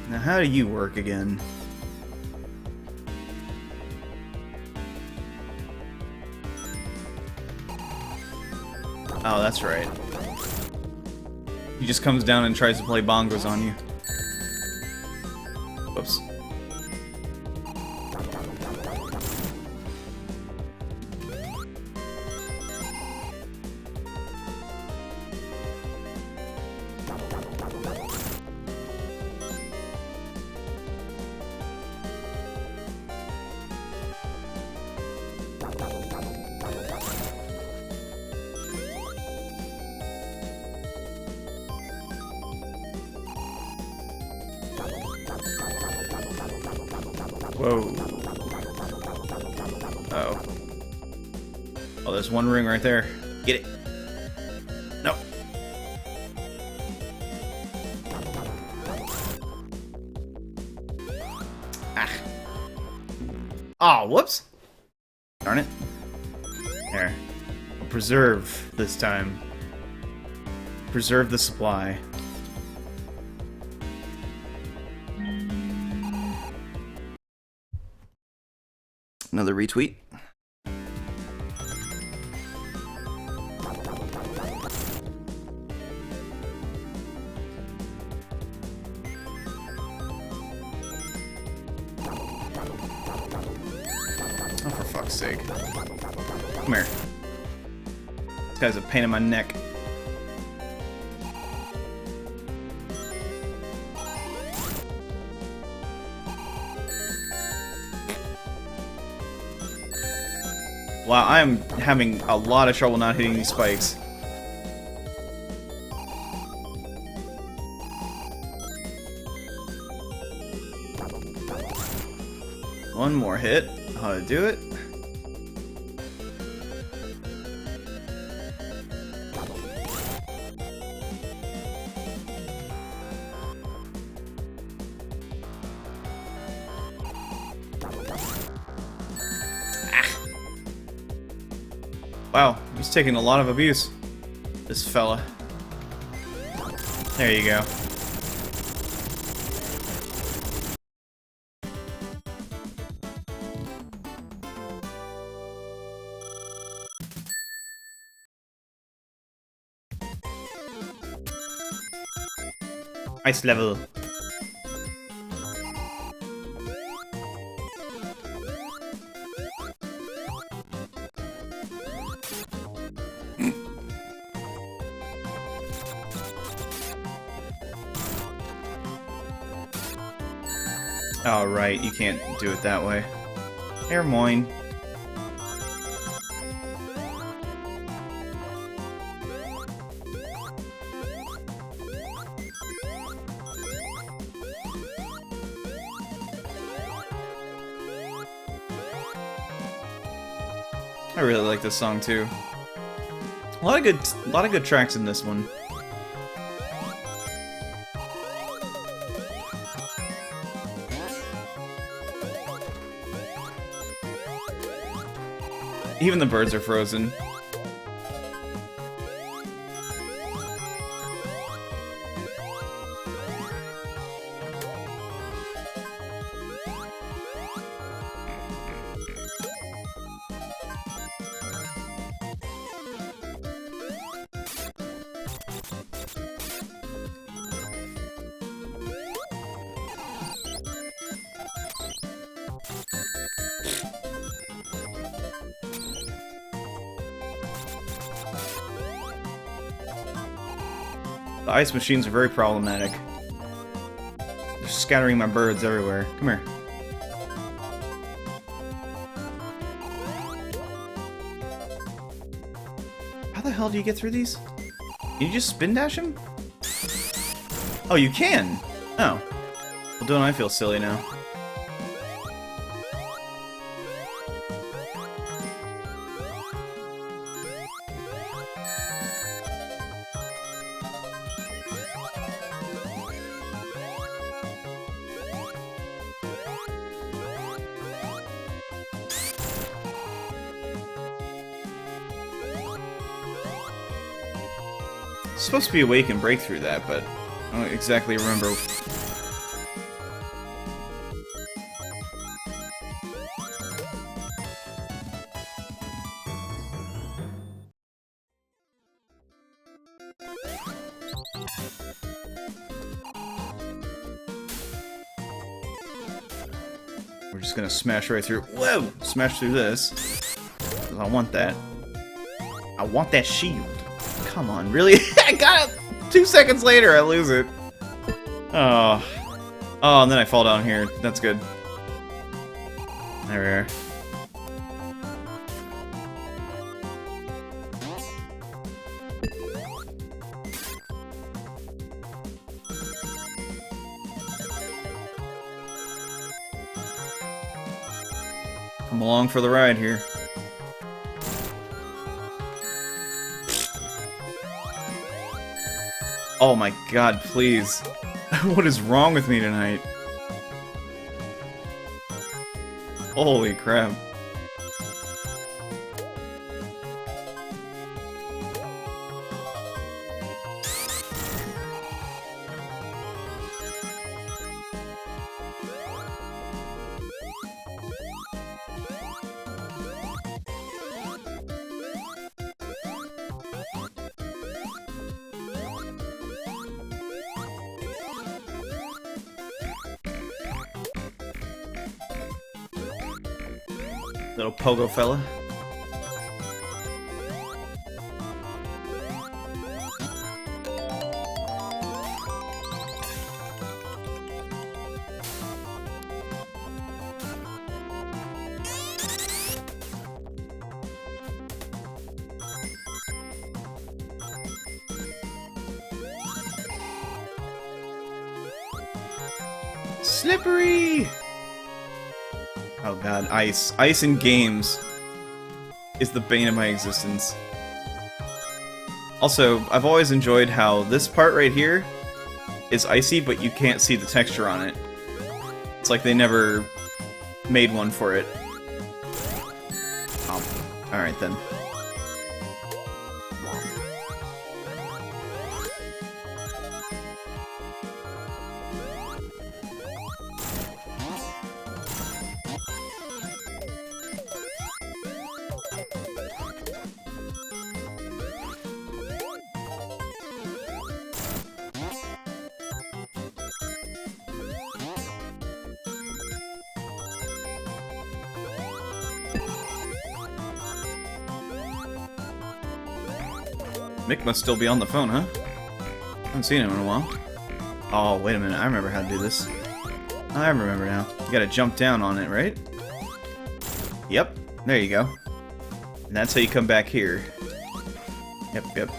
Now how do you work again? Oh, that's right. He just comes down and tries to play bongos on you. Whoops. Whoa. Uh-oh. Oh, there's one ring right there. Get it. No. Ah. Oh, whoops. Darn it. There. I'll preserve this time. Preserve the supply. Another retweet. Oh, for fuck's sake. Come here. This guy's a pain in my neck. Wow, I am having a lot of trouble not hitting these spikes. One more hit. How to do it? Wow, he's taking a lot of abuse. This fella. There you go. Ice level. Oh, right, you can't do it that way. Air moin. I really like this song too. A lot of good tracks in this one. Even the birds are frozen. The ice machines are very problematic. They're scattering my birds everywhere. Come here. How the hell do you get through these? Can you just spin dash him? Oh, you can! Oh. Well, don't I feel silly now? It's supposed to be awake and break through that, but I don't exactly remember. We're just gonna smash right through. Whoa! Smash through this. 'Cause I want that. I want that shield. Come on, really? I got it! 2 seconds later, I lose it. Oh. Oh, and then I fall down here. That's good. There we are. Come along for the ride here. Oh my god, please. What is wrong with me tonight? Holy crap. Little pogo fella. Slippery! Oh god, ice. Ice in games is the bane of my existence. Also, I've always enjoyed how this part right here is icy, but you can't see the texture on it. It's like they never made one for it. Oh, alright then. Mick must still be on the phone, huh? Haven't seen him in a while. Oh, wait a minute. I remember how to do this. I remember now. You gotta jump down on it, right? Yep. There you go. And that's how you come back here. Yep, yep.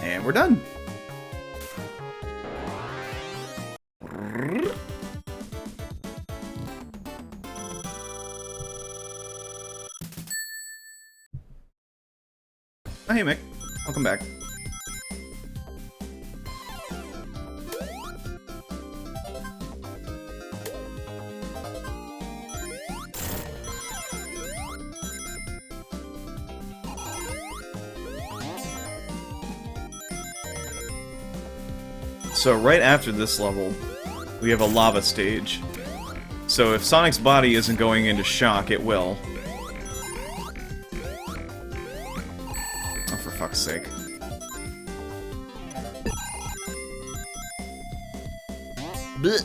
And we're done. Oh, hey, Mick. Welcome back. So right after this level, we have a lava stage. So if Sonic's body isn't going into shock, it will. Oh, for fuck's sake. Blech.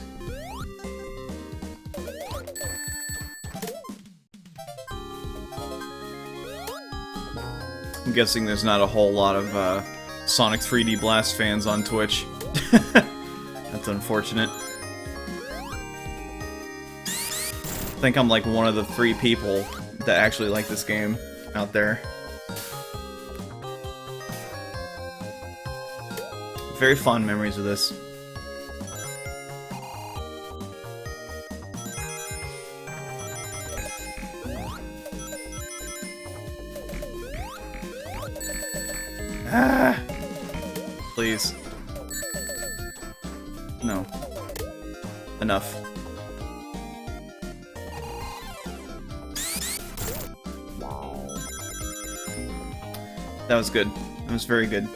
I'm guessing there's not a whole lot of Sonic 3D Blast fans on Twitch. That's unfortunate. I think I'm like one of the 3 people that actually like this game out there. Very fond memories of this. Ah! Please. No. Enough. That was good. That was very good.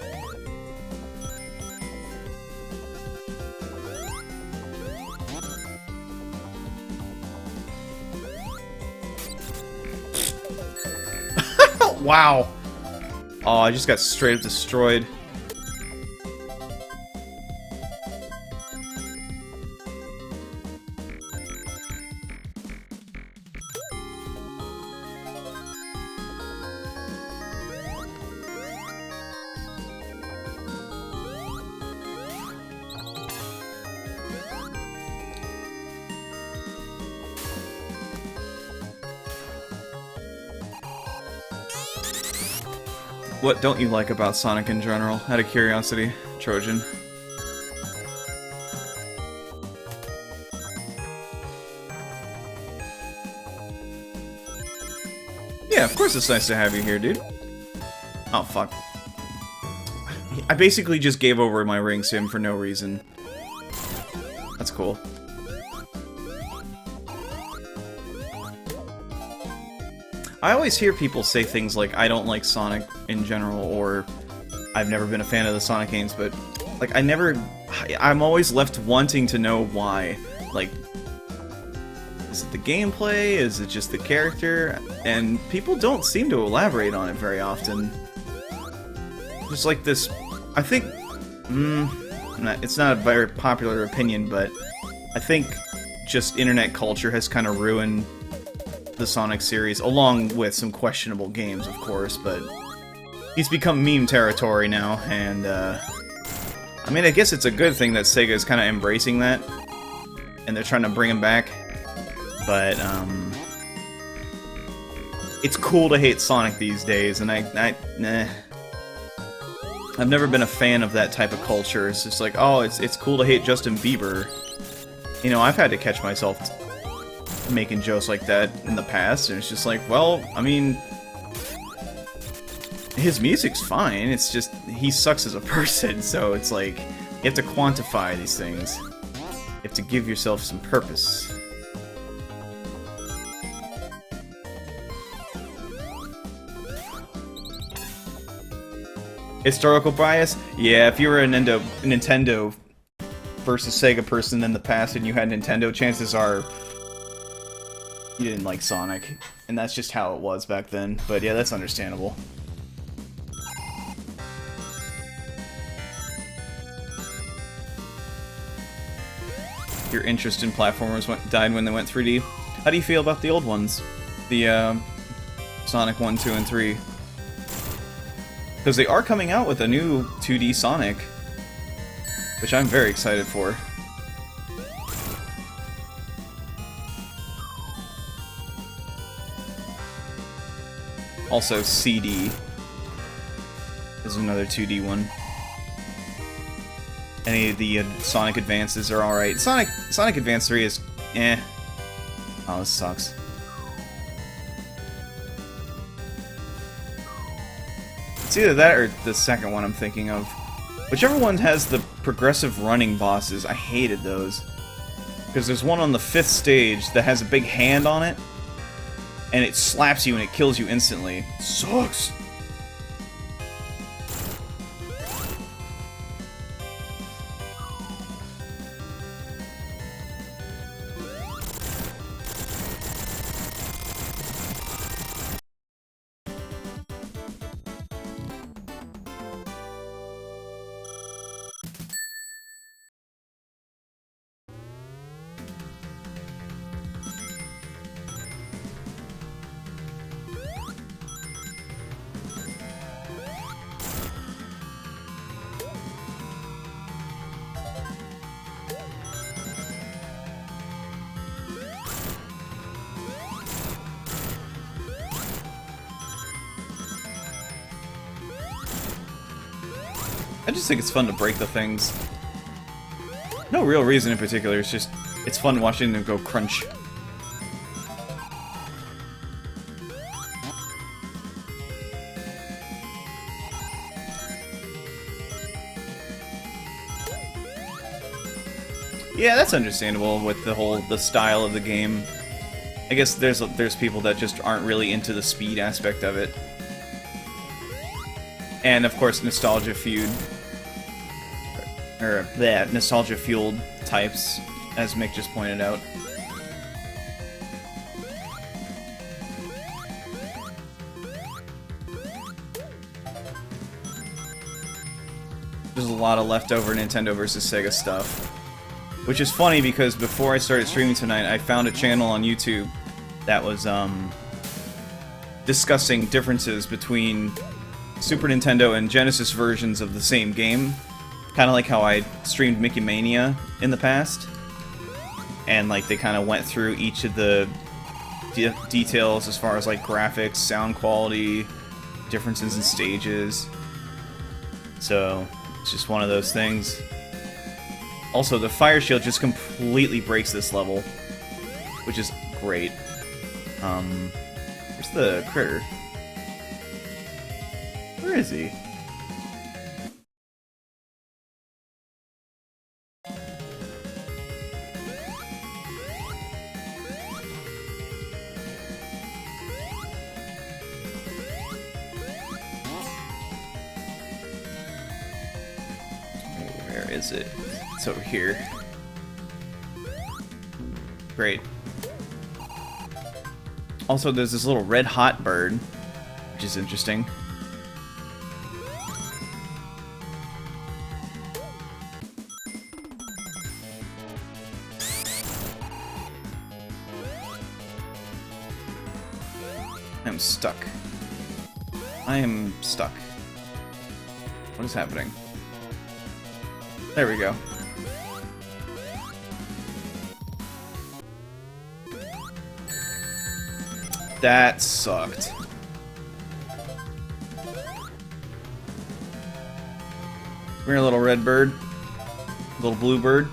Wow. Oh, I just got straight up destroyed. What don't you like about Sonic in general? Out of curiosity, Trojan. Yeah, of course it's nice to have you here, dude. Oh, fuck. I basically just gave over my ring sim for no reason. That's cool. I always hear people say things like, I don't like Sonic in general, or I've never been a fan of the Sonic games, but, like, I'm always left wanting to know why. Like, is it the gameplay? Is it just the character? And people don't seem to elaborate on it very often. Just like this, I think, it's not a very popular opinion, but I think just internet culture has kind of ruined the Sonic series, along with some questionable games, of course, but he's become meme territory now, and, I mean, I guess it's a good thing that Sega is kind of embracing that, and they're trying to bring him back, but, it's cool to hate Sonic these days, and nah. I've never been a fan of that type of culture. It's just like, oh, it's cool to hate Justin Bieber. You know, I've had to catch myself making jokes like that in the past, and it's just like, well, I mean, his music's fine, it's just, he sucks as a person, so it's like, you have to quantify these things. You have to give yourself some purpose. Historical bias? Yeah, if you were a Nintendo versus Sega person in the past and you had Nintendo, chances are You didn't like Sonic, and that's just how it was back then. But yeah, that's understandable. Your interest in platformers died when they went 3D. How do you feel about the old ones? The Sonic 1, 2, and 3? Because they are coming out with a new 2D Sonic, which I'm very excited for. Also, CD is another 2D one. Any of the Sonic Advances are alright. Sonic Advance 3 is eh. Oh, this sucks. It's either that or the second one I'm thinking of. Whichever one has the progressive running bosses, I hated those. Because there's one on the 5th stage that has a big hand on it, and it slaps you and it kills you instantly. It sucks! I just think it's fun to break the things. No real reason in particular, it's just, it's fun watching them go crunch. Yeah, that's understandable with the style of the game. I guess there's people that just aren't really into the speed aspect of it. And of course, nostalgia fueled types, as Mick just pointed out. There's a lot of leftover Nintendo versus Sega stuff. Which is funny because before I started streaming tonight, I found a channel on YouTube that was discussing differences between Super Nintendo and Genesis versions of the same game. Kind of like how I streamed Mickey Mania in the past. And like they kind of went through each of the details as far as like graphics, sound quality, differences in stages. So it's just one of those things. Also, the fire shield just completely breaks this level, which is great. Where's the critter? Where is he? Where is it? It's over here. Great. Also, there's this little red hot bird, which is interesting. I'm stuck. I am stuck. What is happening? There we go. That sucked. Come here, little red bird. Little blue bird.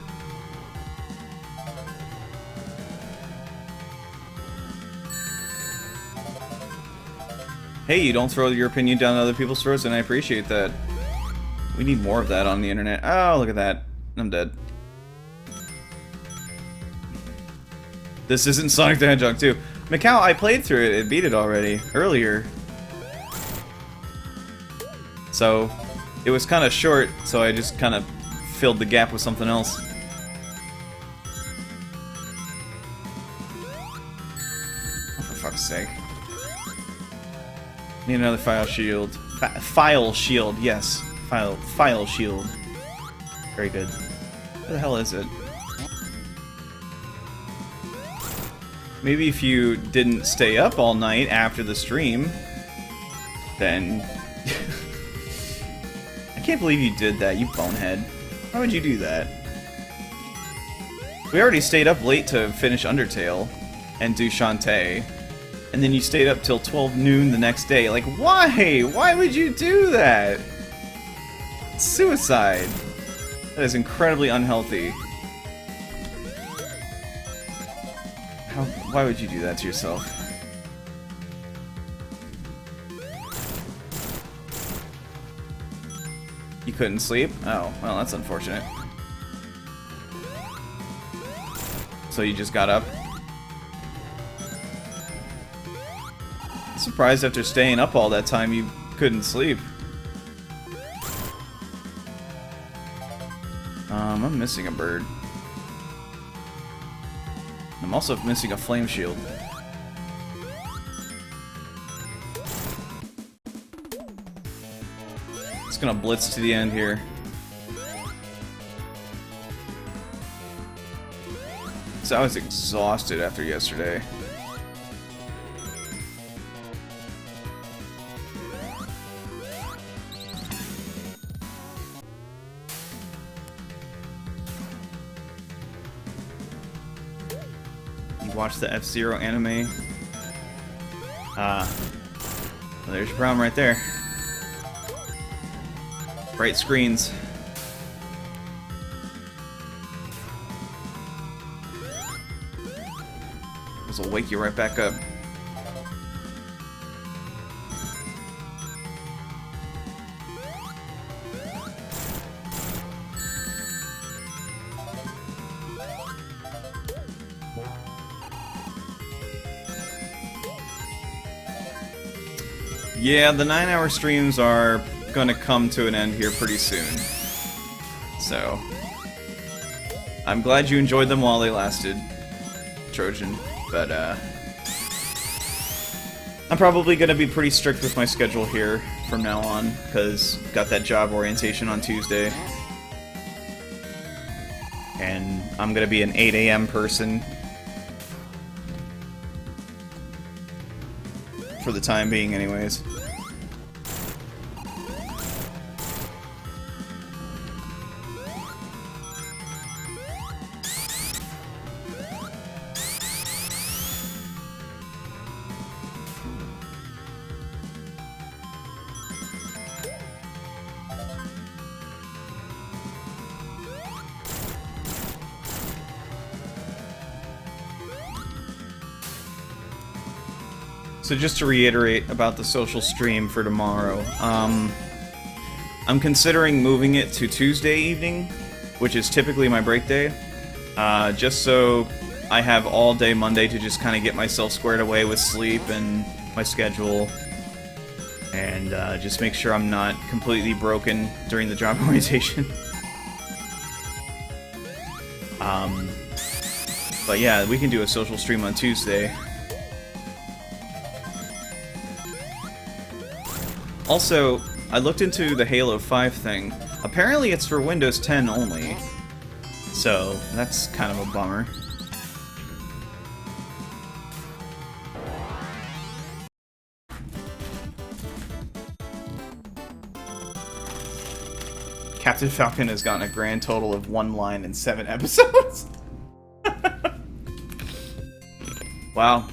Hey, you don't throw your opinion down other people's throats, and I appreciate that. We need more of that on the internet. Oh, look at that. I'm dead. This isn't Sonic the Hedgehog 2. Macau, I played through it and beat it already, earlier. So, it was kind of short, so I just kind of filled the gap with something else. sake. Need another file shield. File shield, yes. File shield. Very good. What the hell is it? Maybe if you didn't stay up all night after the stream, then... I can't believe you did that, you bonehead. Why would you do that? We already stayed up late to finish Undertale and do Shantae, and then you stayed up till 12 noon the next day. Like, why? Why would you do that? Suicide. That is incredibly unhealthy. Why would you do that to yourself? You couldn't sleep? Oh, well, that's unfortunate. So you just got up? Surprised after staying up all that time you couldn't sleep. I'm missing a bird. I'm also missing a flame shield. It's gonna blitz to the end here. So I was exhausted after yesterday. Watch the F-Zero anime. Well, there's your problem right there. Bright screens. This will wake you right back up. Yeah, the 9-hour streams are gonna come to an end here pretty soon. So, I'm glad you enjoyed them while they lasted, Trojan, but I'm probably gonna be pretty strict with my schedule here from now on, because got that job orientation on Tuesday. And I'm gonna be an 8 AM person for the time being anyways. So just to reiterate about the social stream for tomorrow, I'm considering moving it to Tuesday evening, which is typically my break day, just so I have all day Monday to just kind of get myself squared away with sleep and my schedule, and just make sure I'm not completely broken during the job orientation. But yeah, we can do a social stream on Tuesday. Also, I looked into the Halo 5 thing. Apparently it's for Windows 10 only. So, that's kind of a bummer. Captain Falcon has gotten a grand total of 1 line in 7 episodes. Wow.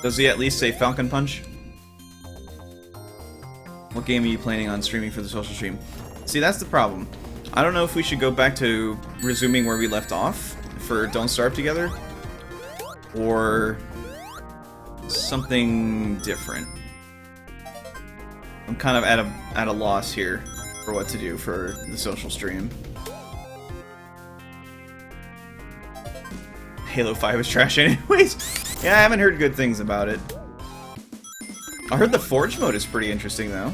Does he at least say Falcon Punch? What game are you planning on streaming for the social stream? See, that's the problem. I don't know if we should go back to resuming where we left off for Don't Starve Together, or something different. I'm kind of at a loss here for what to do for the social stream. Halo 5 is trash anyways. Yeah, I haven't heard good things about it. I heard the Forge mode is pretty interesting, though.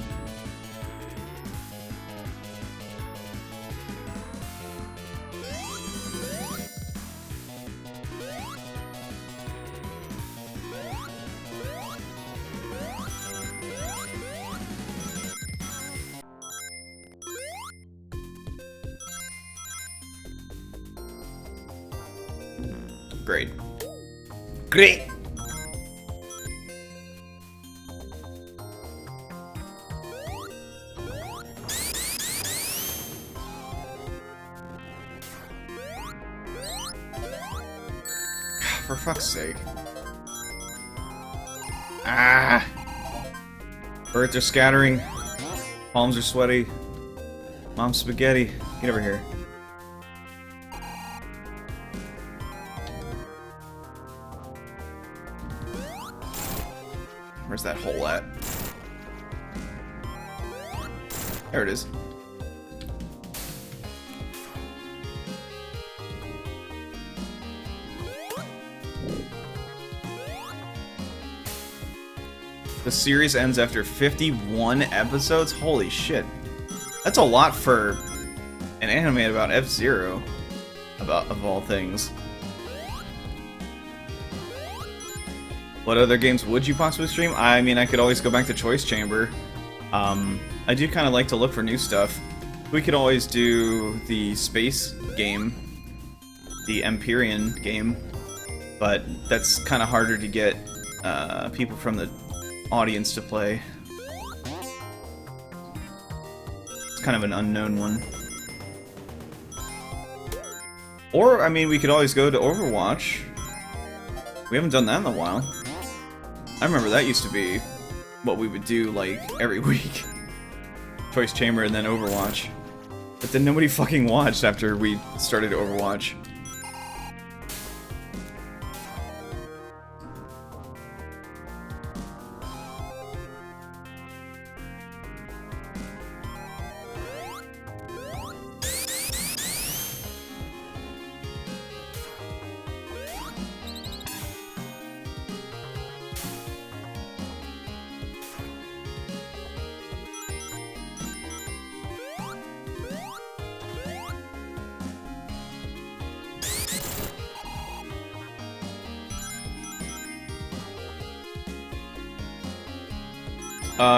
Great. Great! For fuck's sake. Ah! Birds are scattering. Palms are sweaty. Mom's spaghetti. Get over here. Where's that hole at? There it is. The series ends after 51 episodes? Holy shit. That's a lot for an anime about F-Zero. Of all things. What other games would you possibly stream? I mean, I could always go back to Choice Chamber. I do kind of like to look for new stuff. We could always do the space game. The Empyrean game. But that's kind of harder to get people from the audience to play. It's kind of an unknown one. Or, I mean, we could always go to Overwatch. We haven't done that in a while. I remember that used to be what we would do, like, every week. Choice Chamber and then Overwatch. But then nobody fucking watched after we started Overwatch.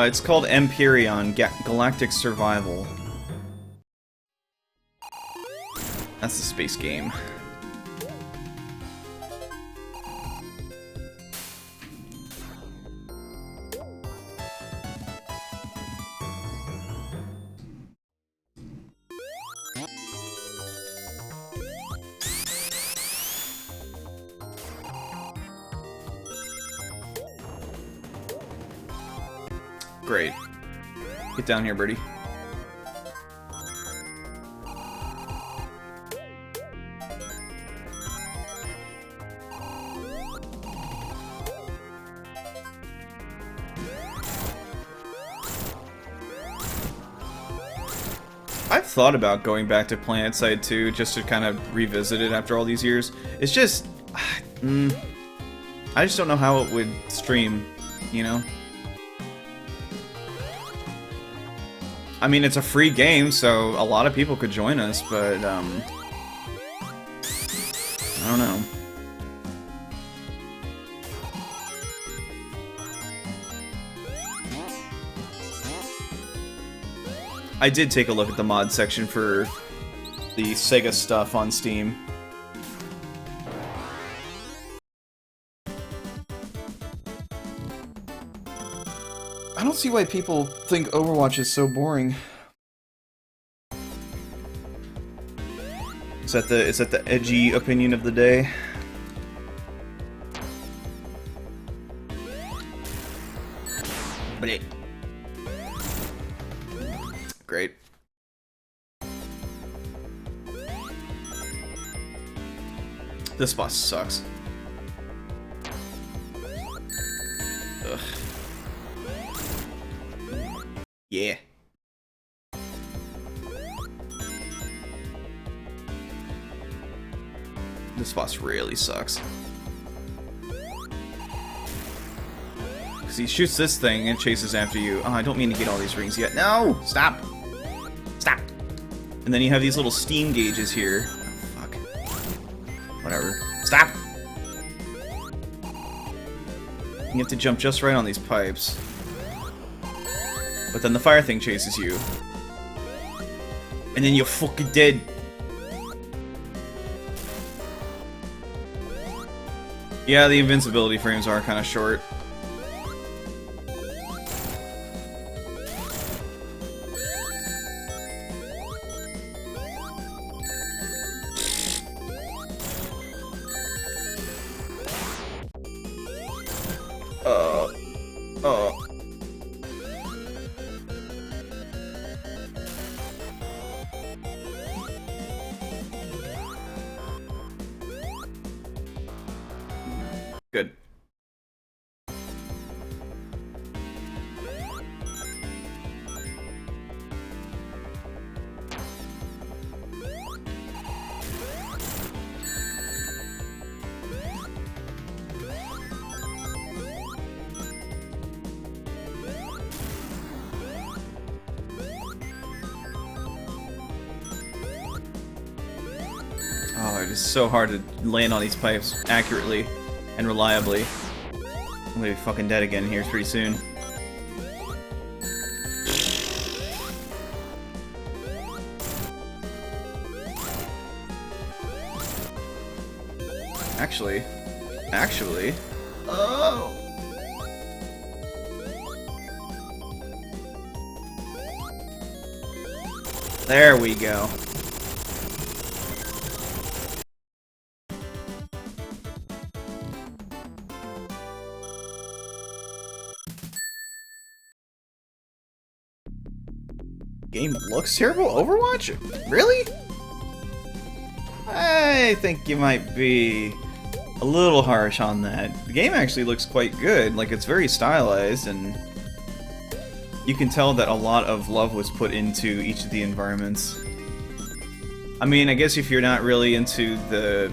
It's called Empyrean Galactic Survival. That's the space game. Great. Get down here, birdie. I've thought about going back to PlanetSide 2 just to kind of revisit it after all these years. It's just... I just don't know how it would stream, you know? I mean, it's a free game, so a lot of people could join us, but, I don't know. I did take a look at the mod section for the Sega stuff on Steam. I don't see why people think Overwatch is so boring. Is that the edgy opinion of the day? Great. This boss sucks. Ugh. Yeah. This boss really sucks. Because he shoots this thing and chases after you. Oh, I don't mean to get all these rings yet. No! Stop! Stop! And then you have these little steam gauges here. Oh, fuck. Whatever. Stop! You have to jump just right on these pipes. But then the fire thing chases you. And then you're fucking dead. Yeah, the invincibility frames are kind of short. Oh. Good. Oh, it is so hard to land on these pipes accurately and reliably. I'm gonna be fucking dead again here pretty soon. Actually. Oh! There we go. Game looks terrible? Overwatch? Really? I think you might be a little harsh on that. The game actually looks quite good. Like, it's very stylized, and you can tell that a lot of love was put into each of the environments. I mean, I guess if you're not really into the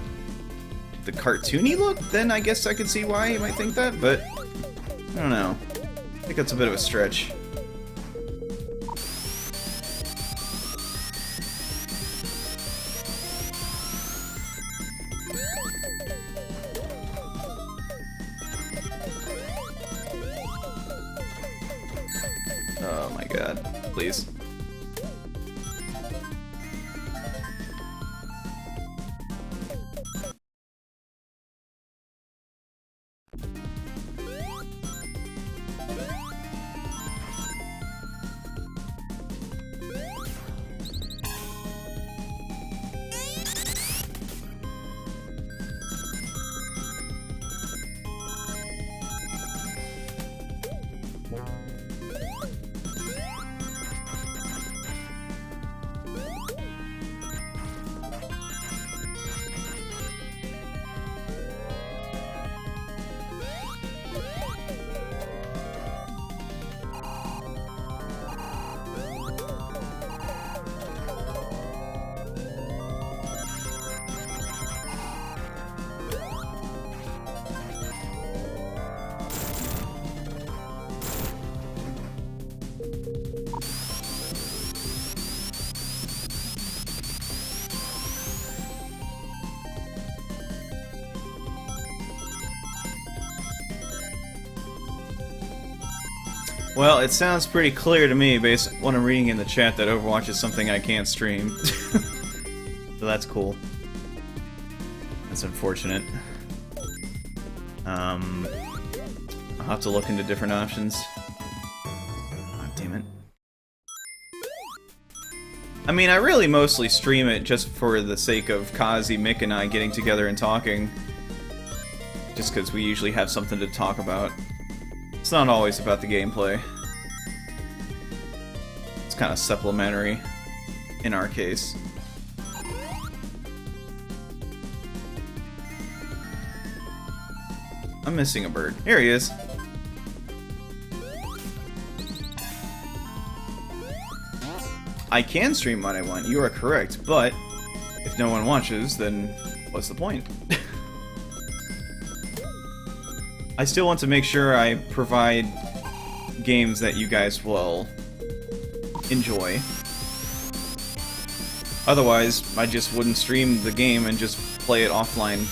cartoony look, then I guess I could see why you might think that, but I don't know. I think that's a bit of a stretch. Oh my god, please. Well, it sounds pretty clear to me, based on what I'm reading in the chat, that Overwatch is something I can't stream. So that's cool. That's unfortunate. I'll have to look into different options. Oh, damn it. I mean, I really mostly stream it just for the sake of Kazi, Mick, and I getting together and talking. Just because we usually have something to talk about. It's not always about the gameplay. It's kind of supplementary, in our case. I'm missing a bird. Here he is. I can stream what I want, you are correct, but if no one watches, then what's the point? I still want to make sure I provide games that you guys will enjoy. Otherwise, I just wouldn't stream the game and just play it offline.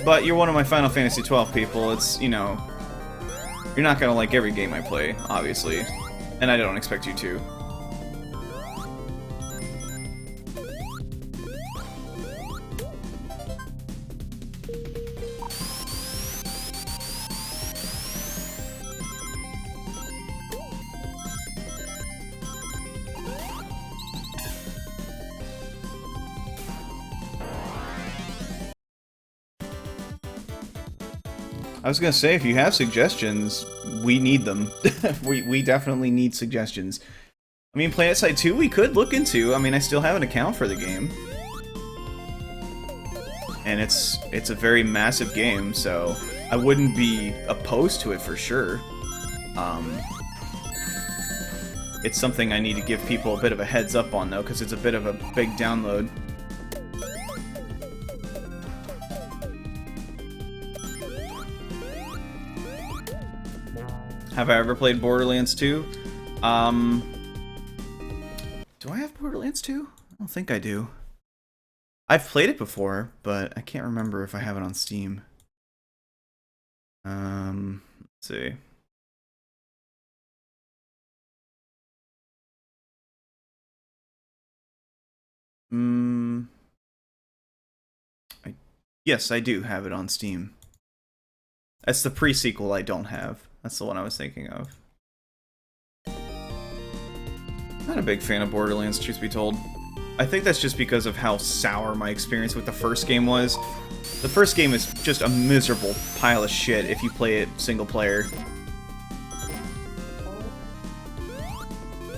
But you're one of my Final Fantasy XII people. It's, you know, You're not gonna like every game I play, obviously, and I don't expect you to. I was gonna say, if you have suggestions, we need them. we definitely need suggestions. I mean, PlanetSide 2 we could look into. I mean, I still have an account for the game. And it's a very massive game, so I wouldn't be opposed to it for sure. It's something I need to give people a bit of a heads up on, though, because it's a bit of a big download. Have I ever played Borderlands 2? Do I have Borderlands 2? I don't think I do. I've played it before, but I can't remember if I have it on Steam. Let's see. Yes, I do have it on Steam. That's the pre-sequel I don't have. That's the one I was thinking of. Not a big fan of Borderlands, truth be told. I think that's just because of how sour my experience with the first game was. The first game is just a miserable pile of shit if you play it single player.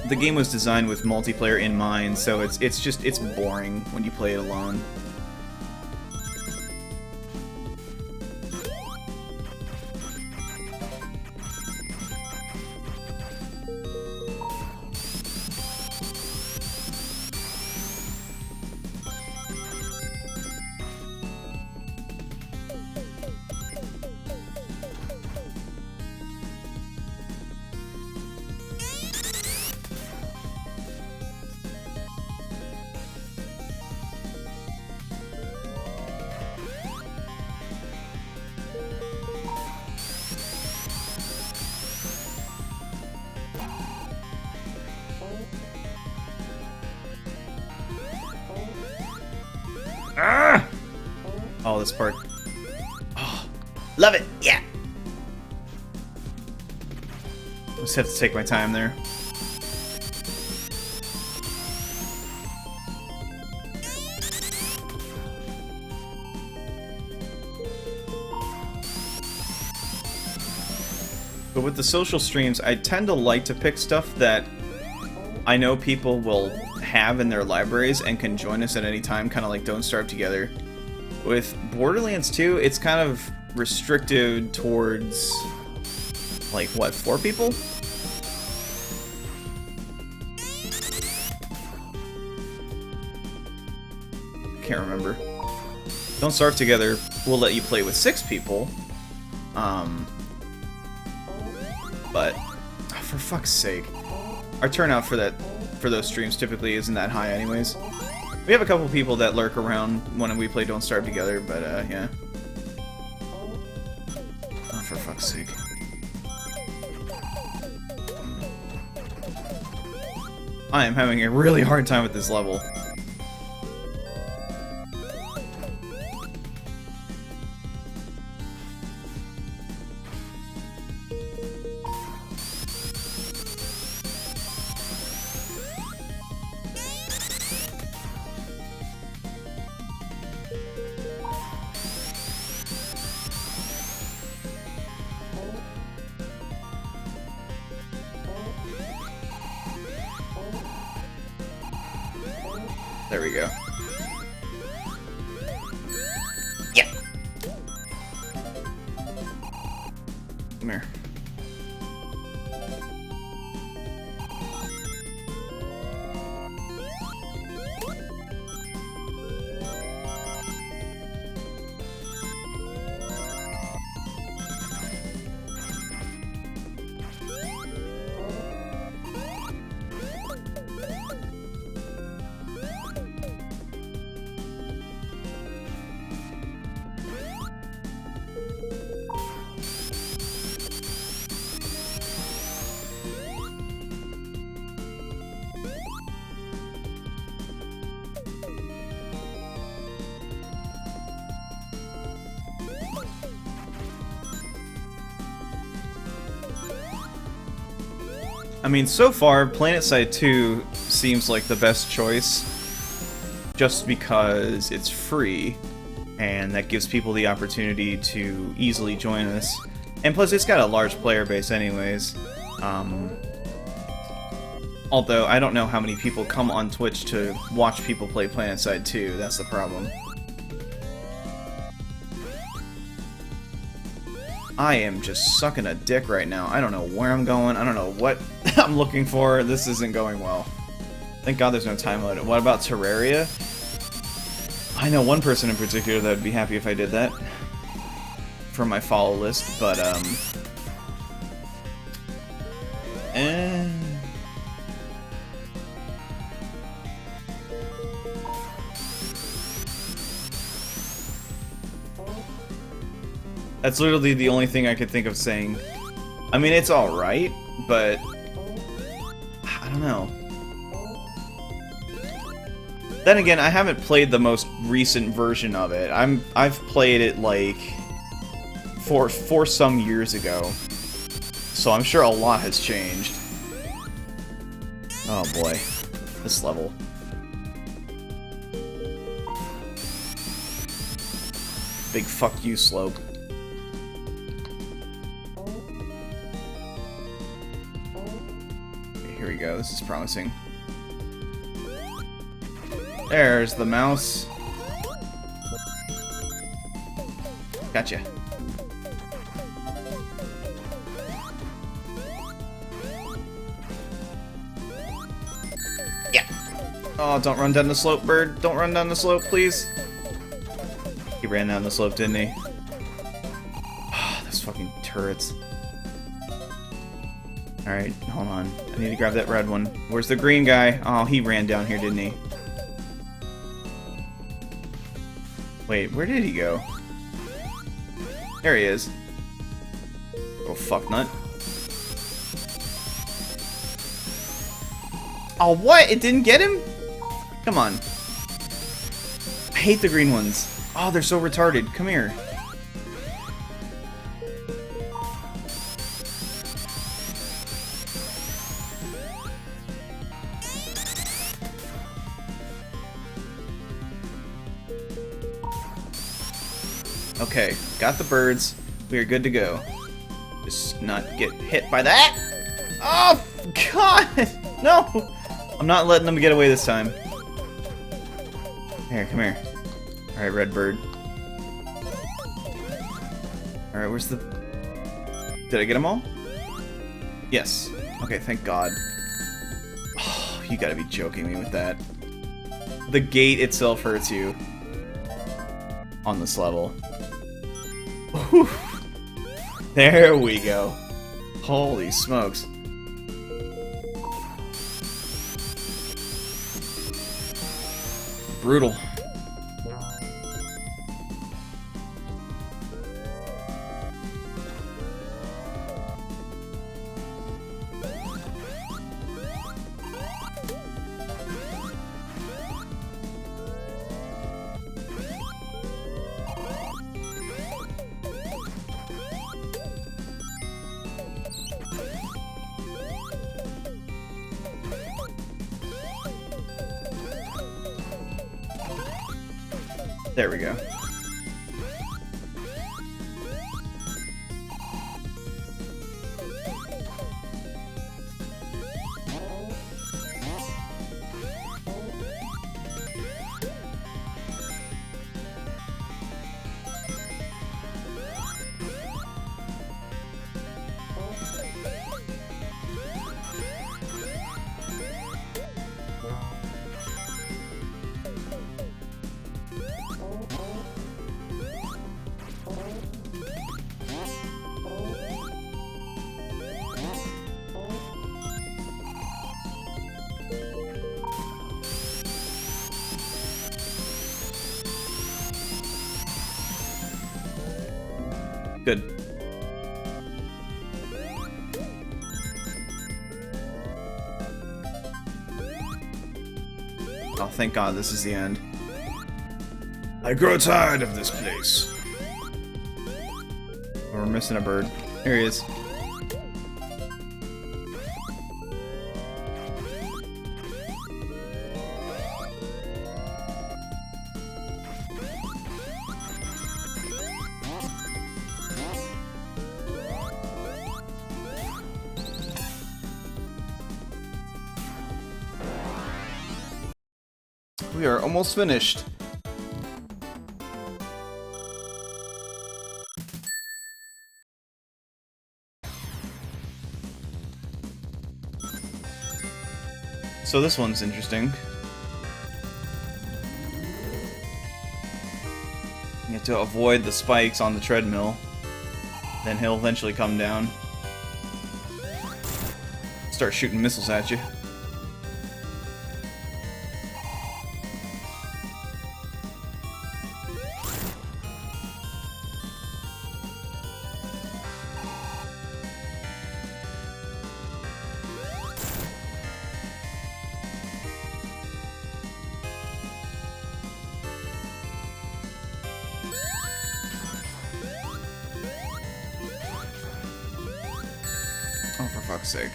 The game was designed with multiplayer in mind, so it's boring when you play it alone. Ah! Oh, this part. Oh, love it! Yeah! I just have to take my time there. But with the social streams, I tend to like to pick stuff that I know people will have in their libraries and can join us at any time, kind of like Don't Starve Together. With Borderlands 2, it's kind of restricted towards, like, what, 4 people? Can't remember. Don't Starve Together will let you play with 6 people. But, for fuck's sake. Our turnout for those streams typically isn't that high anyways. We have a couple people that lurk around when we play Don't Starve Together, but yeah. Oh, for fuck's sake. I am having a really hard time with this level. There we go. Yeah. Come here. mean, so far, PlanetSide 2 seems like the best choice, just because it's free, and that gives people the opportunity to easily join us. And plus, it's got a large player base anyways. Although, I don't know how many people come on Twitch to watch people play PlanetSide 2, that's the problem. I am just sucking a dick right now. I don't know where I'm going, I don't know what I'm looking for, this isn't going well. Thank God there's no time limit. What about Terraria? I know one person in particular that would be happy if I did that. For my follow list, but, That's literally the only thing I could think of saying. I mean, it's alright, but I don't know. Then again, I haven't played the most recent version of it. I've played it like for some years ago. So I'm sure a lot has changed. Oh boy. This level. Big fuck you slope. Here we go, this is promising. There's the mouse. Gotcha. Yeah. Oh, don't run down the slope, bird. Don't run down the slope, please. He ran down the slope, didn't he? Oh, those fucking turrets. Alright, hold on. I need to grab that red one. Where's the green guy? Oh, he ran down here, didn't he? Wait, where did he go? There he is. Oh, fuck nut. Oh, what? It didn't get him? Come on. I hate the green ones. Oh, they're so retarded. Come here. Okay, got the birds. We are good to go. Just not get hit by that. Oh, God! No! I'm not letting them get away this time. Here, come here. Alright, red bird. Alright, where's the... Did I get them all? Yes. Okay, thank God. Oh, you gotta be joking me with that. The gate itself hurts you. On this level. Whew. There we go. Holy smokes. Brutal. There we go. Good. Oh, thank God this is the end. I grow tired of this place. Oh, we're missing a bird. Here he is. We are almost finished. So this one's interesting. You have to avoid the spikes on the treadmill. Then he'll eventually come down. Start shooting missiles at you. Oh, for fuck's sake.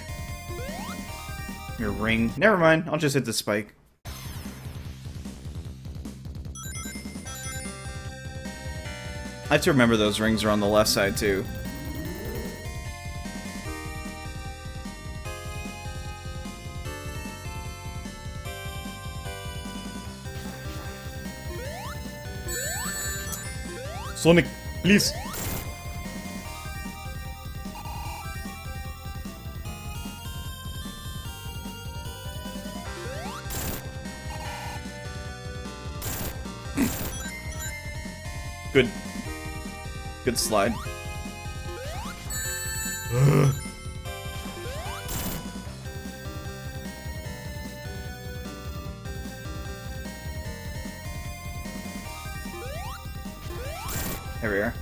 Your ring. Never mind, I'll just hit the spike. I have to remember those rings are on the left side, too. Sonic, please. Good. Good slide. Here we are.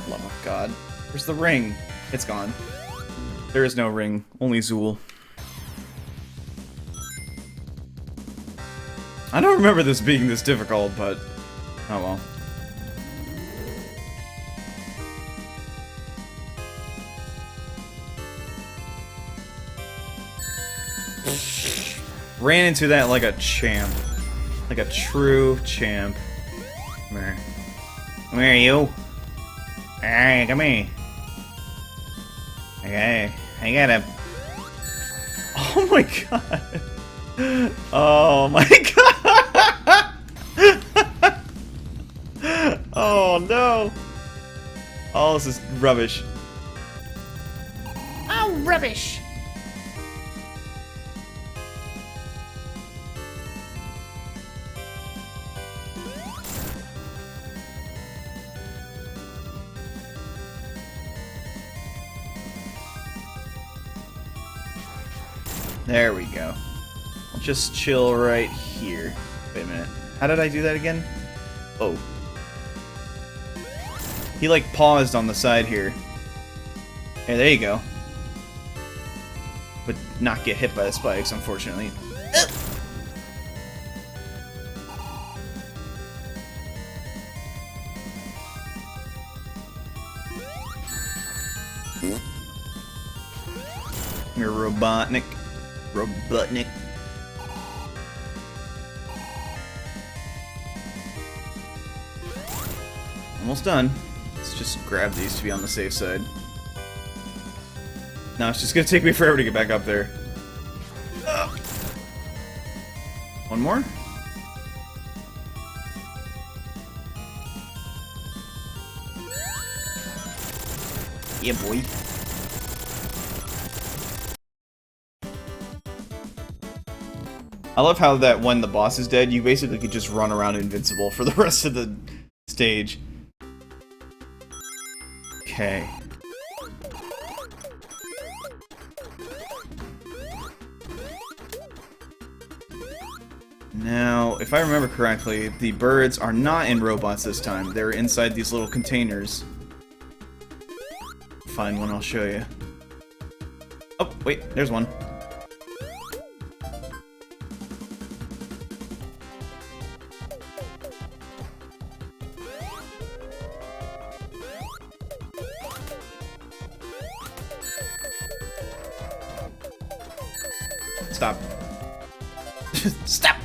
Love of God. Where's the ring? It's gone. There is no ring, only Zool. I don't remember this being this difficult, but oh well. Ran into that like a champ. Like a true champ. Come here. Come here, you. Alright, come here. Okay, I gotta... Oh my god. Oh my god. Oh no. Oh, this is rubbish. Oh, rubbish! There we go. I'll just chill right here. Wait a minute. How did I do that again? Oh. He like paused on the side here. Hey, there you go. But not get hit by the spikes, unfortunately. You're Robotnik. Robotnik. Almost done. Let's just grab these to be on the safe side. No, it's just gonna take me forever to get back up there. One more? Yeah, boy. I love how that when the boss is dead, you basically could just run around invincible for the rest of the stage. Okay. Now, if I remember correctly, the birds are not in robots this time. They're inside these little containers. Find one, I'll show you. Oh, wait, there's one. Stop. Stop!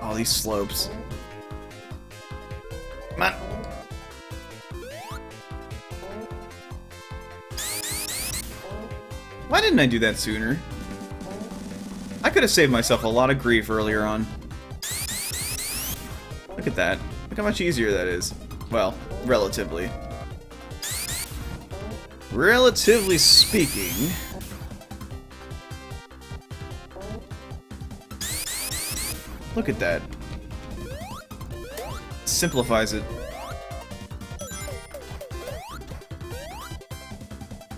All these slopes. Come on. Why didn't I do that sooner? I could have saved myself a lot of grief earlier on. Look at that. Look how much easier that is. Well, relatively. Relatively speaking. Look at that. Simplifies it.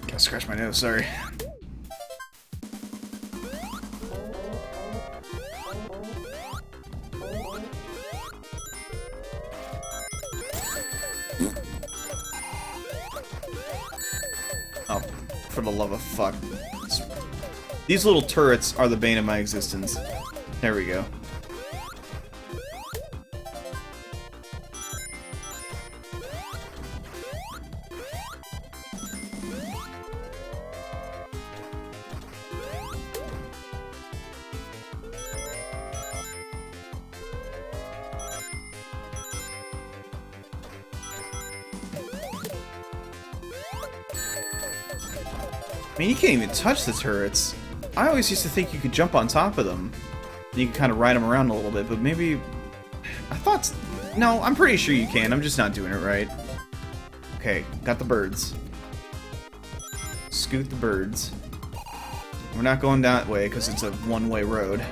Gotta scratch my nose, sorry. Oh, for the love of fuck. These little turrets are the bane of my existence. There we go. I mean, you can't even touch the turrets. I always used to think you could jump on top of them. You can kind of ride them around a little bit, but maybe... I thought... No, I'm pretty sure you can. I'm just not doing it right. Okay, got the birds. Scoot the birds. We're not going that way because it's a one-way road.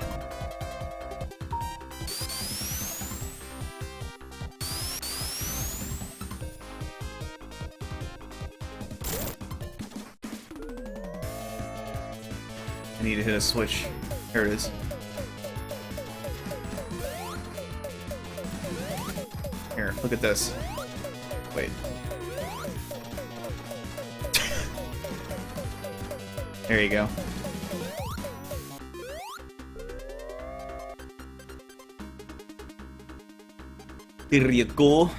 I need to hit a switch. There it is. Here, look at this. Wait. There you go. There you go.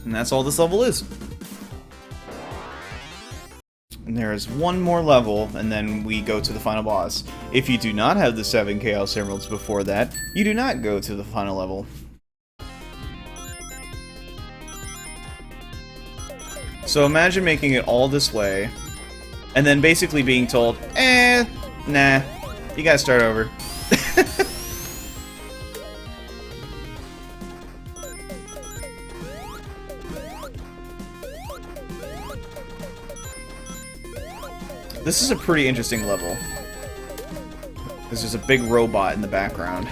And that's all this level is. And there is one more level, and then we go to the final boss. If you do not have the 7 Chaos Emeralds before that, you do not go to the final level. So imagine making it all this way, and then basically being told, nah, you gotta start over. This is a pretty interesting level. Because there's a big robot in the background.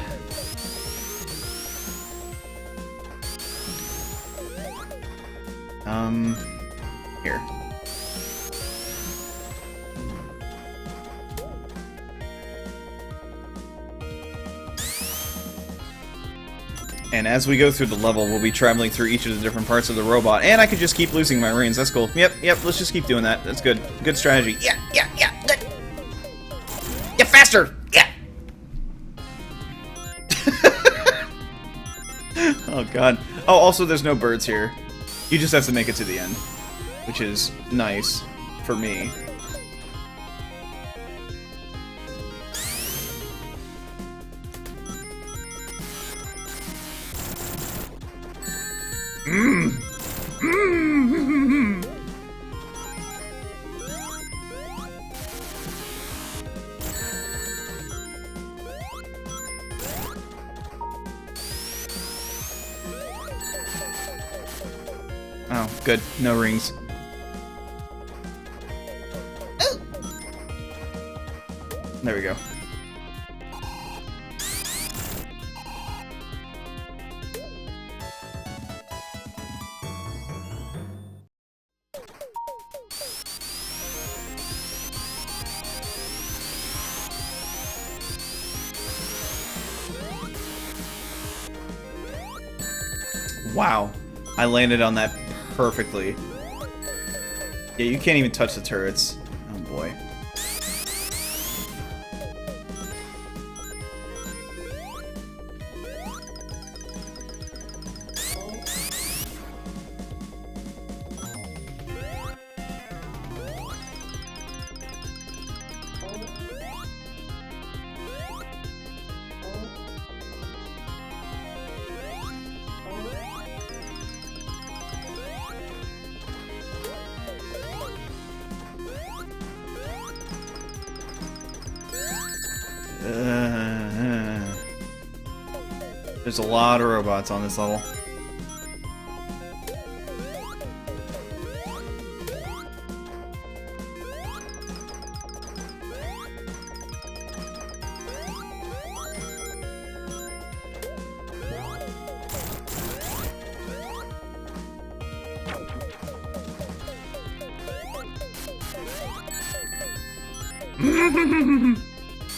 Here. And as we go through the level, we'll be traveling through each of the different parts of the robot. And I could just keep losing my rings. That's cool. Yep, let's just keep doing that. That's good. Good strategy. Yeah, good. Get faster! Yeah! Oh, God. Oh, also, there's no birds here. You just have to make it to the end. Which is nice. For me. Oh, good. No rings. Ooh. There we go. Wow. I landed on that perfectly. Yeah, you can't even touch the turrets. Oh boy. There's a lot of robots on this level.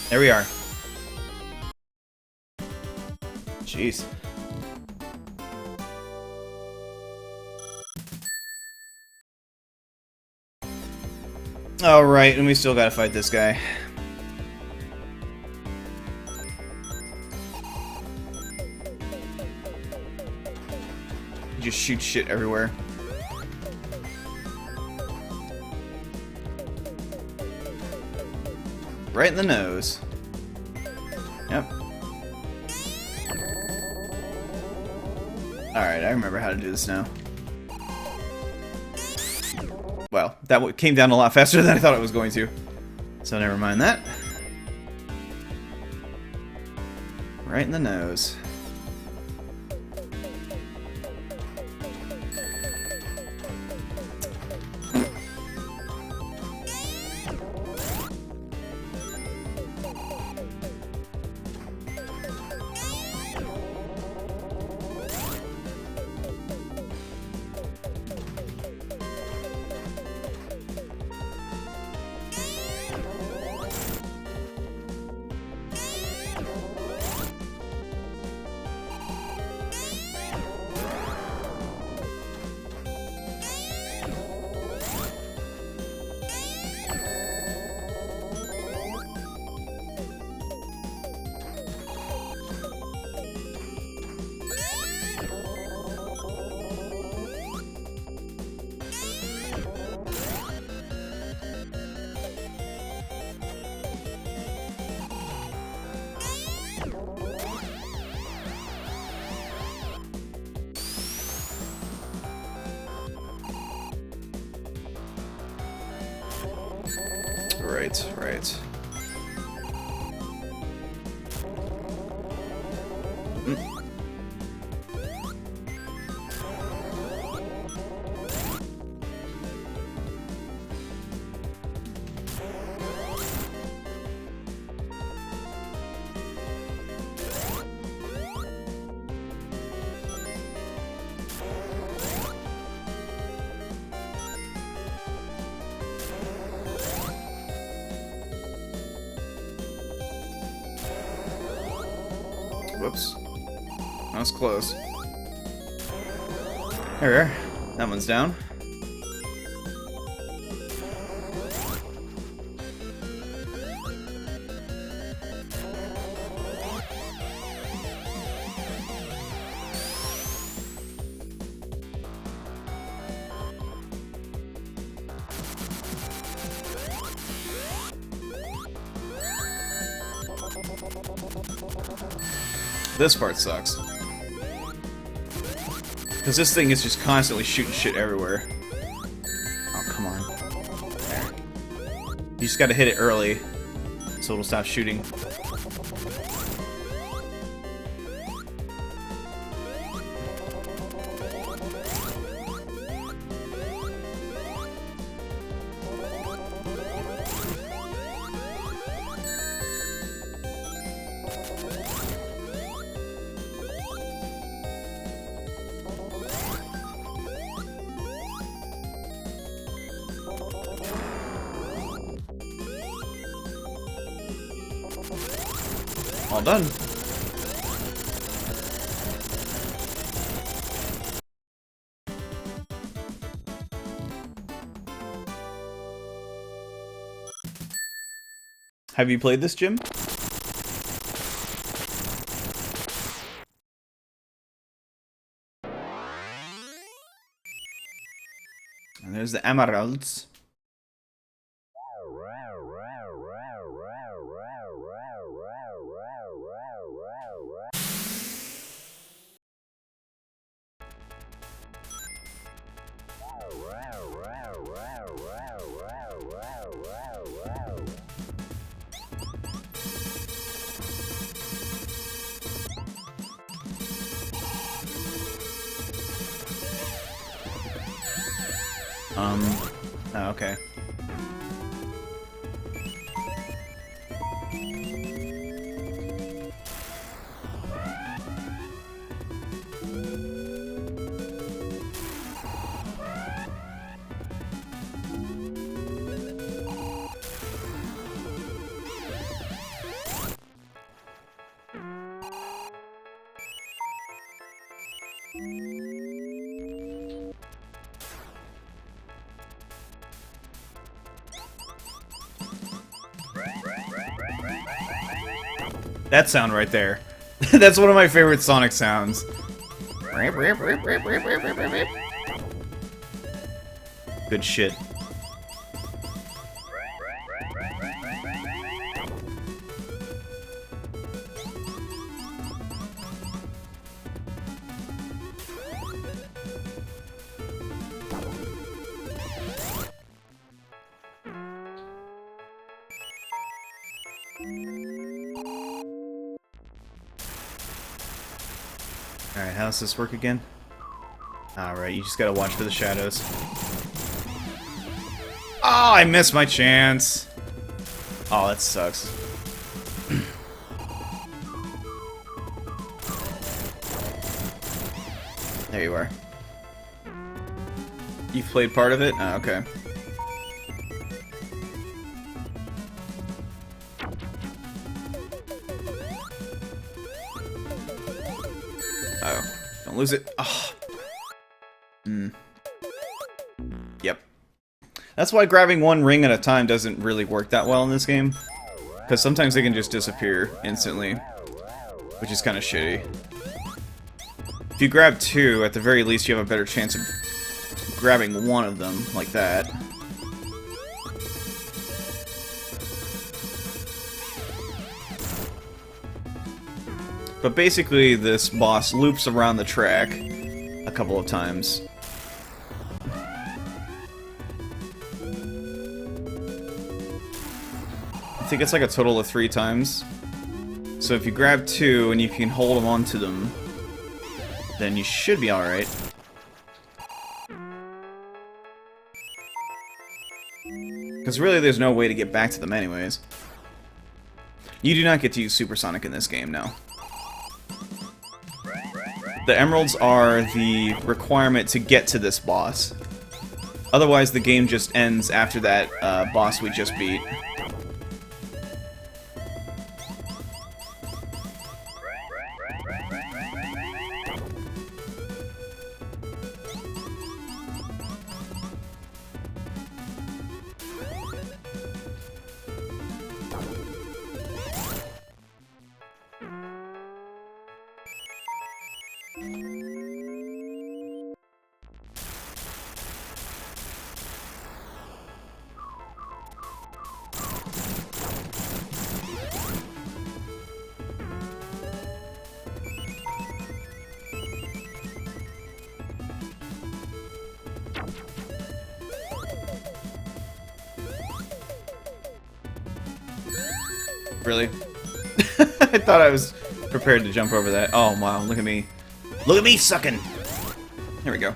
There we are. Jeez. Alright, and we still gotta fight this guy. He just shoots shit everywhere. Right in the nose. Yep. Alright, I remember how to do this now. Well, that came down a lot faster than I thought it was going to. So never mind that. Right in the nose. Right. Whoops. That was close. There we are. That one's down. This part sucks. Because this thing is just constantly shooting shit everywhere. Oh, come on. There. You just gotta hit it early, so it'll stop shooting. All done. Have you played this, Jim? And there's the emeralds. Oh, okay. That sound right there. That's one of my favorite Sonic sounds. Good shit. Alright, how does this work again? Alright, you just gotta watch for the shadows. Oh, I missed my chance! Oh, that sucks. There you are. You've played part of it? Oh, okay. Oh, don't lose it. Oh. Yep. That's why grabbing one ring at a time doesn't really work that well in this game. Because sometimes they can just disappear instantly. Which is kind of shitty. If you grab two, at the very least you have a better chance of grabbing one of them, like that. But basically, this boss loops around the track a couple of times. I think it's like a total of 3 times. So if you grab 2 and you can hold them onto them, then you should be alright. Because really there's no way to get back to them anyways. You do not get to use Supersonic in this game, no. The emeralds are the requirement to get to this boss. Otherwise, the game just ends after that boss we just beat. Really? I thought I was prepared to jump over that. Oh, wow, look at me. Look at me sucking! There we go.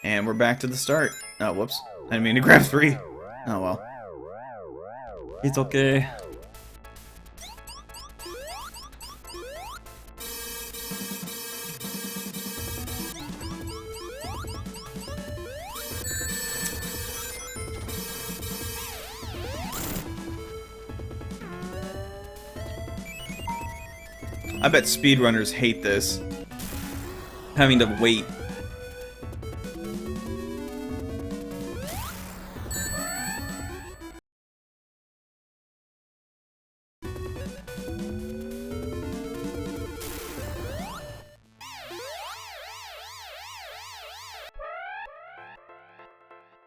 And we're back to the start. Oh, whoops. I didn't mean to grab 3. Oh, well. It's okay. I bet speedrunners hate this. Having to wait.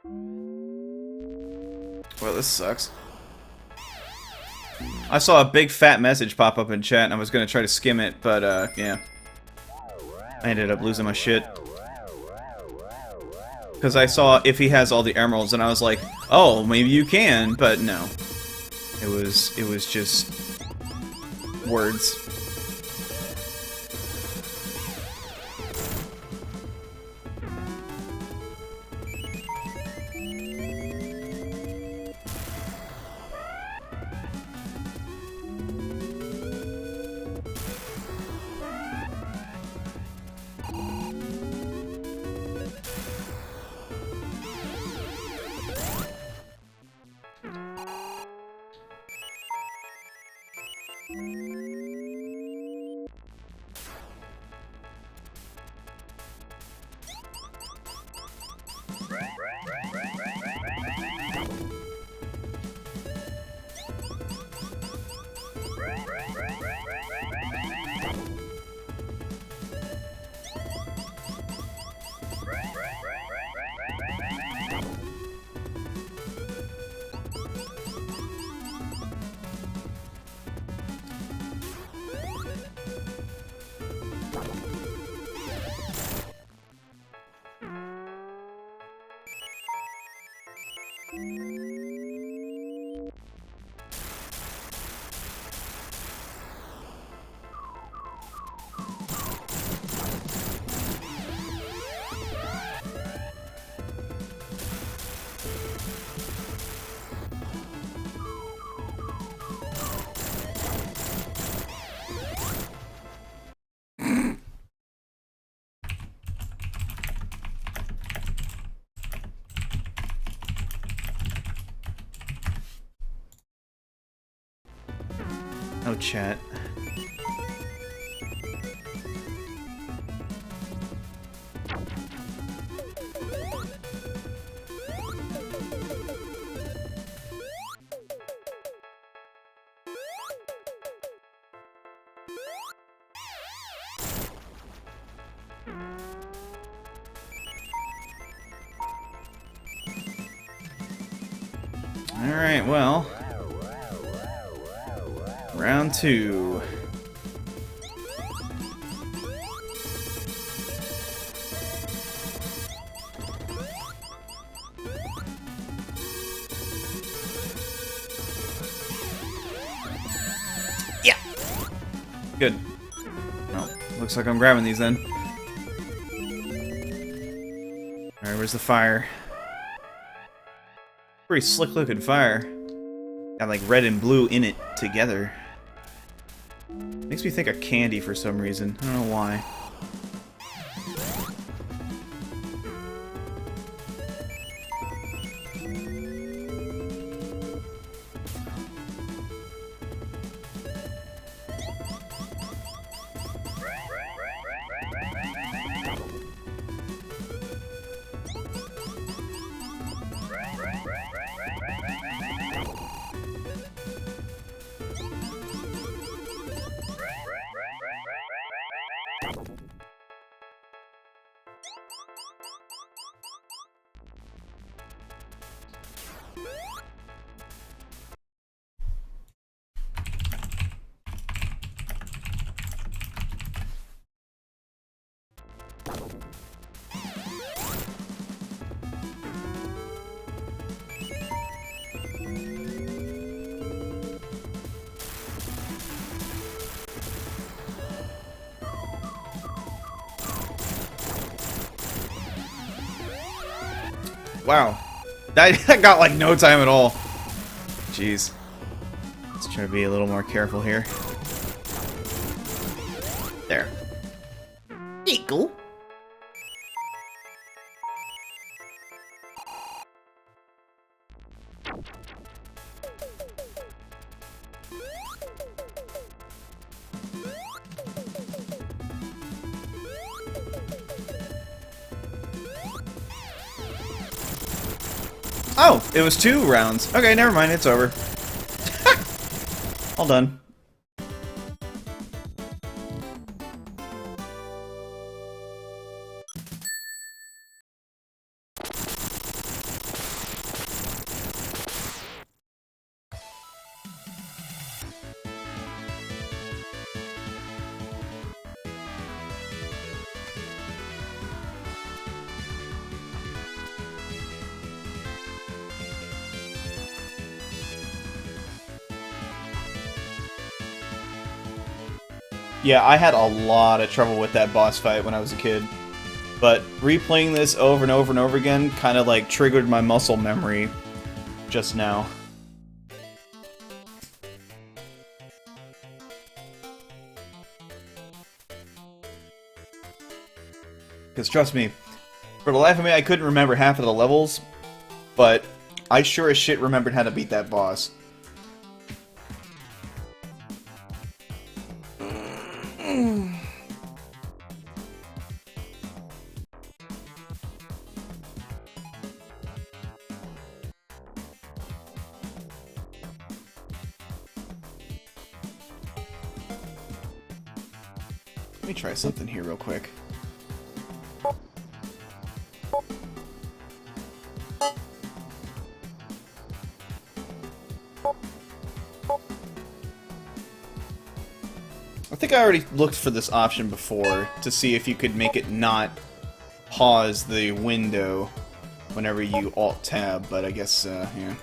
Well, this sucks. I saw a big fat message pop up in chat and I was gonna try to skim it, but yeah. I ended up losing my shit. Because I saw if he has all the emeralds and I was like, oh, maybe you can, but no. It was just words. Oh, chat. Alright, well. Round 2. Yeah! Good. Well, looks like I'm grabbing these then. Alright, where's the fire? Pretty slick looking fire. Got like red and blue in it together. Makes me think of candy for some reason. I don't know why. Wow. That got like no time at all. Jeez. Let's try to be a little more careful here. There. Tickle. Oh, it was 2 rounds. Okay, never mind, it's over. All done. Yeah, I had a lot of trouble with that boss fight when I was a kid. But replaying this over and over and over again kind of like triggered my muscle memory just now. Because trust me, for the life of me, I couldn't remember half of the levels, but I sure as shit remembered how to beat that boss. Let me try something here real quick. I think I already looked for this option before to see if you could make it not pause the window whenever you Alt-Tab, but I guess, yeah.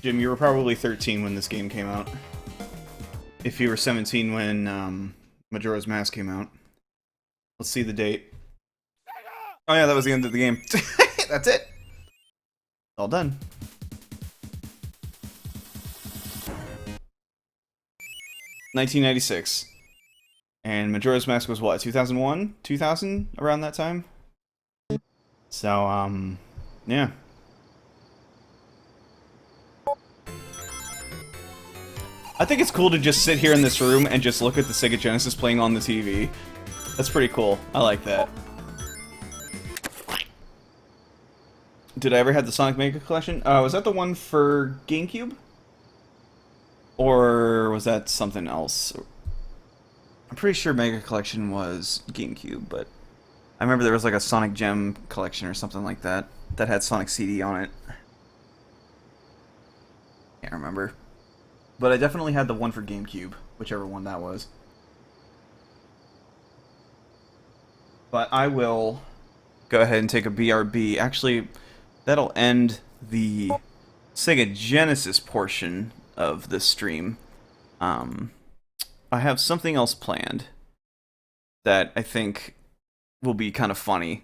Jim, you were probably 13 when this game came out. If you were 17 when Majora's Mask came out. Let's see the date. Oh yeah, that was the end of the game. That's it. All done. $1996. And Majora's Mask was what, 2001? 2000? Around that time? So, yeah. I think it's cool to just sit here in this room and just look at the Sega Genesis playing on the TV. That's pretty cool. I like that. Did I ever have the Sonic Mega Collection? Was that the one for GameCube? Or was that something else? I'm pretty sure Mega Collection was GameCube, but I remember there was like a Sonic Gem collection or something like that that had Sonic CD on it. Can't remember. But I definitely had the one for GameCube, whichever one that was. But I will go ahead and take a BRB. Actually, that'll end the Sega Genesis portion of this stream. I have something else planned that I think will be kind of funny.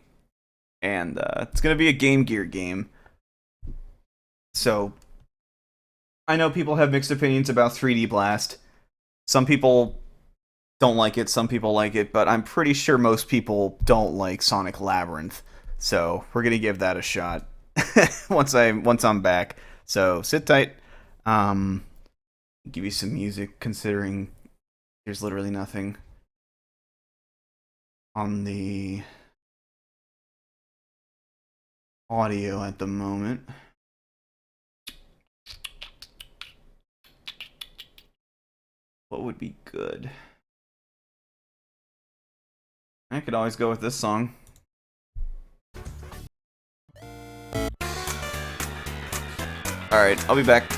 And it's going to be a Game Gear game. So I know people have mixed opinions about 3D Blast. Some people don't like it, some people like it, but I'm pretty sure most people don't like Sonic Labyrinth. So we're gonna give that a shot once I'm back. So sit tight. Give you some music, considering there's literally nothing on the audio at the moment. What would be good? I could always go with this song. Alright, I'll be back.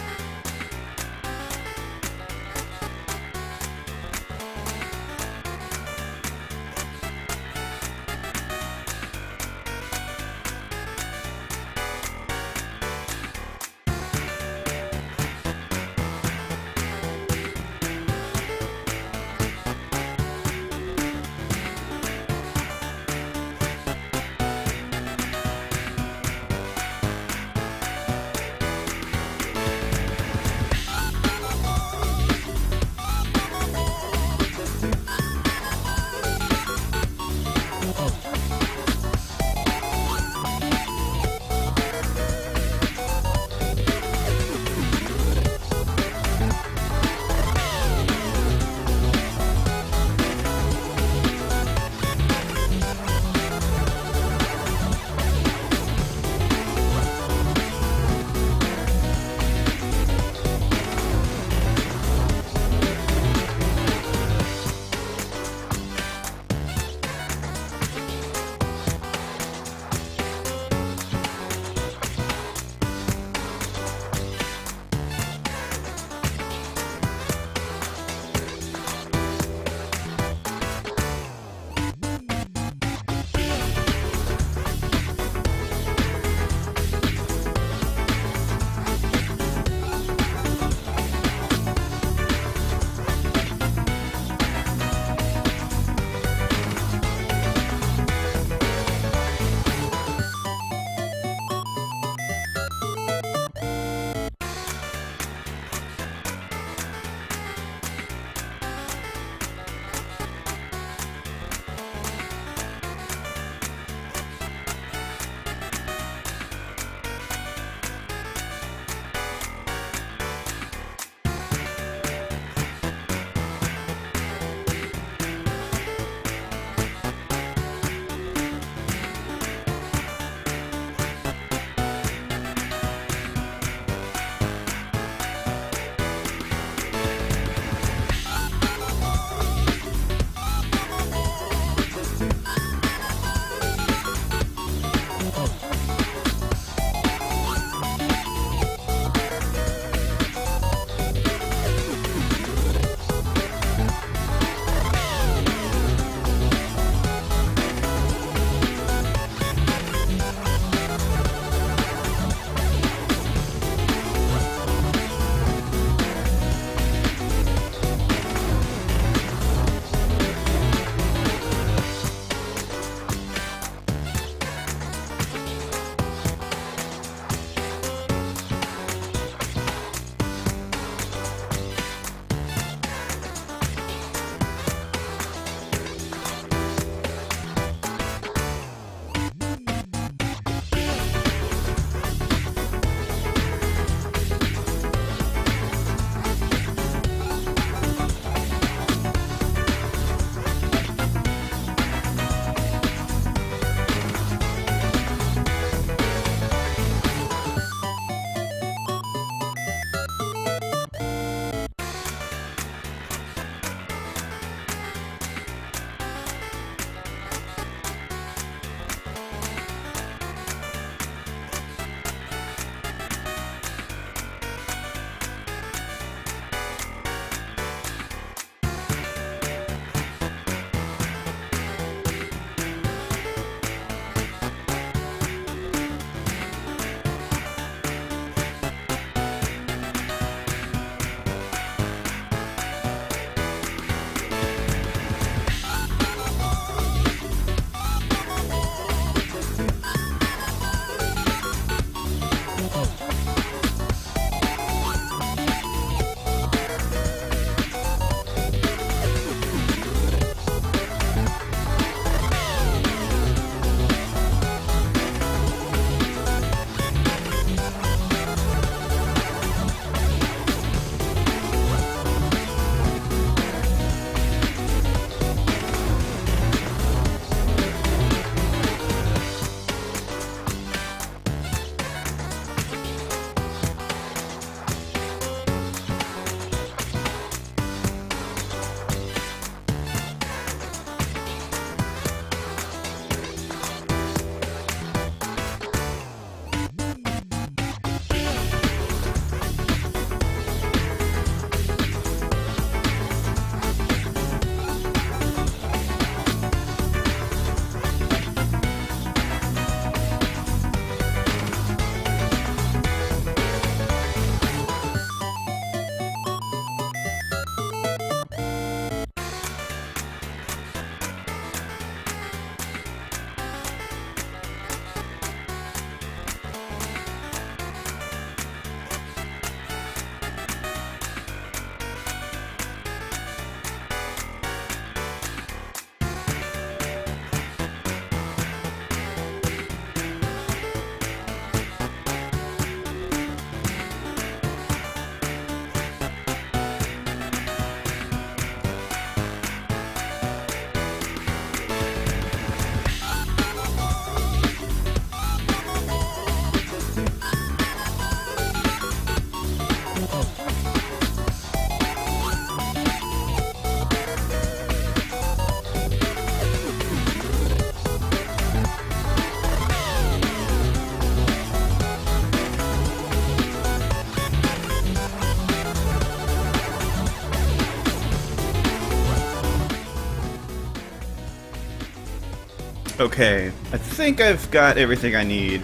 Okay, I think I've got everything I need.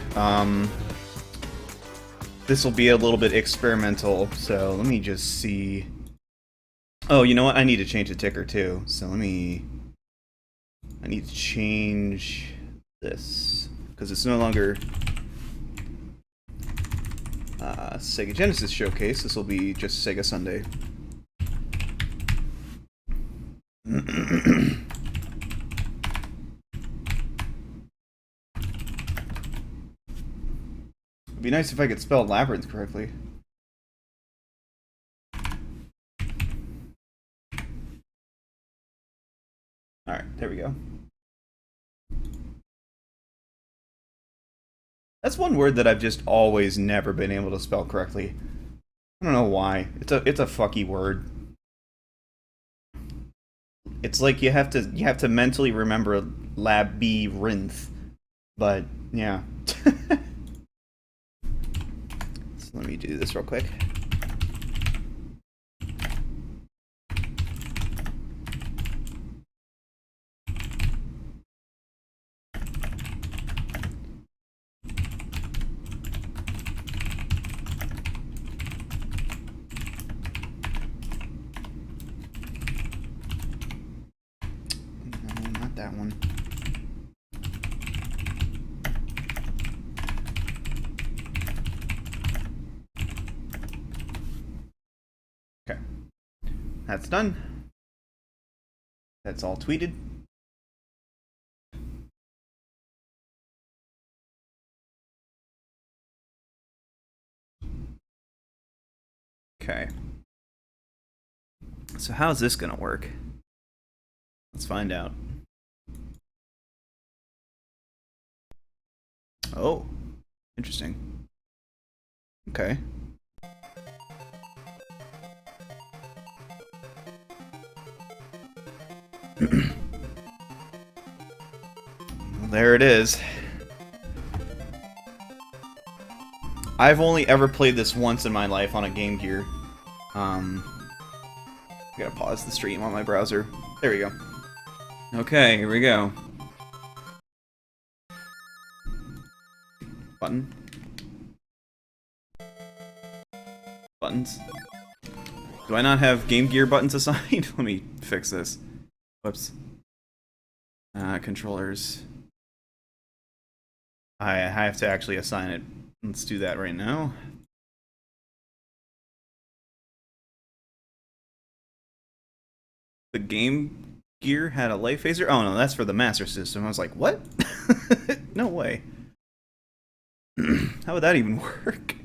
This will be a little bit experimental, so let me just see. Oh, you know what? I need to change the ticker too. So I need to change this because it's no longer Sega Genesis Showcase. This will be just Sega Sunday. It'd be nice if I could spell Labyrinth correctly. Alright, there we go. That's one word that I've just always never been able to spell correctly. I don't know why. It's a fucky word. It's like you have to mentally remember Labyrinth. But yeah. So let me do this real quick. No, not that one. Okay. That's done. That's all tweeted. Okay. So how's this gonna work? Let's find out. Oh, interesting. Okay. Well, there it is. I've only ever played this once in my life on a Game Gear. I gotta pause the stream on my browser. There we go. Okay, here we go. Button. Buttons. Do I not have Game Gear buttons assigned? Let me fix this. Whoops. Controllers. I have to actually assign it. Let's do that right now. The Game Gear had a light phaser? Oh no, that's for the Master System. I was like, what? No way. How would that even work?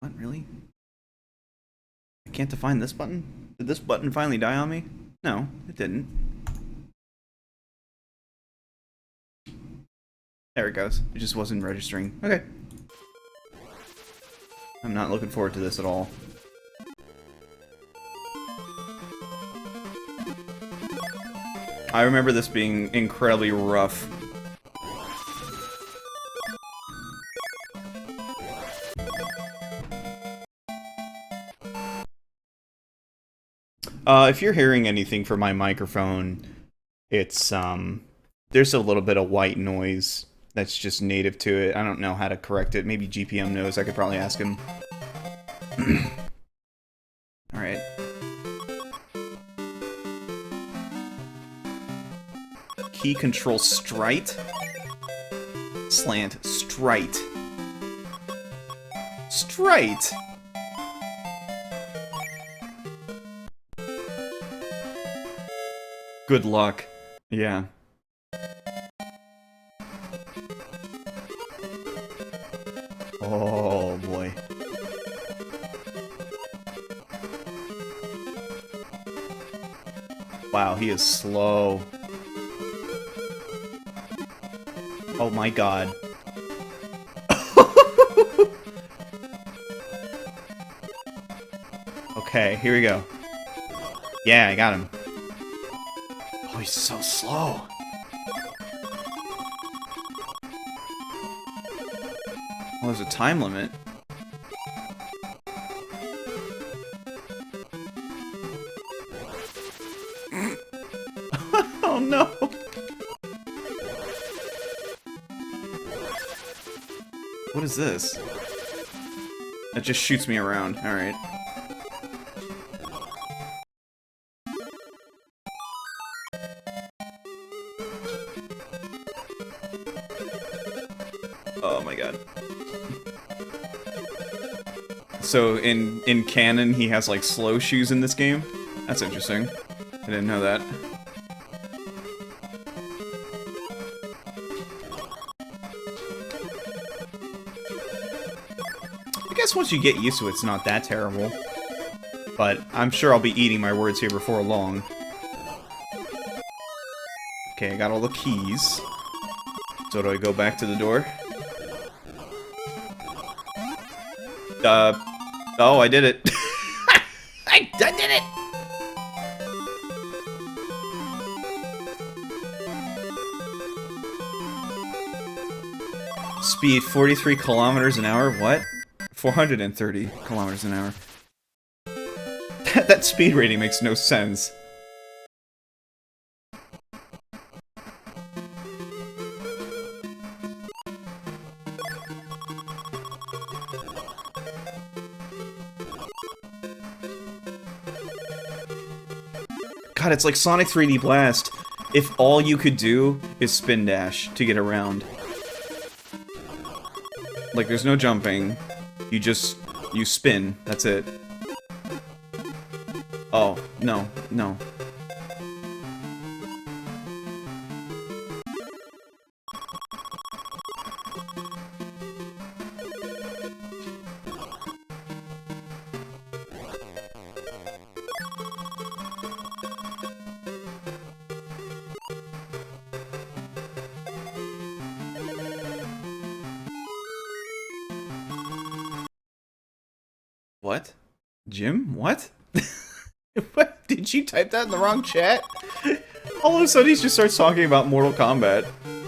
What, really? I can't define this button? Did this button finally die on me? No, it didn't. There it goes. It just wasn't registering. Okay. I'm not looking forward to this at all. I remember this being incredibly rough. If you're hearing anything from my microphone, it's, there's a little bit of white noise that's just native to it. I don't know how to correct it. Maybe GPM knows. I could probably ask him. Alright. Key control straight. Slant straight. Straight! Good luck. Yeah. Oh boy. Wow, he is slow. Oh my god. Okay, here we go. Yeah, I got him. Oh, he's so slow. Well, there's a time limit. What is this? That just shoots me around. Alright. Oh my god. So in canon he has like slow shoes in this game? That's interesting. I didn't know that. I guess once you get used to it, it's not that terrible. But I'm sure I'll be eating my words here before long. Okay, I got all the keys. So do I go back to the door? Oh, I did it. I did it! Speed 43 kilometers an hour? What? 430 kilometers an hour. That speed rating makes no sense. God, it's like Sonic 3D Blast if all you could do is spin dash to get around. Like, there's no jumping. You spin. That's it. Oh, no, no. What? Jim? What? What? Did you type that in the wrong chat? All of a sudden he just starts talking about Mortal Kombat.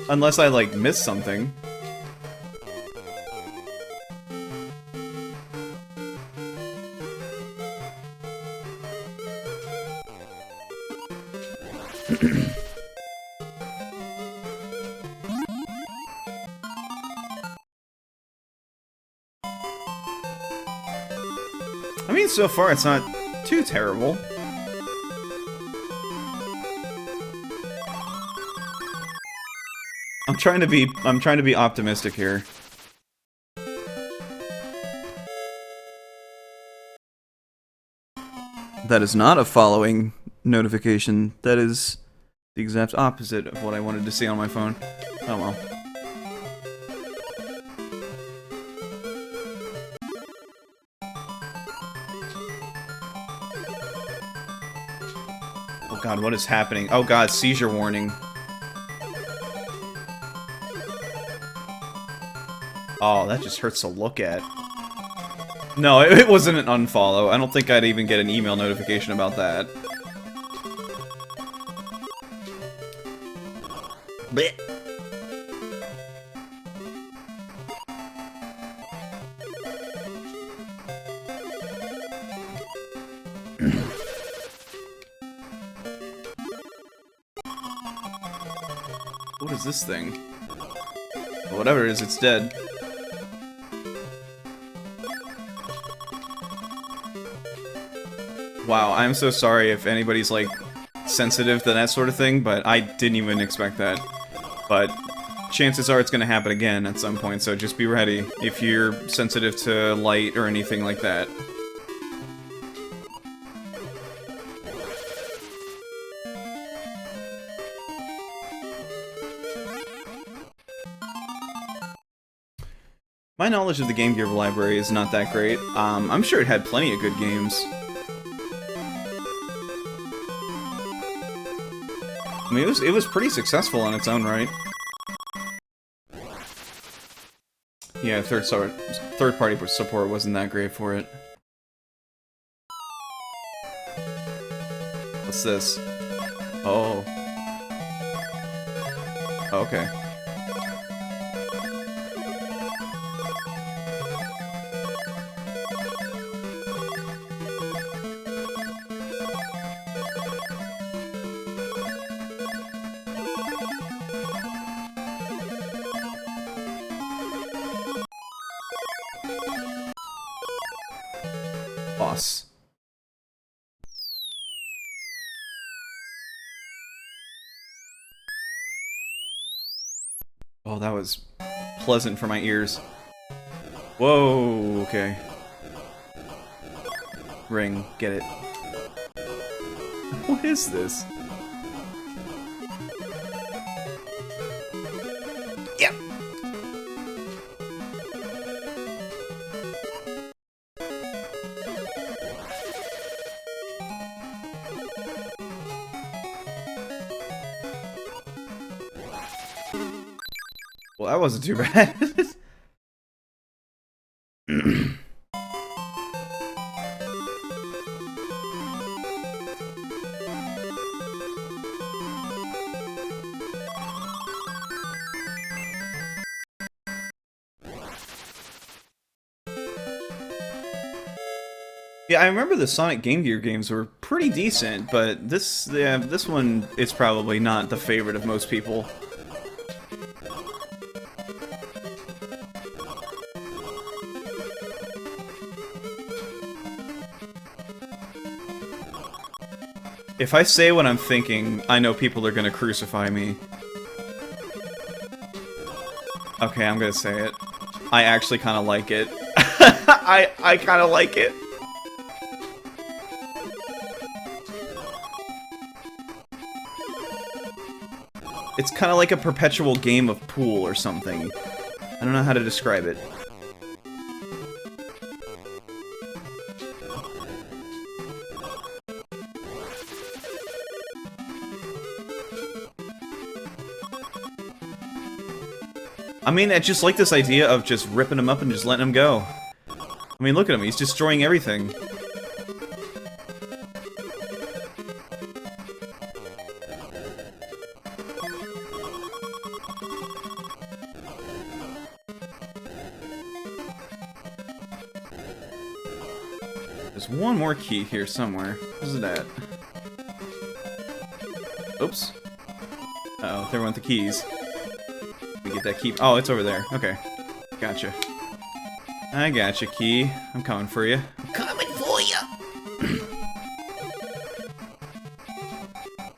Unless I, like, missed something. I mean, so far it's not too terrible. I'm trying to be optimistic here. That is not a following notification. That is the exact opposite of what I wanted to see on my phone. Oh well. Oh god, what is happening? Oh god, seizure warning. Oh, that just hurts to look at. No, it wasn't an unfollow. I don't think I'd even get an email notification about that. Blech. What is this thing? Well, whatever it is, it's dead. Wow, I'm so sorry if anybody's, like, sensitive to that sort of thing, but I didn't even expect that. But chances are it's gonna happen again at some point, so just be ready if you're sensitive to light or anything like that. My knowledge of the Game Gear library is not that great. I'm sure it had plenty of good games. I mean, it was pretty successful on its own right. Yeah, third-party support wasn't that great for it. What's this? Oh. Okay. boss. Oh, that was pleasant for my ears. Whoa, okay. Ring, get it. What is this? Yep. Well, that wasn't too bad. Yeah, I remember the Sonic Game Gear games were pretty decent, but this one is probably not the favorite of most people. If I say what I'm thinking, I know people are gonna crucify me. Okay, I'm gonna say it. I actually kind of like it. I kind of like it. It's kind of like a perpetual game of pool or something. I don't know how to describe it. I mean, I just like this idea of just ripping him up and just letting him go. I mean, look at him, he's destroying everything. There's one more key here somewhere. Where's it at? Oops. Uh-oh, there went the keys. We get that key. Oh, it's over there. Okay. Gotcha. I gotcha, key. I'm coming for you. Coming for you.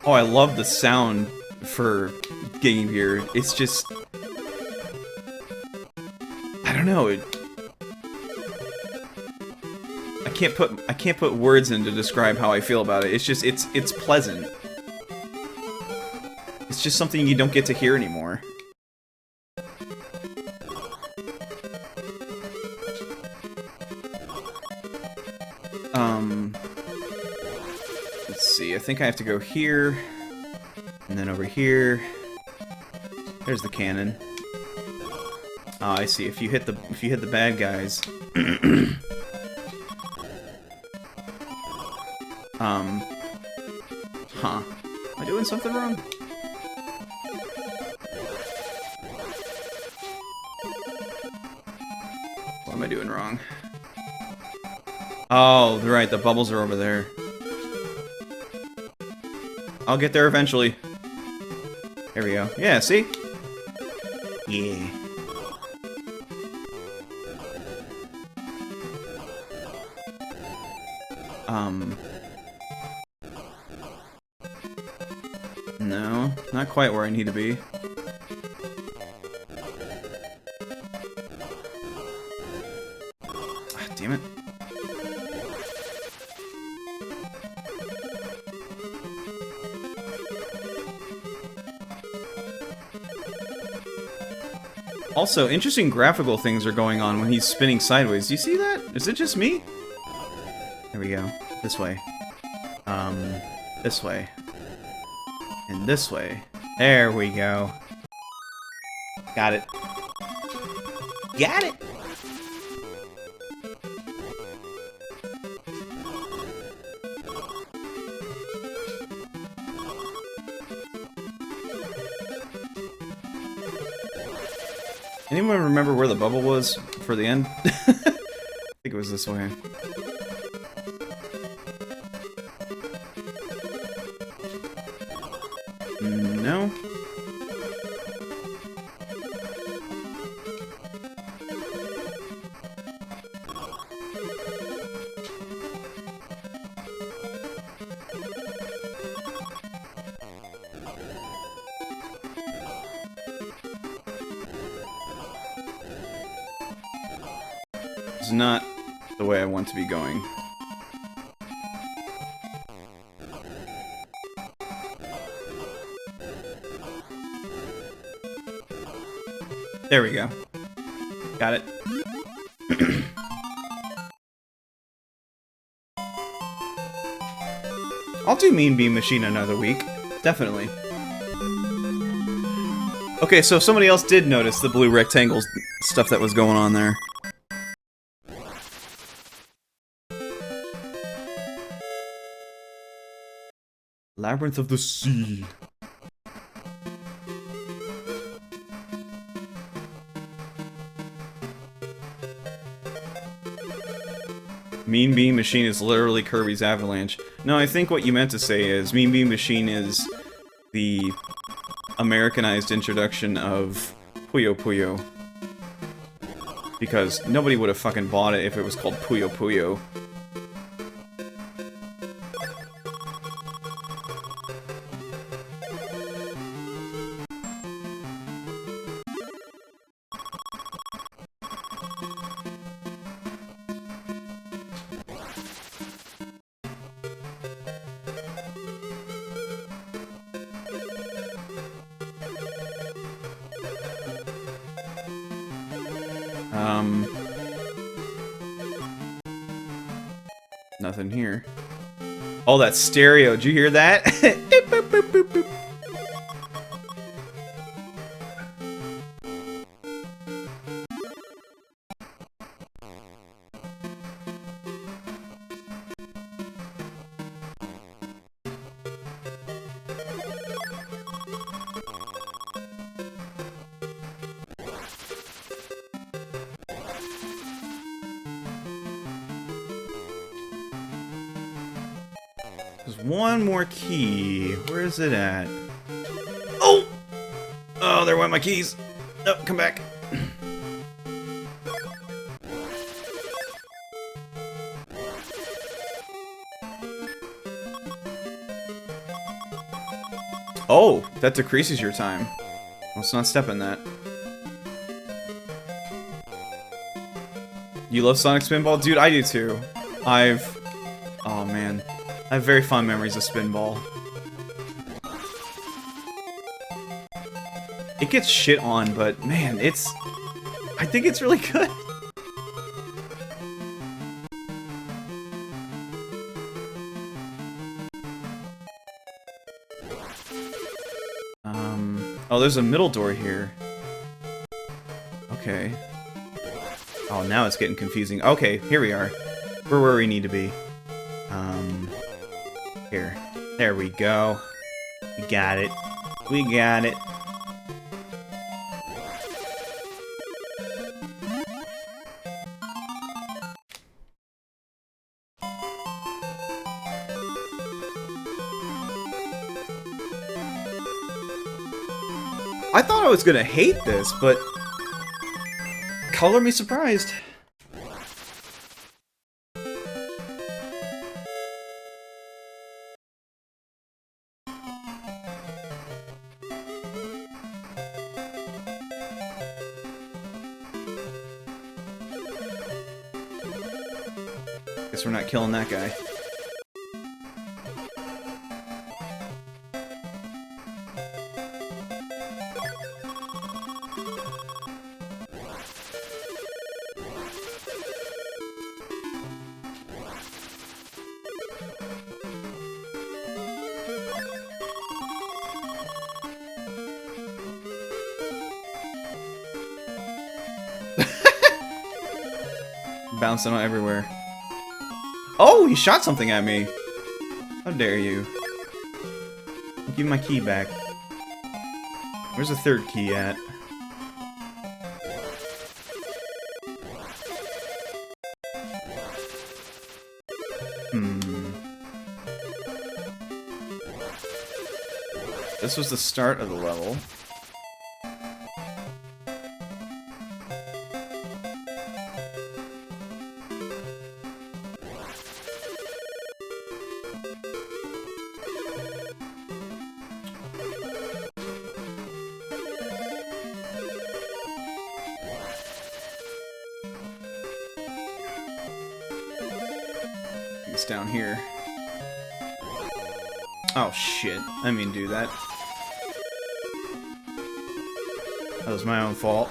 Oh, I love the sound for Game Gear. It's just... I don't know. I can't put words in to describe how I feel about it. It's just it's pleasant. It's just something you don't get to hear anymore. Let's see. I think I have to go here, and then over here. There's the cannon. Oh, I see. If you hit the bad guys. Huh. Am I doing something wrong? What am I doing wrong? Oh, right, the bubbles are over there. I'll get there eventually. There we go. Yeah, see? Yeah. No, not quite where I need to be. Ah, damn it. Also, interesting graphical things are going on when he's spinning sideways. Do you see that? Is it just me? There we go. This way. This way. And this way. There we go. Got it. Got it! Anyone remember where the bubble was for the end? I think it was this way. No? It's not the way I want to be going. There we go. Got it. I'll do Mean Bean Machine another week. Definitely. Okay, so somebody else did notice the blue rectangles stuff that was going on there. Labyrinth of the Sea. Mean Bean Machine is literally Kirby's Avalanche. No, I think what you meant to say is Mean Bean Machine is the Americanized introduction of Puyo Puyo. Because nobody would have fucking bought it if it was called Puyo Puyo. Nothing here. Oh, that stereo. Did you hear that? Boop, boop, boop, boop. There's one more key. Where is it at? Oh! Oh, there went my keys. No, come back. Oh, that decreases your time. Let's not step in that. You love Sonic Spinball? Dude, I do too. Oh man. I have very fond memories of Spinball. It gets shit on, but man, I think it's really good. Oh, there's a middle door here. Okay. Oh, now it's getting confusing. Okay, here we are. We're where we need to be. Here. There we go. We got it. We got it. I thought I was gonna hate this, but color me surprised. Guess we're not killing that guy. Bouncing on everywhere. Oh, he shot something at me. How dare you. Give me my key back. Where's the third key at? This was the start of the level. down here. Oh shit, I didn't mean to do that. That was my own fault.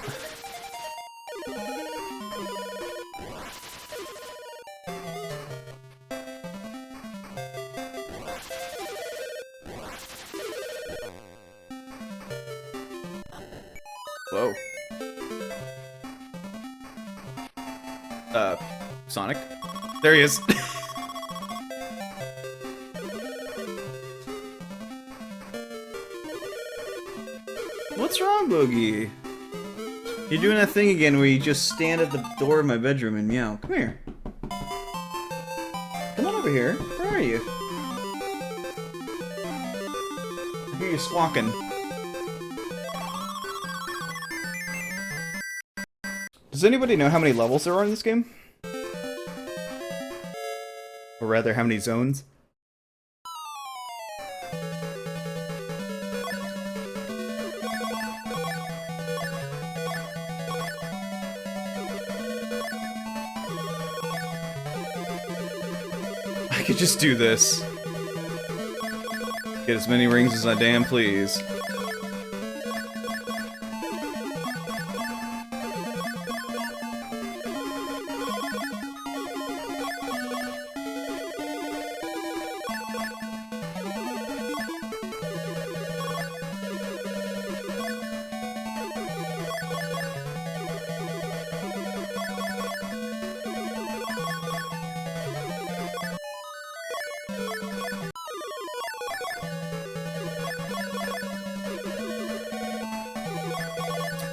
Whoa. Sonic? There he is. What's wrong, Boogie? You're doing that thing again where you just stand at the door of my bedroom and meow. Come here. Come on over here. Where are you? I hear you squawking. Does anybody know how many levels there are in this game? Or rather, how many zones? I could just do this. Get as many rings as I damn please.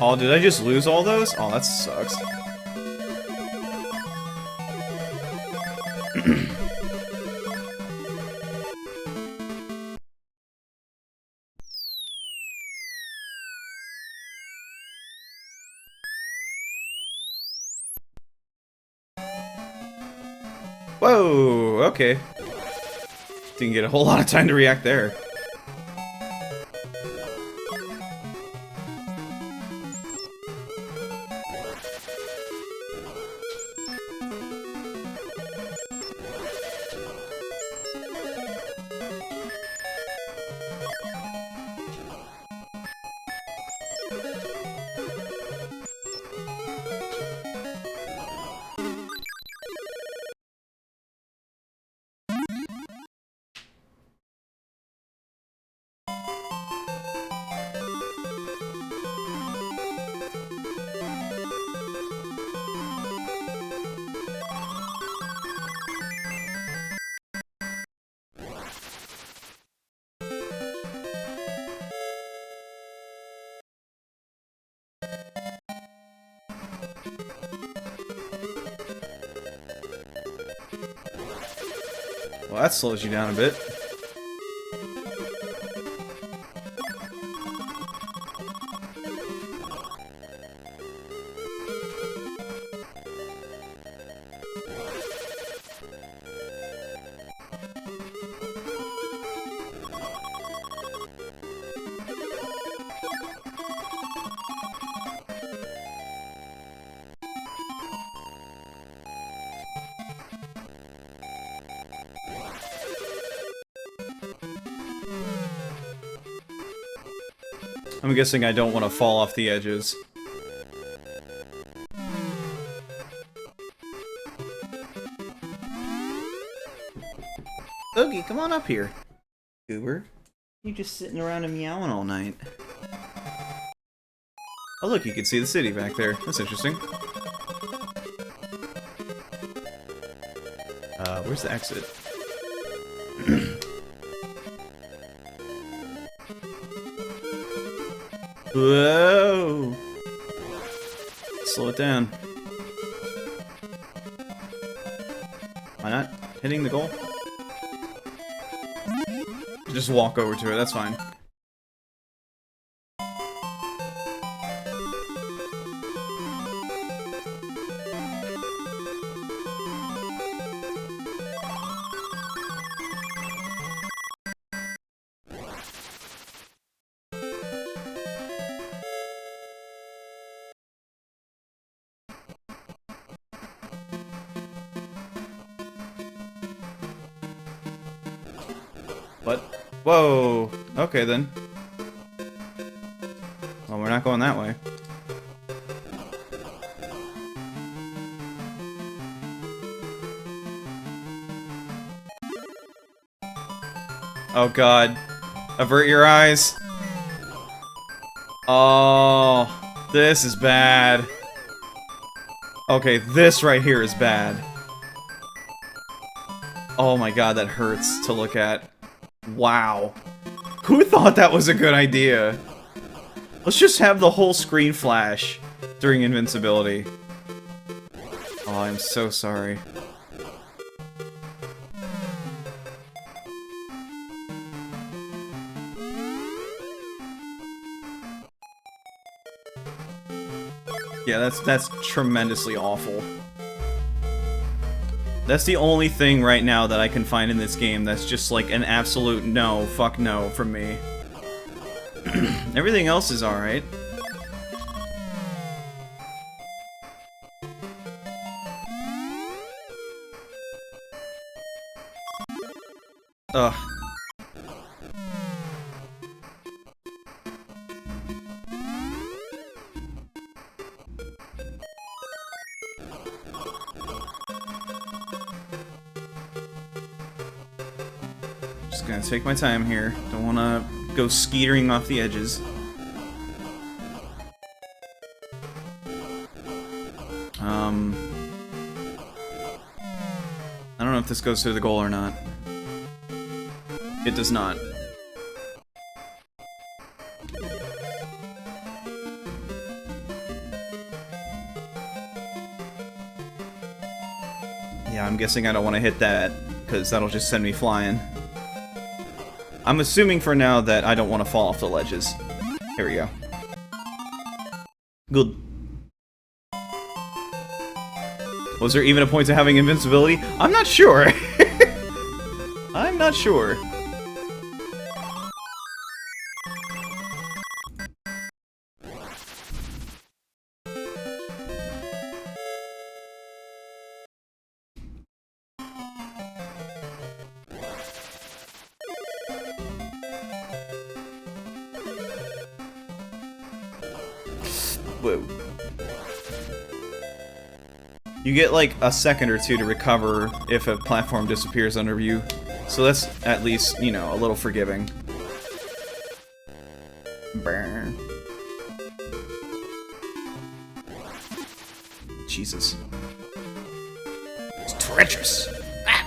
Oh, did I just lose all those? Oh, that sucks. Whoa, okay. Didn't get a whole lot of time to react there. Well, that slows you down a bit. I'm guessing I don't want to fall off the edges. Oogie, come on up here. Goober. You just sitting around and meowing all night. Oh look, you can see the city back there. That's interesting. Where's the exit? Whoa! Slow it down. Why not? Hitting the goal? Just walk over to it, that's fine. What? Whoa! Okay, then. Well, we're not going that way. Oh god. Avert your eyes. Oh, this is bad. Okay, this right here is bad. Oh my god, that hurts to look at. Wow. Who thought that was a good idea? Let's just have the whole screen flash during invincibility. Oh, I'm so sorry. Yeah, that's tremendously awful. That's the only thing right now that I can find in this game that's just like an absolute no, fuck no from me. Everything else is alright. Ugh. Just gonna take my time here. Don't wanna go skeetering off the edges. I don't know if this goes through the goal or not. It does not. Yeah, I'm guessing I don't want to hit that, because that'll just send me flying. I'm assuming for now that I don't want to fall off the ledges. Here we go. Good. Was there even a point to having invincibility? I'm not sure. I'm not sure. Whoa. You get like a second or two to recover if a platform disappears under you, so that's at least, you know, a little forgiving. Burn. Jesus. It's treacherous. Ah!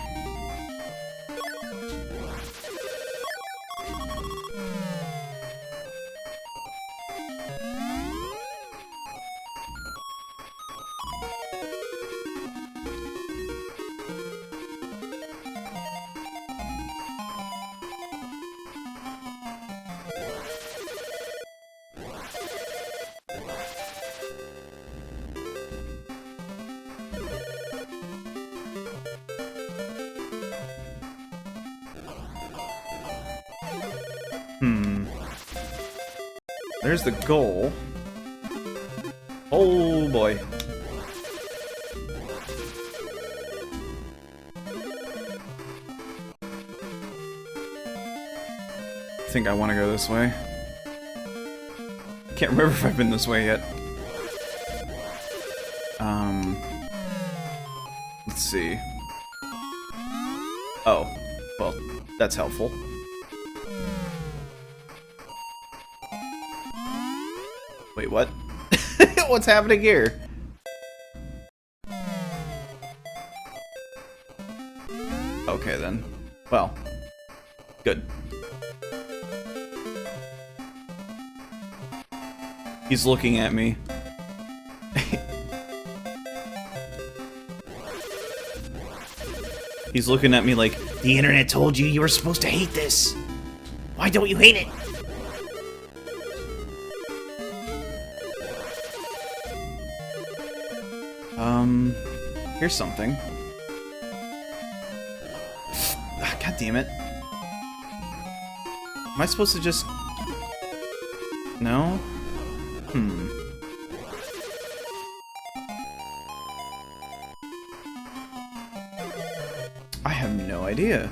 There's the goal. Oh boy. I think I want to go this way. Can't remember if I've been this way yet. Let's see. Oh, well, that's helpful. Wait, what? What's happening here? Okay, then. Well, good. He's looking at me. He's looking at me like, the internet told you were supposed to hate this. Why don't you hate it? Here's something. God damn it. Am I supposed to just... No? I have no idea.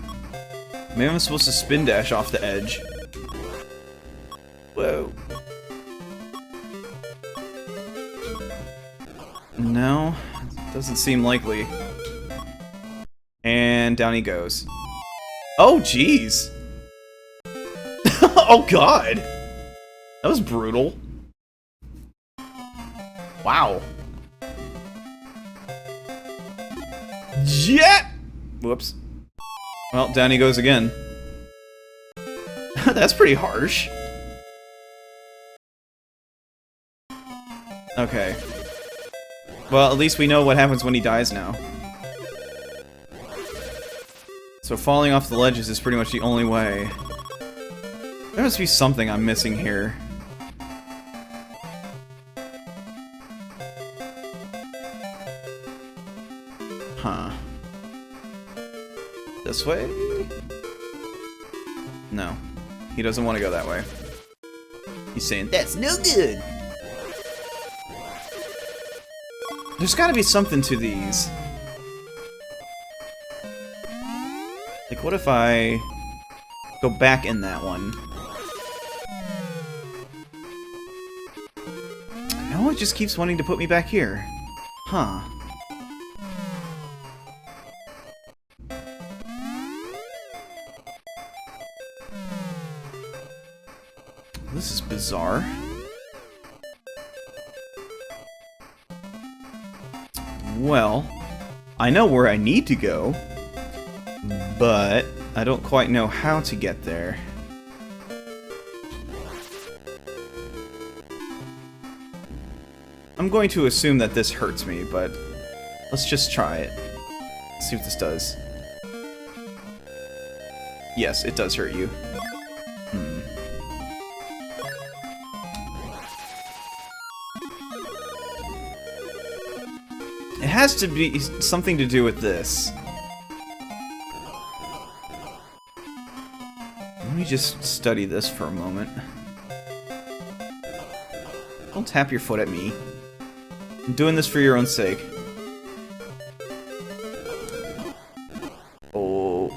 Maybe I'm supposed to spin dash off the edge. Whoa. No, doesn't seem likely. And down he goes. Oh, jeez. Oh, God. That was brutal. Wow. Yeah. Whoops. Well, down he goes again. That's pretty harsh. Okay. Well, at least we know what happens when he dies now. So falling off the ledges is pretty much the only way. There must be something I'm missing here. Huh. This way? No. He doesn't want to go that way. He's saying, that's no good! There's gotta be something to these. Like, what if I go back in that one? No, it just keeps wanting to put me back here. Huh. This is bizarre. Well, I know where I need to go, but I don't quite know how to get there. I'm going to assume that this hurts me, but let's just try it. See what this does. Yes, it does hurt you. It has to be something to do with this. Let me just study this for a moment. Don't tap your foot at me. I'm doing this for your own sake. Oh.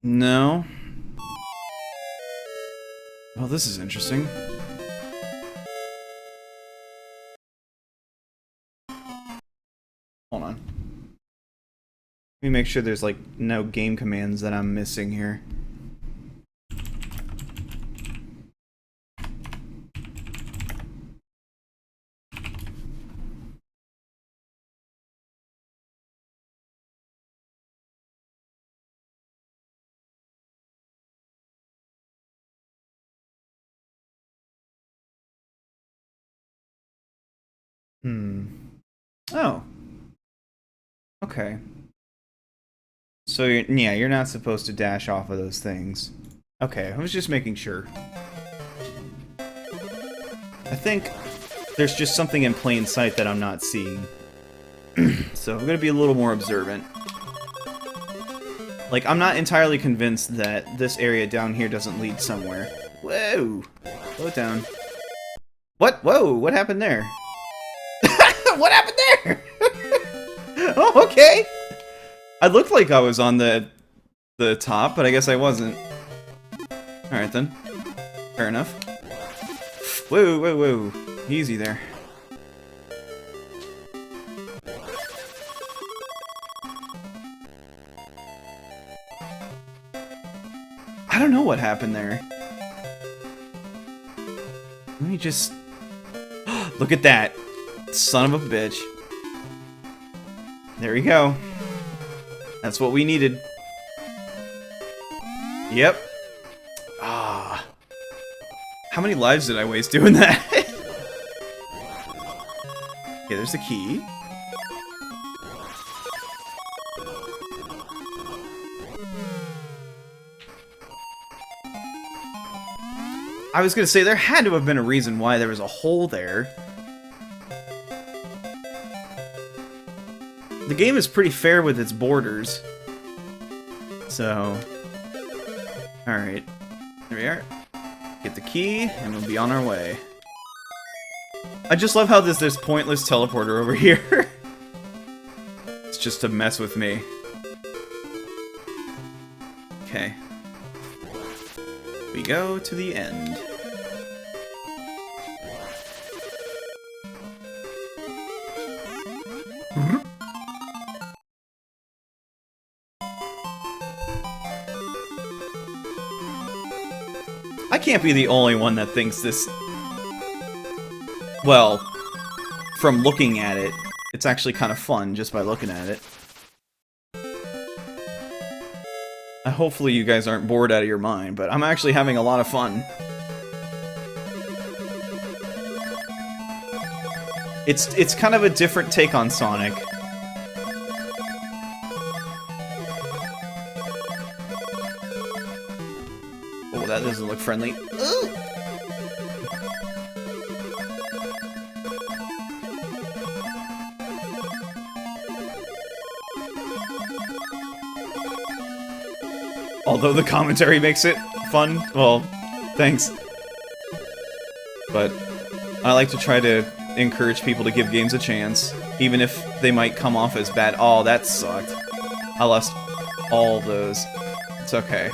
No. Well, this is interesting. Hold on. Let me make sure there's, like, no game commands that I'm missing here. Oh. Okay. So, yeah, you're not supposed to dash off of those things. Okay, I was just making sure. I think there's just something in plain sight that I'm not seeing. So I'm gonna be a little more observant. Like, I'm not entirely convinced that this area down here doesn't lead somewhere. Whoa! Slow it down. What? Whoa! What happened there? What happened there? Oh, okay. I looked like I was on the top, but I guess I wasn't. Alright then. Fair enough. Whoa, whoa, whoa. Easy there. I don't know what happened there. Let me just... Look at that. Son of a bitch. There we go. That's what we needed. Yep. Ah. How many lives did I waste doing that? Okay, there's the key. I was gonna say, there had to have been a reason why there was a hole there. The game is pretty fair with its borders. So... Alright. There we are. Get the key, and we'll be on our way. I just love how there's this pointless teleporter over here. It's just to mess with me. Okay. We go to the end. I can't be the only one that thinks this... Well, from looking at it, it's actually kind of fun just by looking at it. Hopefully you guys aren't bored out of your mind, but I'm actually having a lot of fun. It's kind of a different take on Sonic. Oh, that doesn't look friendly. Ooh. Although the commentary makes it fun, well, thanks. But I like to try to encourage people to give games a chance, even if they might come off as bad. Oh, that sucked. I lost all those. It's okay.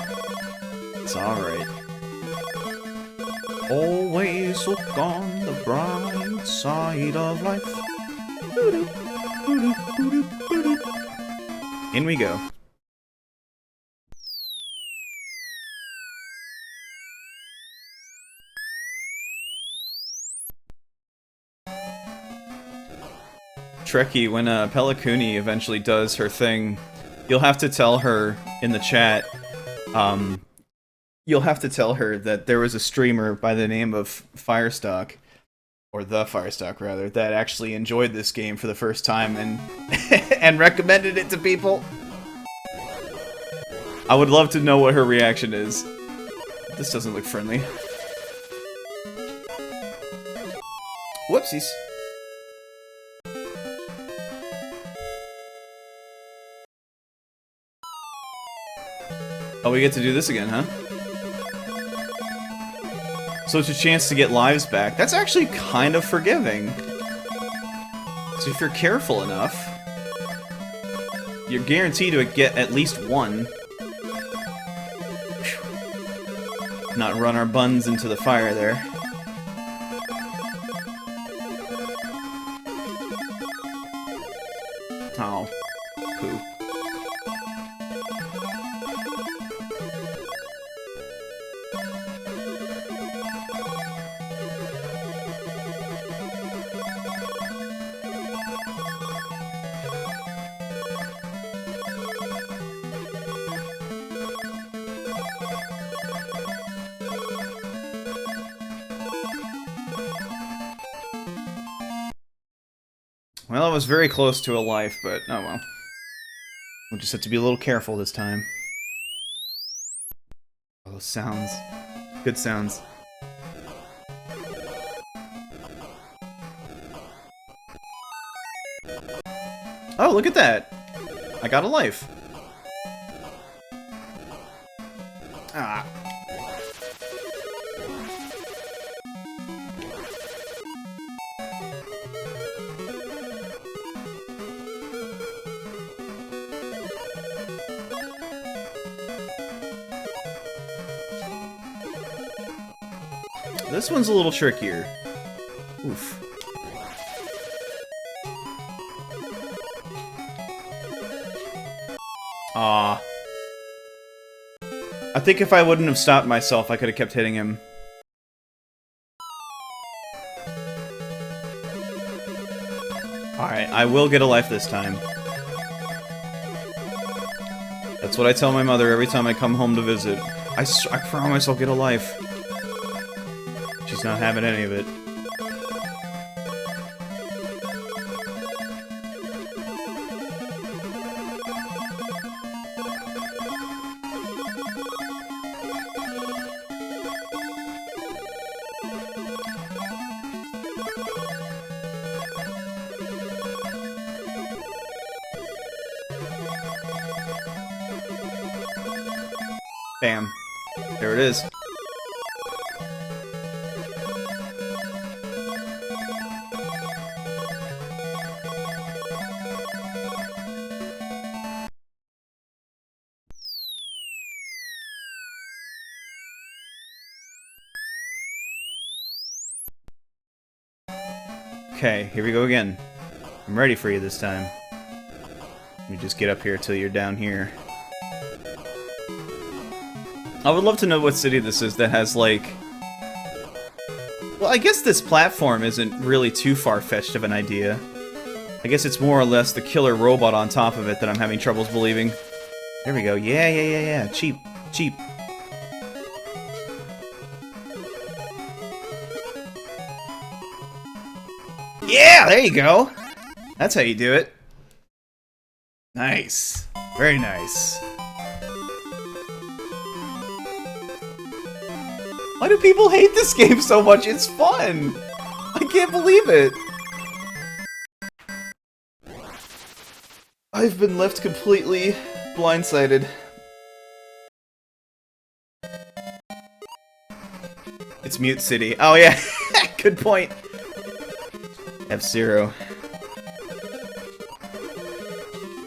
It's alright. Always look on the bright side of life. In we go. Trekkie, when Pelakuni eventually does her thing, you'll have to tell her in the chat, you'll have to tell her that there was a streamer by the name of Firestock, or the Firestock rather, that actually enjoyed this game for the first time and and recommended it to people. I would love to know what her reaction is. This doesn't look friendly. Whoopsies. Oh, we get to do this again, huh? So it's a chance to get lives back. That's actually kind of forgiving. So if you're careful enough, you're guaranteed to get at least one. Whew. Not run our buns into the fire there. Oh, poo. Well, I was very close to a life, but oh well. We'll just have to be a little careful this time. Oh, those sounds. Good sounds. Oh, look at that! I got a life. Ah. This one's a little trickier. Oof. Ah. I think if I wouldn't have stopped myself, I could have kept hitting him. Alright, I will get a life this time. That's what I tell my mother every time I come home to visit. I promise I'll get a life. She's not having any of it. Bam. There it is. Okay, here we go again. I'm ready for you this time. Let me just get up here till you're down here. I would love to know what city this is that has, like... Well, I guess this platform isn't really too far-fetched of an idea. I guess it's more or less the killer robot on top of it that I'm having troubles believing. There we go. Yeah. Cheap. Cheap. Yeah, there you go. That's how you do it. Nice. Very nice. Why do people hate this game so much? It's fun. I can't believe it. I've been left completely blindsided. It's Mute City. Oh yeah, good point. F-Zero.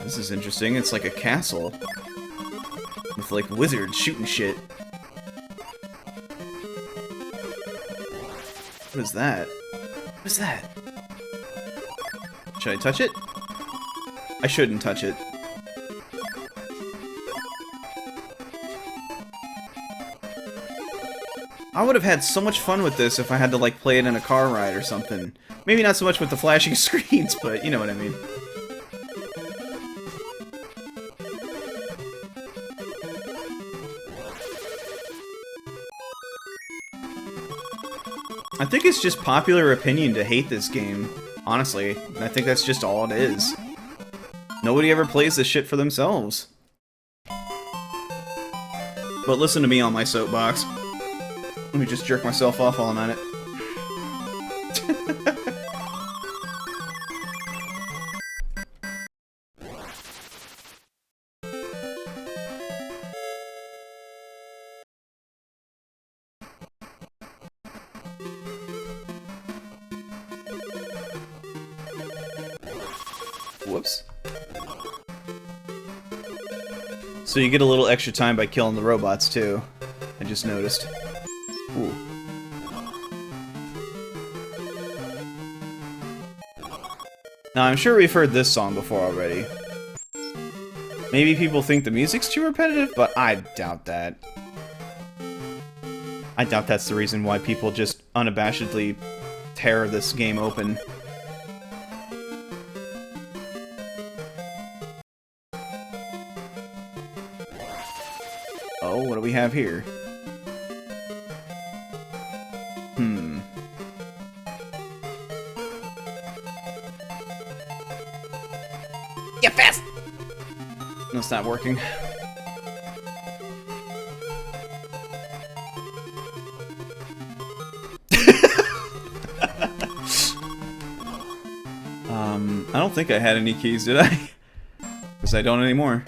This is interesting. It's like a castle. With like wizards shooting shit. What is that? What is that? Should I touch it? I shouldn't touch it. I would have had so much fun with this if I had to like play it in a car ride or something. Maybe not so much with the flashing screens, but you know what I mean. I think it's just popular opinion to hate this game, honestly. I think that's just all it is. Nobody ever plays this shit for themselves. But listen to me on my soapbox. Let me just jerk myself off while I'm at it. Whoops. So you get a little extra time by killing the robots, too. I just noticed. Ooh. Now, I'm sure we've heard this song before already. Maybe people think the music's too repetitive, but I doubt that. I doubt that's the reason why people just unabashedly tear this game open. Oh, what do we have here? Get fast! No, it's not working. I don't think I had any keys, did I? Because I don't anymore.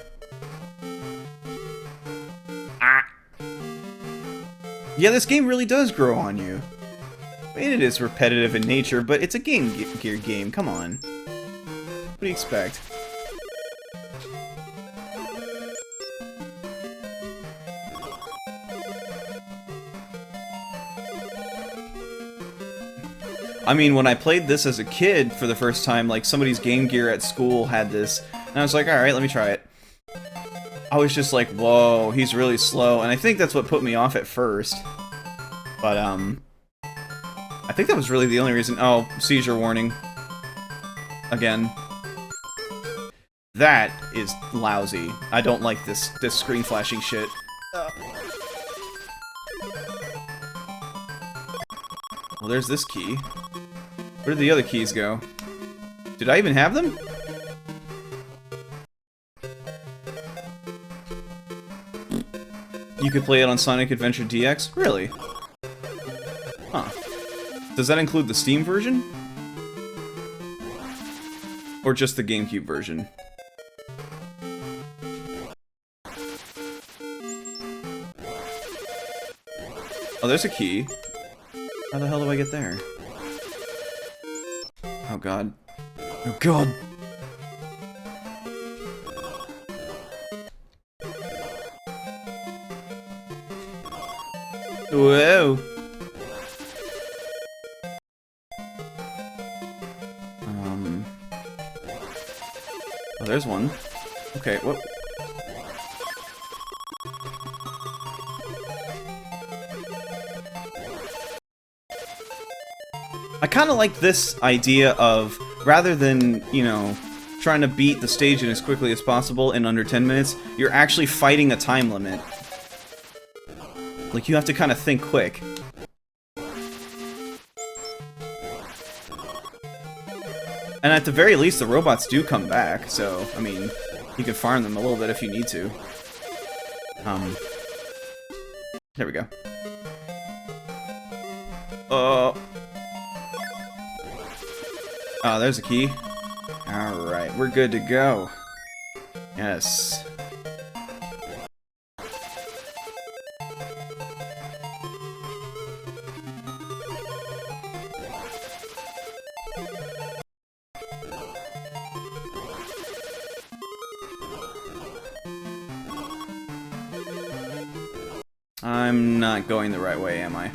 Yeah, this game really does grow on you. I mean, it is repetitive in nature, but it's a Game Gear game, come on. What do you expect? I mean, when I played this as a kid for the first time, like, somebody's Game Gear at school had this, and I was like, alright, let me try it. I was just like, whoa, he's really slow, and I think that's what put me off at first. But, I think that was really the only reason. Oh, seizure warning. Again. That is lousy. I don't like this screen flashing shit. Well, there's this key. Where did the other keys go? Did I even have them? You could play it on Sonic Adventure DX? Really? Huh. Does that include the Steam version? Or just the GameCube version? Oh, there's a key. How the hell do I get there? Oh god. Oh god! Whoa! Oh, there's one. Okay, what? I kind of like this idea of, rather than, you know, trying to beat the stage in as quickly as possible in under 10 minutes, you're actually fighting a time limit. Like, you have to kind of think quick. And at the very least, the robots do come back, so, I mean, you can farm them a little bit if you need to. There we go. Oh, there's a key. Alright, we're good to go. Yes. I'm not going the right way, am I?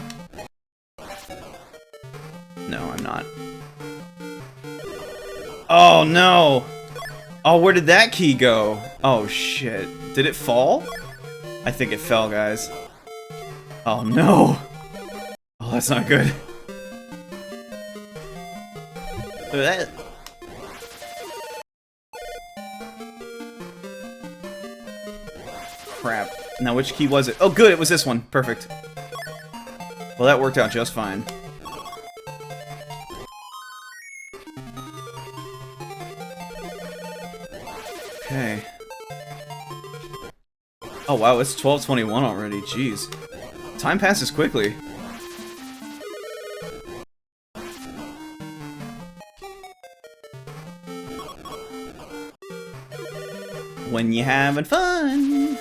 No, I'm not. Oh, no! Oh, where did that key go? Oh, shit. Did it fall? I think it fell, guys. Oh, no! Oh, that's not good. That... Crap. Now, which key was it? Oh, good, it was this one. Perfect. Well, that worked out just fine. Okay. Oh, wow, it's 12:21 already. Jeez. Time passes quickly. When you're having fun.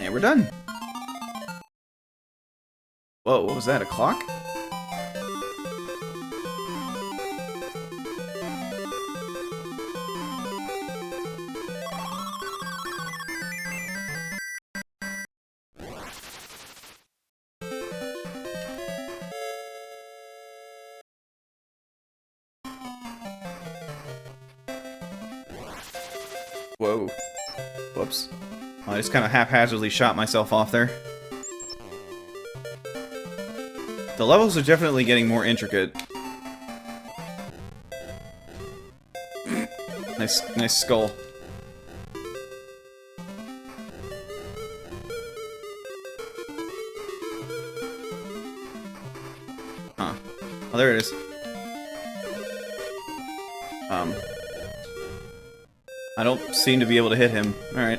And we're done. Whoa, what was that, a clock? Whoa. Whoops. I just kind of haphazardly shot myself off there. The levels are definitely getting more intricate. Nice skull. Huh. Oh, there it is. I don't seem to be able to hit him. Alright.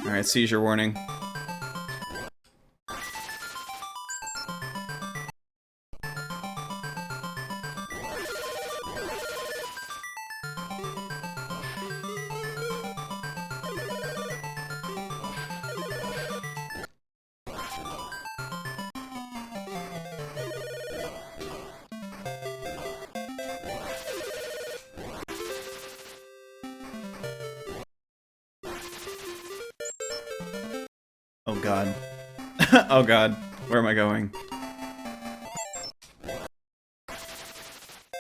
Alright, seizure warning. Oh god. Oh god. Where am I going?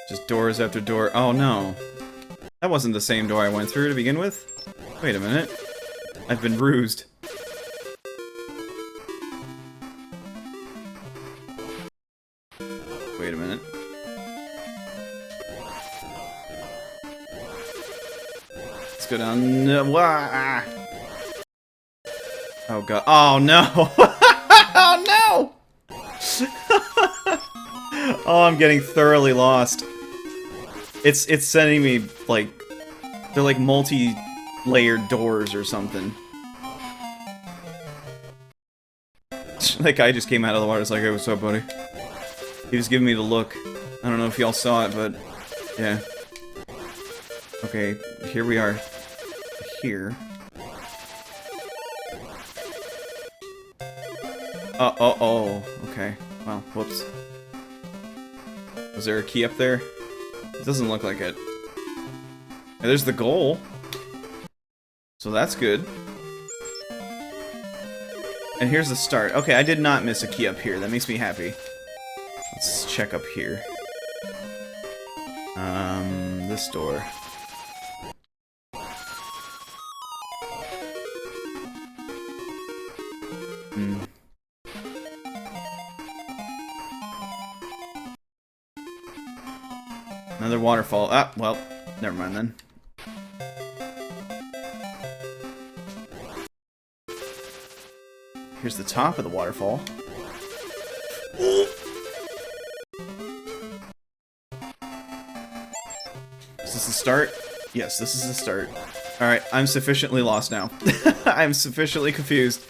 Just doors after door. Oh no. That wasn't the same door I went through to begin with. Wait a minute. I've been rused. Wait a minute. Let's go down. Wah! Oh god. Oh no! Oh no! Oh, I'm getting thoroughly lost. It's sending me, like... They're like multi-layered doors or something. That guy just came out of the water. It's like, hey, what's up, buddy? He was giving me the look. I don't know if y'all saw it, but... Yeah. Okay, here we are. Here. Oh, okay. Well, whoops. Was there a key up there? It doesn't look like it. And there's the goal. So that's good. And here's the start. Okay, I did not miss a key up here. That makes me happy. Let's check up here. This door. Another waterfall. Ah, well, never mind then. Here's the top of the waterfall. Is this the start? Yes, this is the start. Alright, I'm sufficiently lost now. I'm sufficiently confused.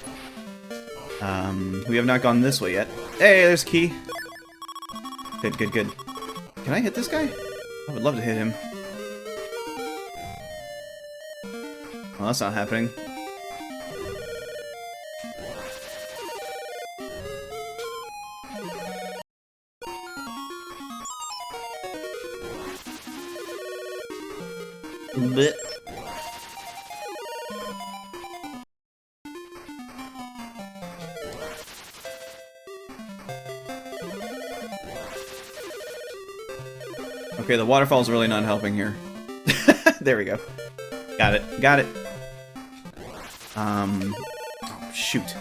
We have not gone this way yet. Hey, there's a key. Good, good, good. Can I hit this guy? I would love to hit him. Well, that's not happening. Blech. Okay, the waterfall's really not helping here. There we go. Got it. Got it. Oh, shoot.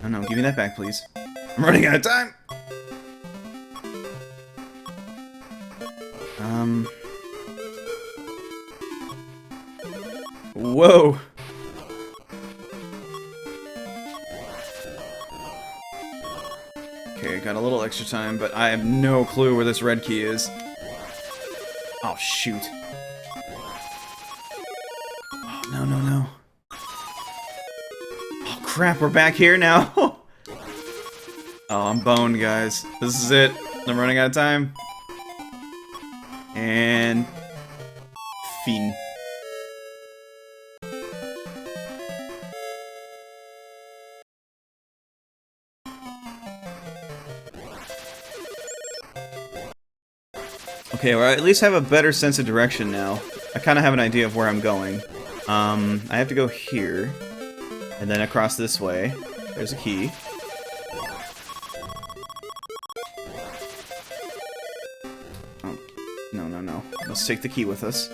Oh no, give me that back, please. I'm running out of time! Whoa! Okay, got a little extra time, but I have no clue where this red key is. Oh, shoot. Oh, no, no, no. Oh, crap, we're back here now. Oh, I'm boned, guys. This is it. I'm running out of time. And... Fiend. Okay, well, I at least have a better sense of direction now. I kind of have an idea of where I'm going. I have to go here, and then across this way. There's a key. Oh, no, no, no. Let's take the key with us.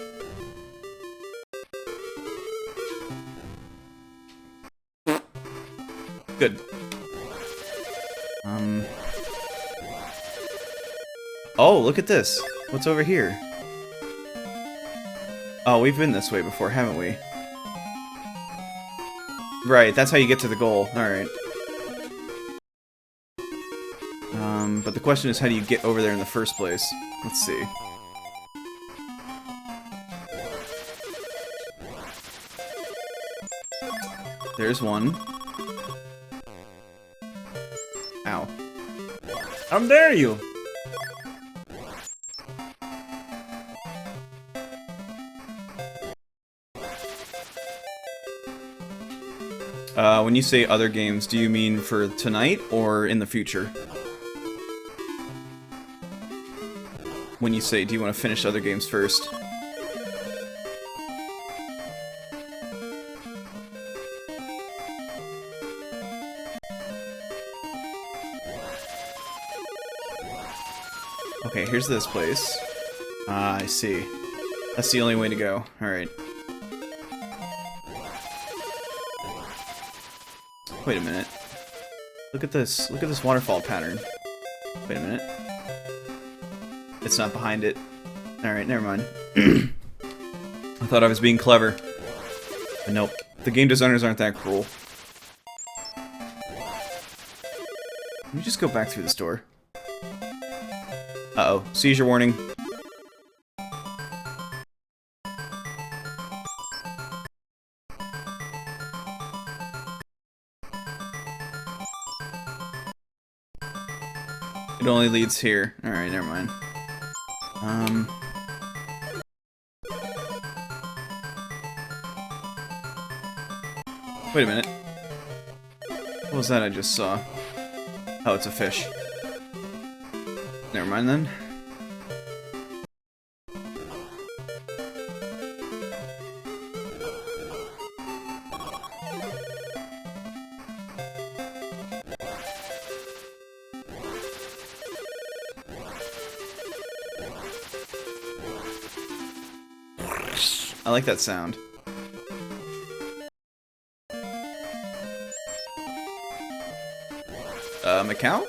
Good. Oh, look at this. What's over here? Oh, we've been this way before, haven't we? Right, that's how you get to the goal. Alright. But the question is, how do you get over there in the first place? Let's see. There's one. Ow. How dare you! When you say other games, do you mean for tonight or in the future? When you say, do you want to finish other games first? Okay, here's this place. Ah, I see. That's the only way to go. Alright. Wait a minute. Look at this. Look at this waterfall pattern. Wait a minute. It's not behind it. Alright, never mind. I thought I was being clever. But nope. The game designers aren't that cruel. Let me just go back through this door. Uh-oh. Seizure warning. It only leads here. Alright, never mind. Wait a minute. What was that I just saw? Oh, it's a fish. Never mind then. I like that sound. Macau?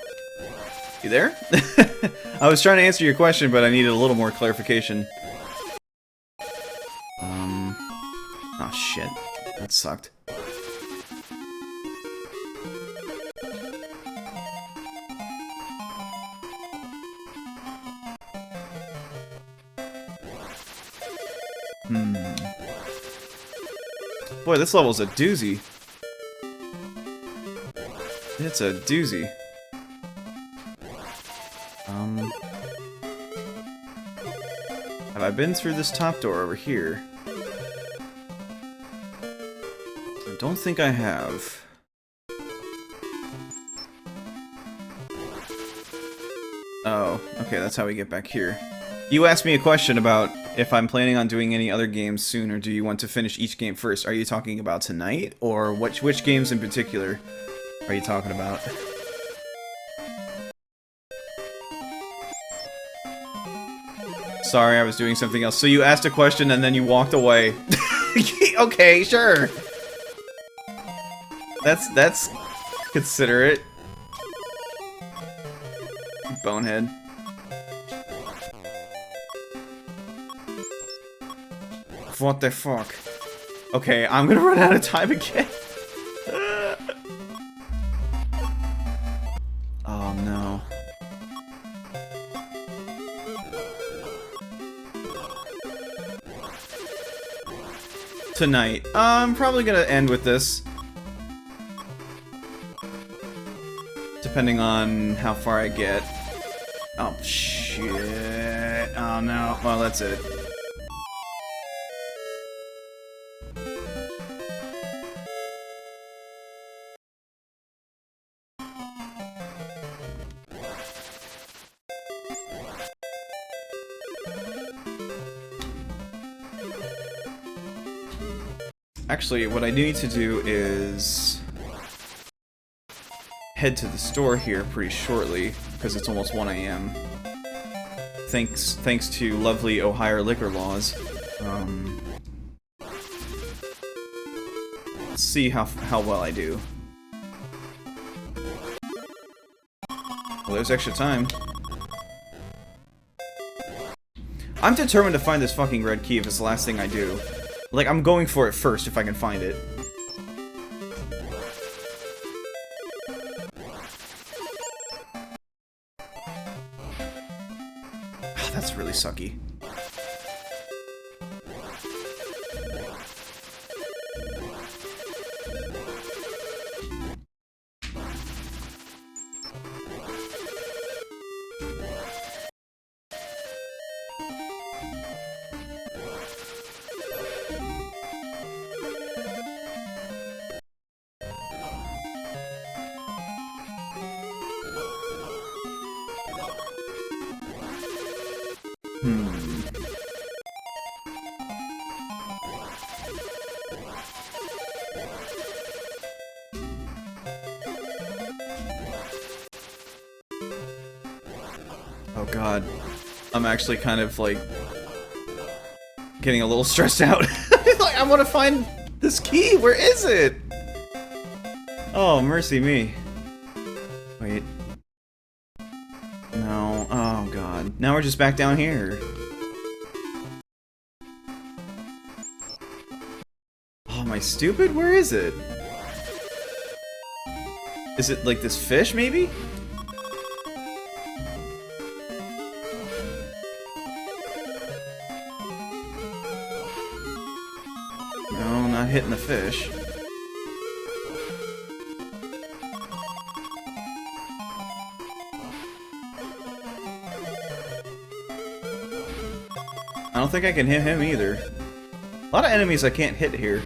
You there? I was trying to answer your question, but I needed a little more clarification. Oh shit. That sucked. Boy, this level's a doozy. It's a doozy. Have I been through this top door over here? I don't think I have. Oh, okay, that's how we get back here. You asked me a question about if I'm planning on doing any other games soon, or do you want to finish each game first? Are you talking about tonight, or which games in particular are you talking about? Sorry, I was doing something else. So you asked a question and then you walked away. Okay, sure. That's considerate. Bonehead. What the fuck? Okay, I'm gonna run out of time again. Oh no. Tonight. I'm probably gonna end with this. Depending on how far I get. Oh shit. Oh no. Well, that's it. Actually, what I need to do is head to the store here pretty shortly, because it's almost 1 AM. Thanks to lovely Ohio liquor laws. Let's see how well I do. Well, there's extra time. I'm determined to find this fucking red key if it's the last thing I do. Like, I'm going for it first if I can find it. Oh, that's really sucky. Oh god. I'm actually kind of, like, getting a little stressed out. Like, I want to find this key! Where is it? Oh, mercy me. Wait. No. Oh god. Now we're just back down here. Oh, am I stupid? Where is it? Is it like this fish, maybe? not hitting the fish. I don't think I can hit him either. A lot of enemies I can't hit here.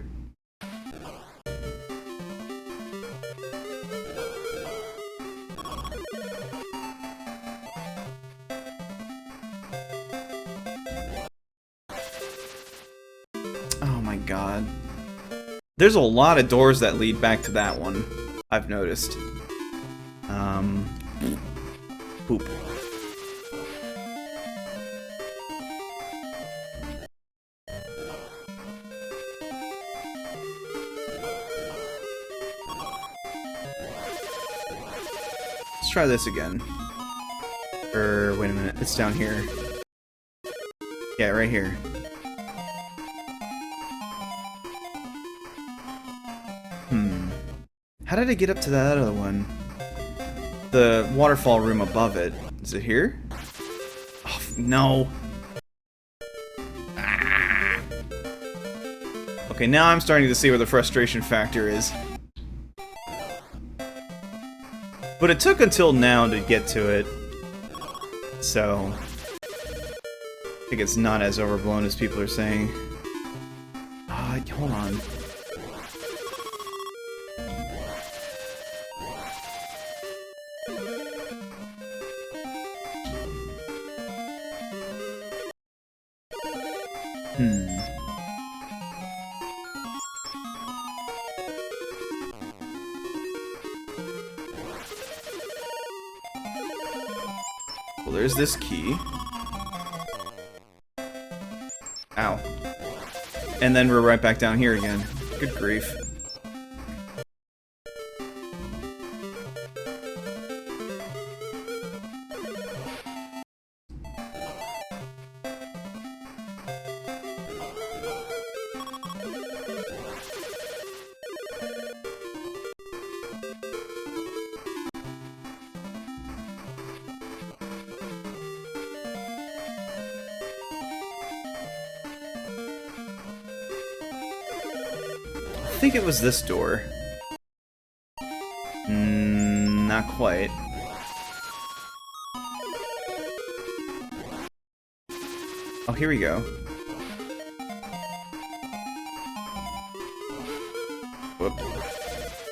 Oh my god. There's a lot of doors that lead back to that one, I've noticed. Poop. Let's try this again. Wait a minute, it's down here. Yeah, right here. How did I get up to that other one? The waterfall room above it. Is it here? Oh, no. Ah. Okay, now I'm starting to see where the frustration factor is. But it took until now to get to it. So I think it's not as overblown as people are saying. Hold on. Well, there's this key. Ow. And then we're right back down here again. Good grief. I think it was this door. Not quite. Oh, here we go. Whoop.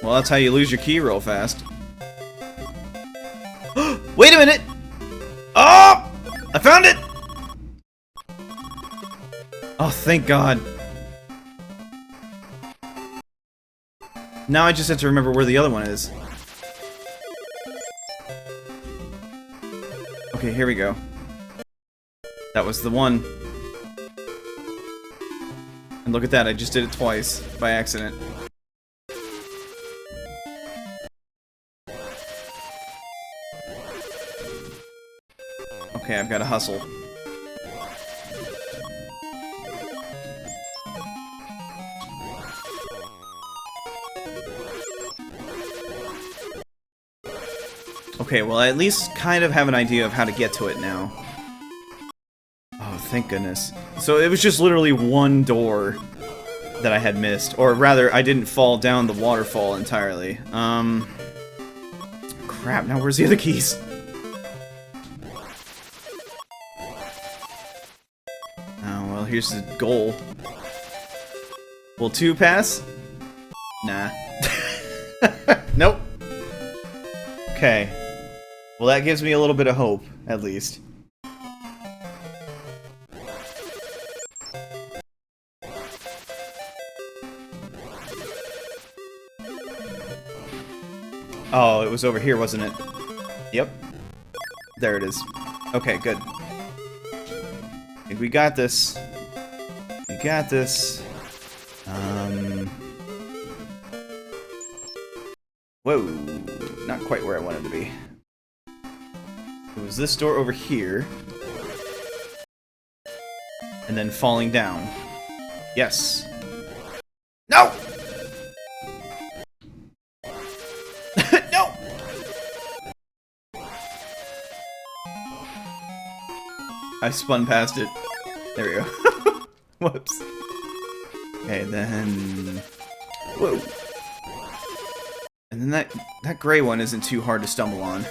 Well, that's how you lose your key real fast. Wait a minute! Oh! I found it! Oh, thank God. Now I just have to remember where the other one is. Okay, here we go. That was the one. And look at that, I just did it twice by accident. Okay, I've got to hustle. Okay, well, I at least kind of have an idea of how to get to it now. Oh, thank goodness. So it was just literally one door that I had missed. Or rather, I didn't fall down the waterfall entirely. Crap, now where's the other keys? Oh, well, here's the goal. Will 2 pass? Nah. Nope. Okay. Well, that gives me a little bit of hope, at least. Oh, it was over here, wasn't it? Yep. There it is. Okay, good. I think we got this. We got this. Whoa. Not quite where I wanted to be. It was this door over here. And then falling down. Yes. No! No! I spun past it. There we go. Whoops. Okay, then... Whoa! And then that gray one isn't too hard to stumble on.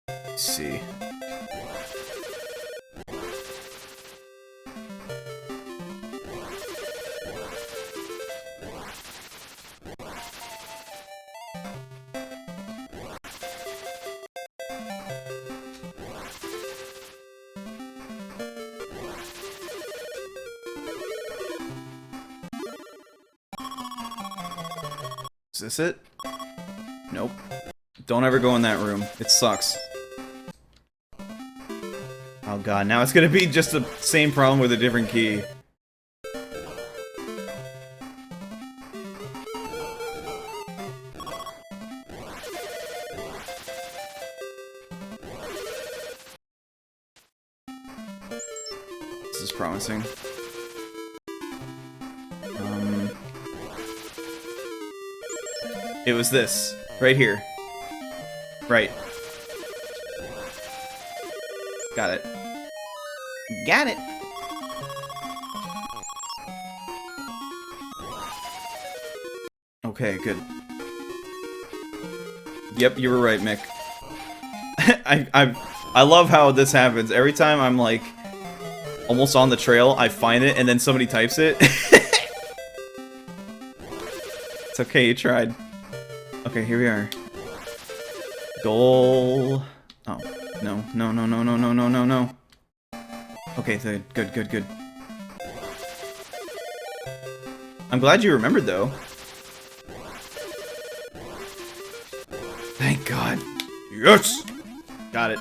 Let's see. Is this it? Nope. Don't ever go in that room. It sucks. Oh god, now it's gonna be just the same problem with a different key. This is promising. It was this. Right here. Right. Got it. Got it! Okay, good. Yep, you were right, Mick. I love how this happens. Every time I'm like almost on the trail, I find it and then somebody types it. It's okay, you tried. Okay, here we are. Goal. Oh, no, no, no, no, no, no, no, no, no. Okay, good, good, good. I'm glad you remembered, though. Thank God. Yes! Got it.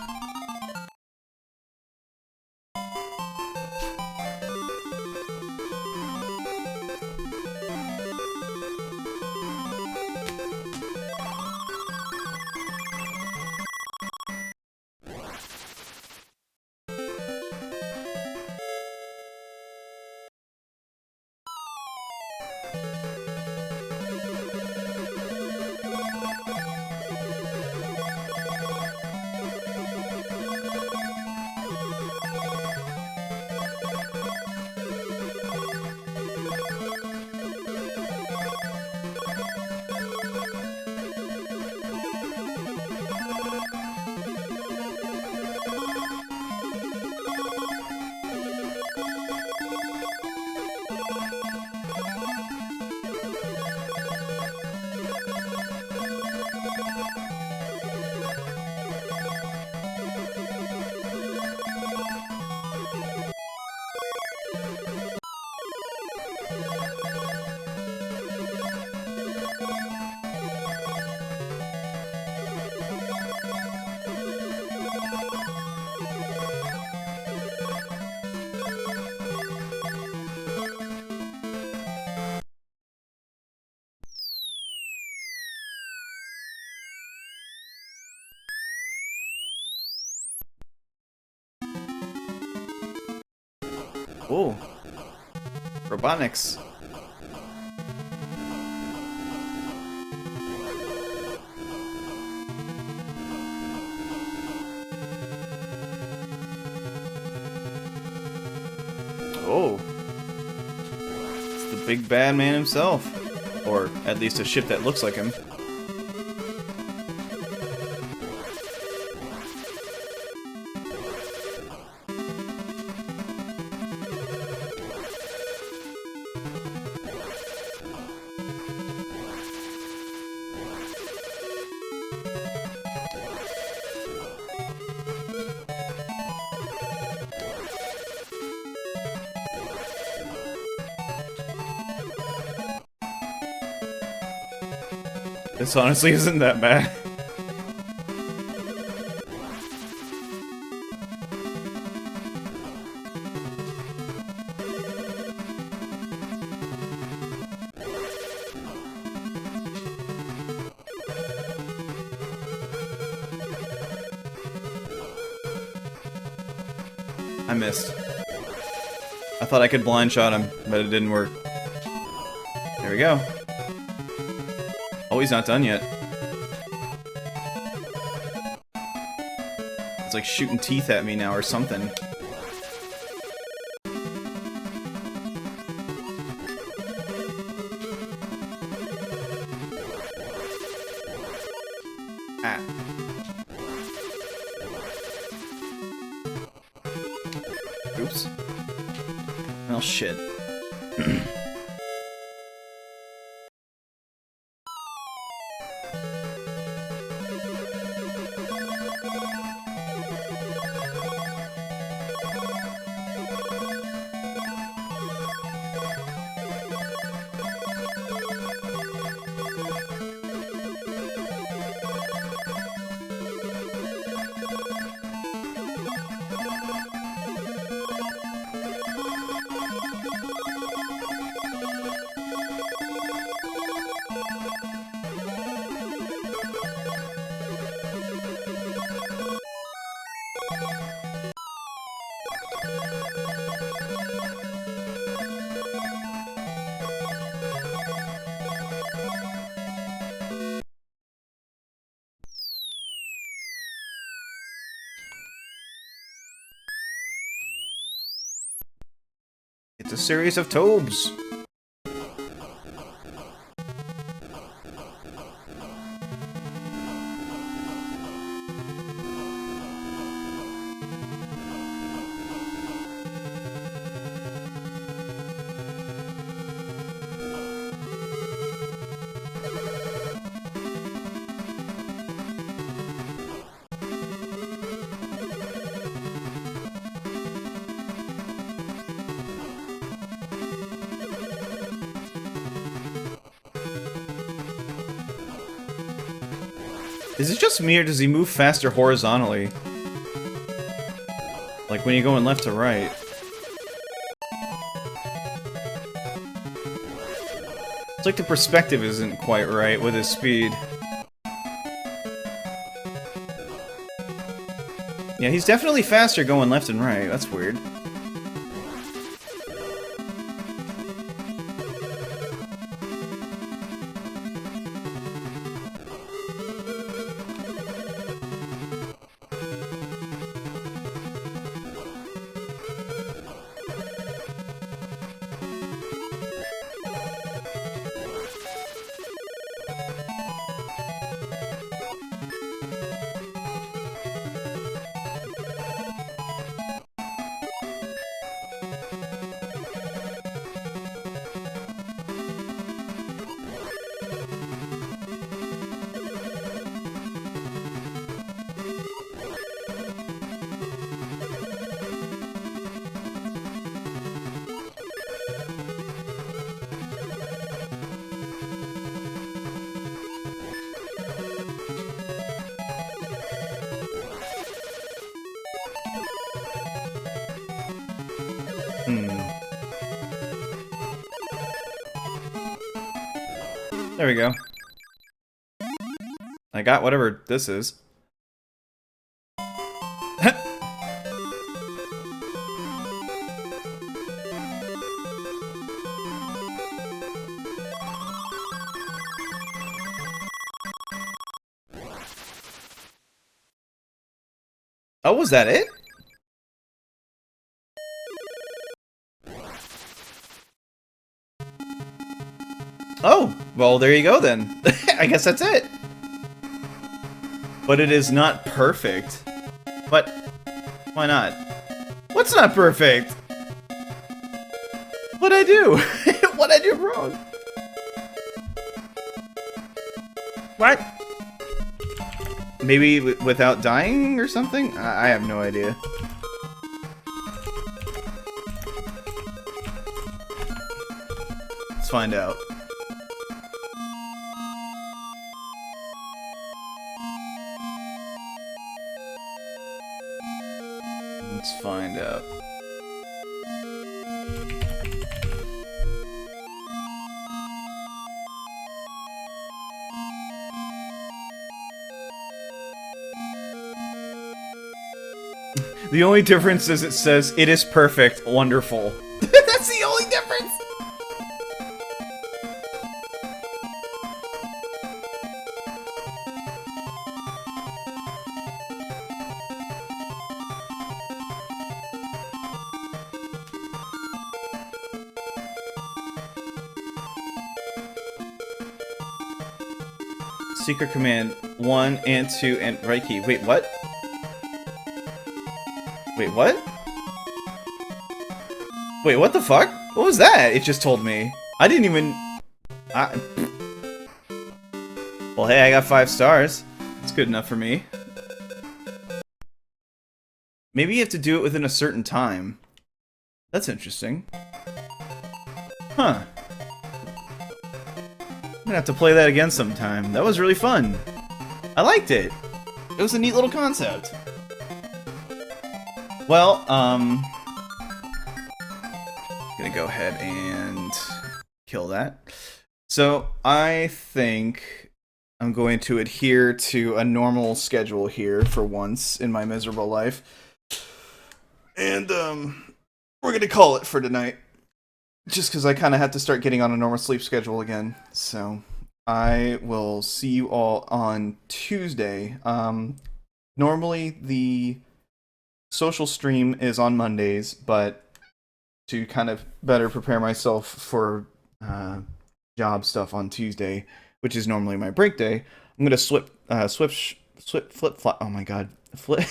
Oh. Robotniks. Oh. It's the big bad man himself. Or at least a ship that looks like him. This honestly isn't that bad. I missed. I thought I could blind shot him, but it didn't work. There we go. Oh, he's not done yet. It's like shooting teeth at me now or something. Oops. Well, shit. It's a series of tobes. Is it just me, or does he move faster horizontally? Like when you're going left to right. It's like the perspective isn't quite right with his speed. Yeah, he's definitely faster going left and right. That's weird. There we go. I got whatever this is. Oh, was that it? Oh, well, there you go then. I guess that's it. But it is not perfect. But why not? What's not perfect? What'd I do? What'd I do wrong? What? Maybe without dying or something? I have no idea. Let's find out. Let's find out. The only difference is it says, "It is perfect, wonderful." That's the only difference! Secret command 1 and 2 and right key. Wait, what? Wait, what? Wait, what the fuck? What was that? It just told me. I didn't even... Well, hey, I got 5 stars. That's good enough for me. Maybe you have to do it within a certain time. That's interesting. Huh. I'm gonna have to play that again sometime. That was really fun. I liked it. It was a neat little concept. Well, gonna go ahead and kill that. So I think I'm going to adhere to a normal schedule here for once in my miserable life. And we're gonna call it for tonight. Just because I kind of have to start getting on a normal sleep schedule again. So I will see you all on Tuesday. Normally the social stream is on Mondays, but to kind of better prepare myself for job stuff on Tuesday, which is normally my break day, I'm gonna flip flop. Oh my god, flip.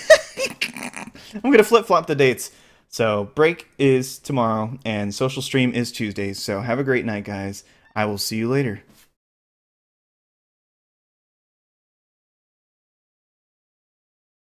I'm gonna flip flop the dates. So break is tomorrow and social stream is Tuesdays. So have a great night, guys. I will see you later.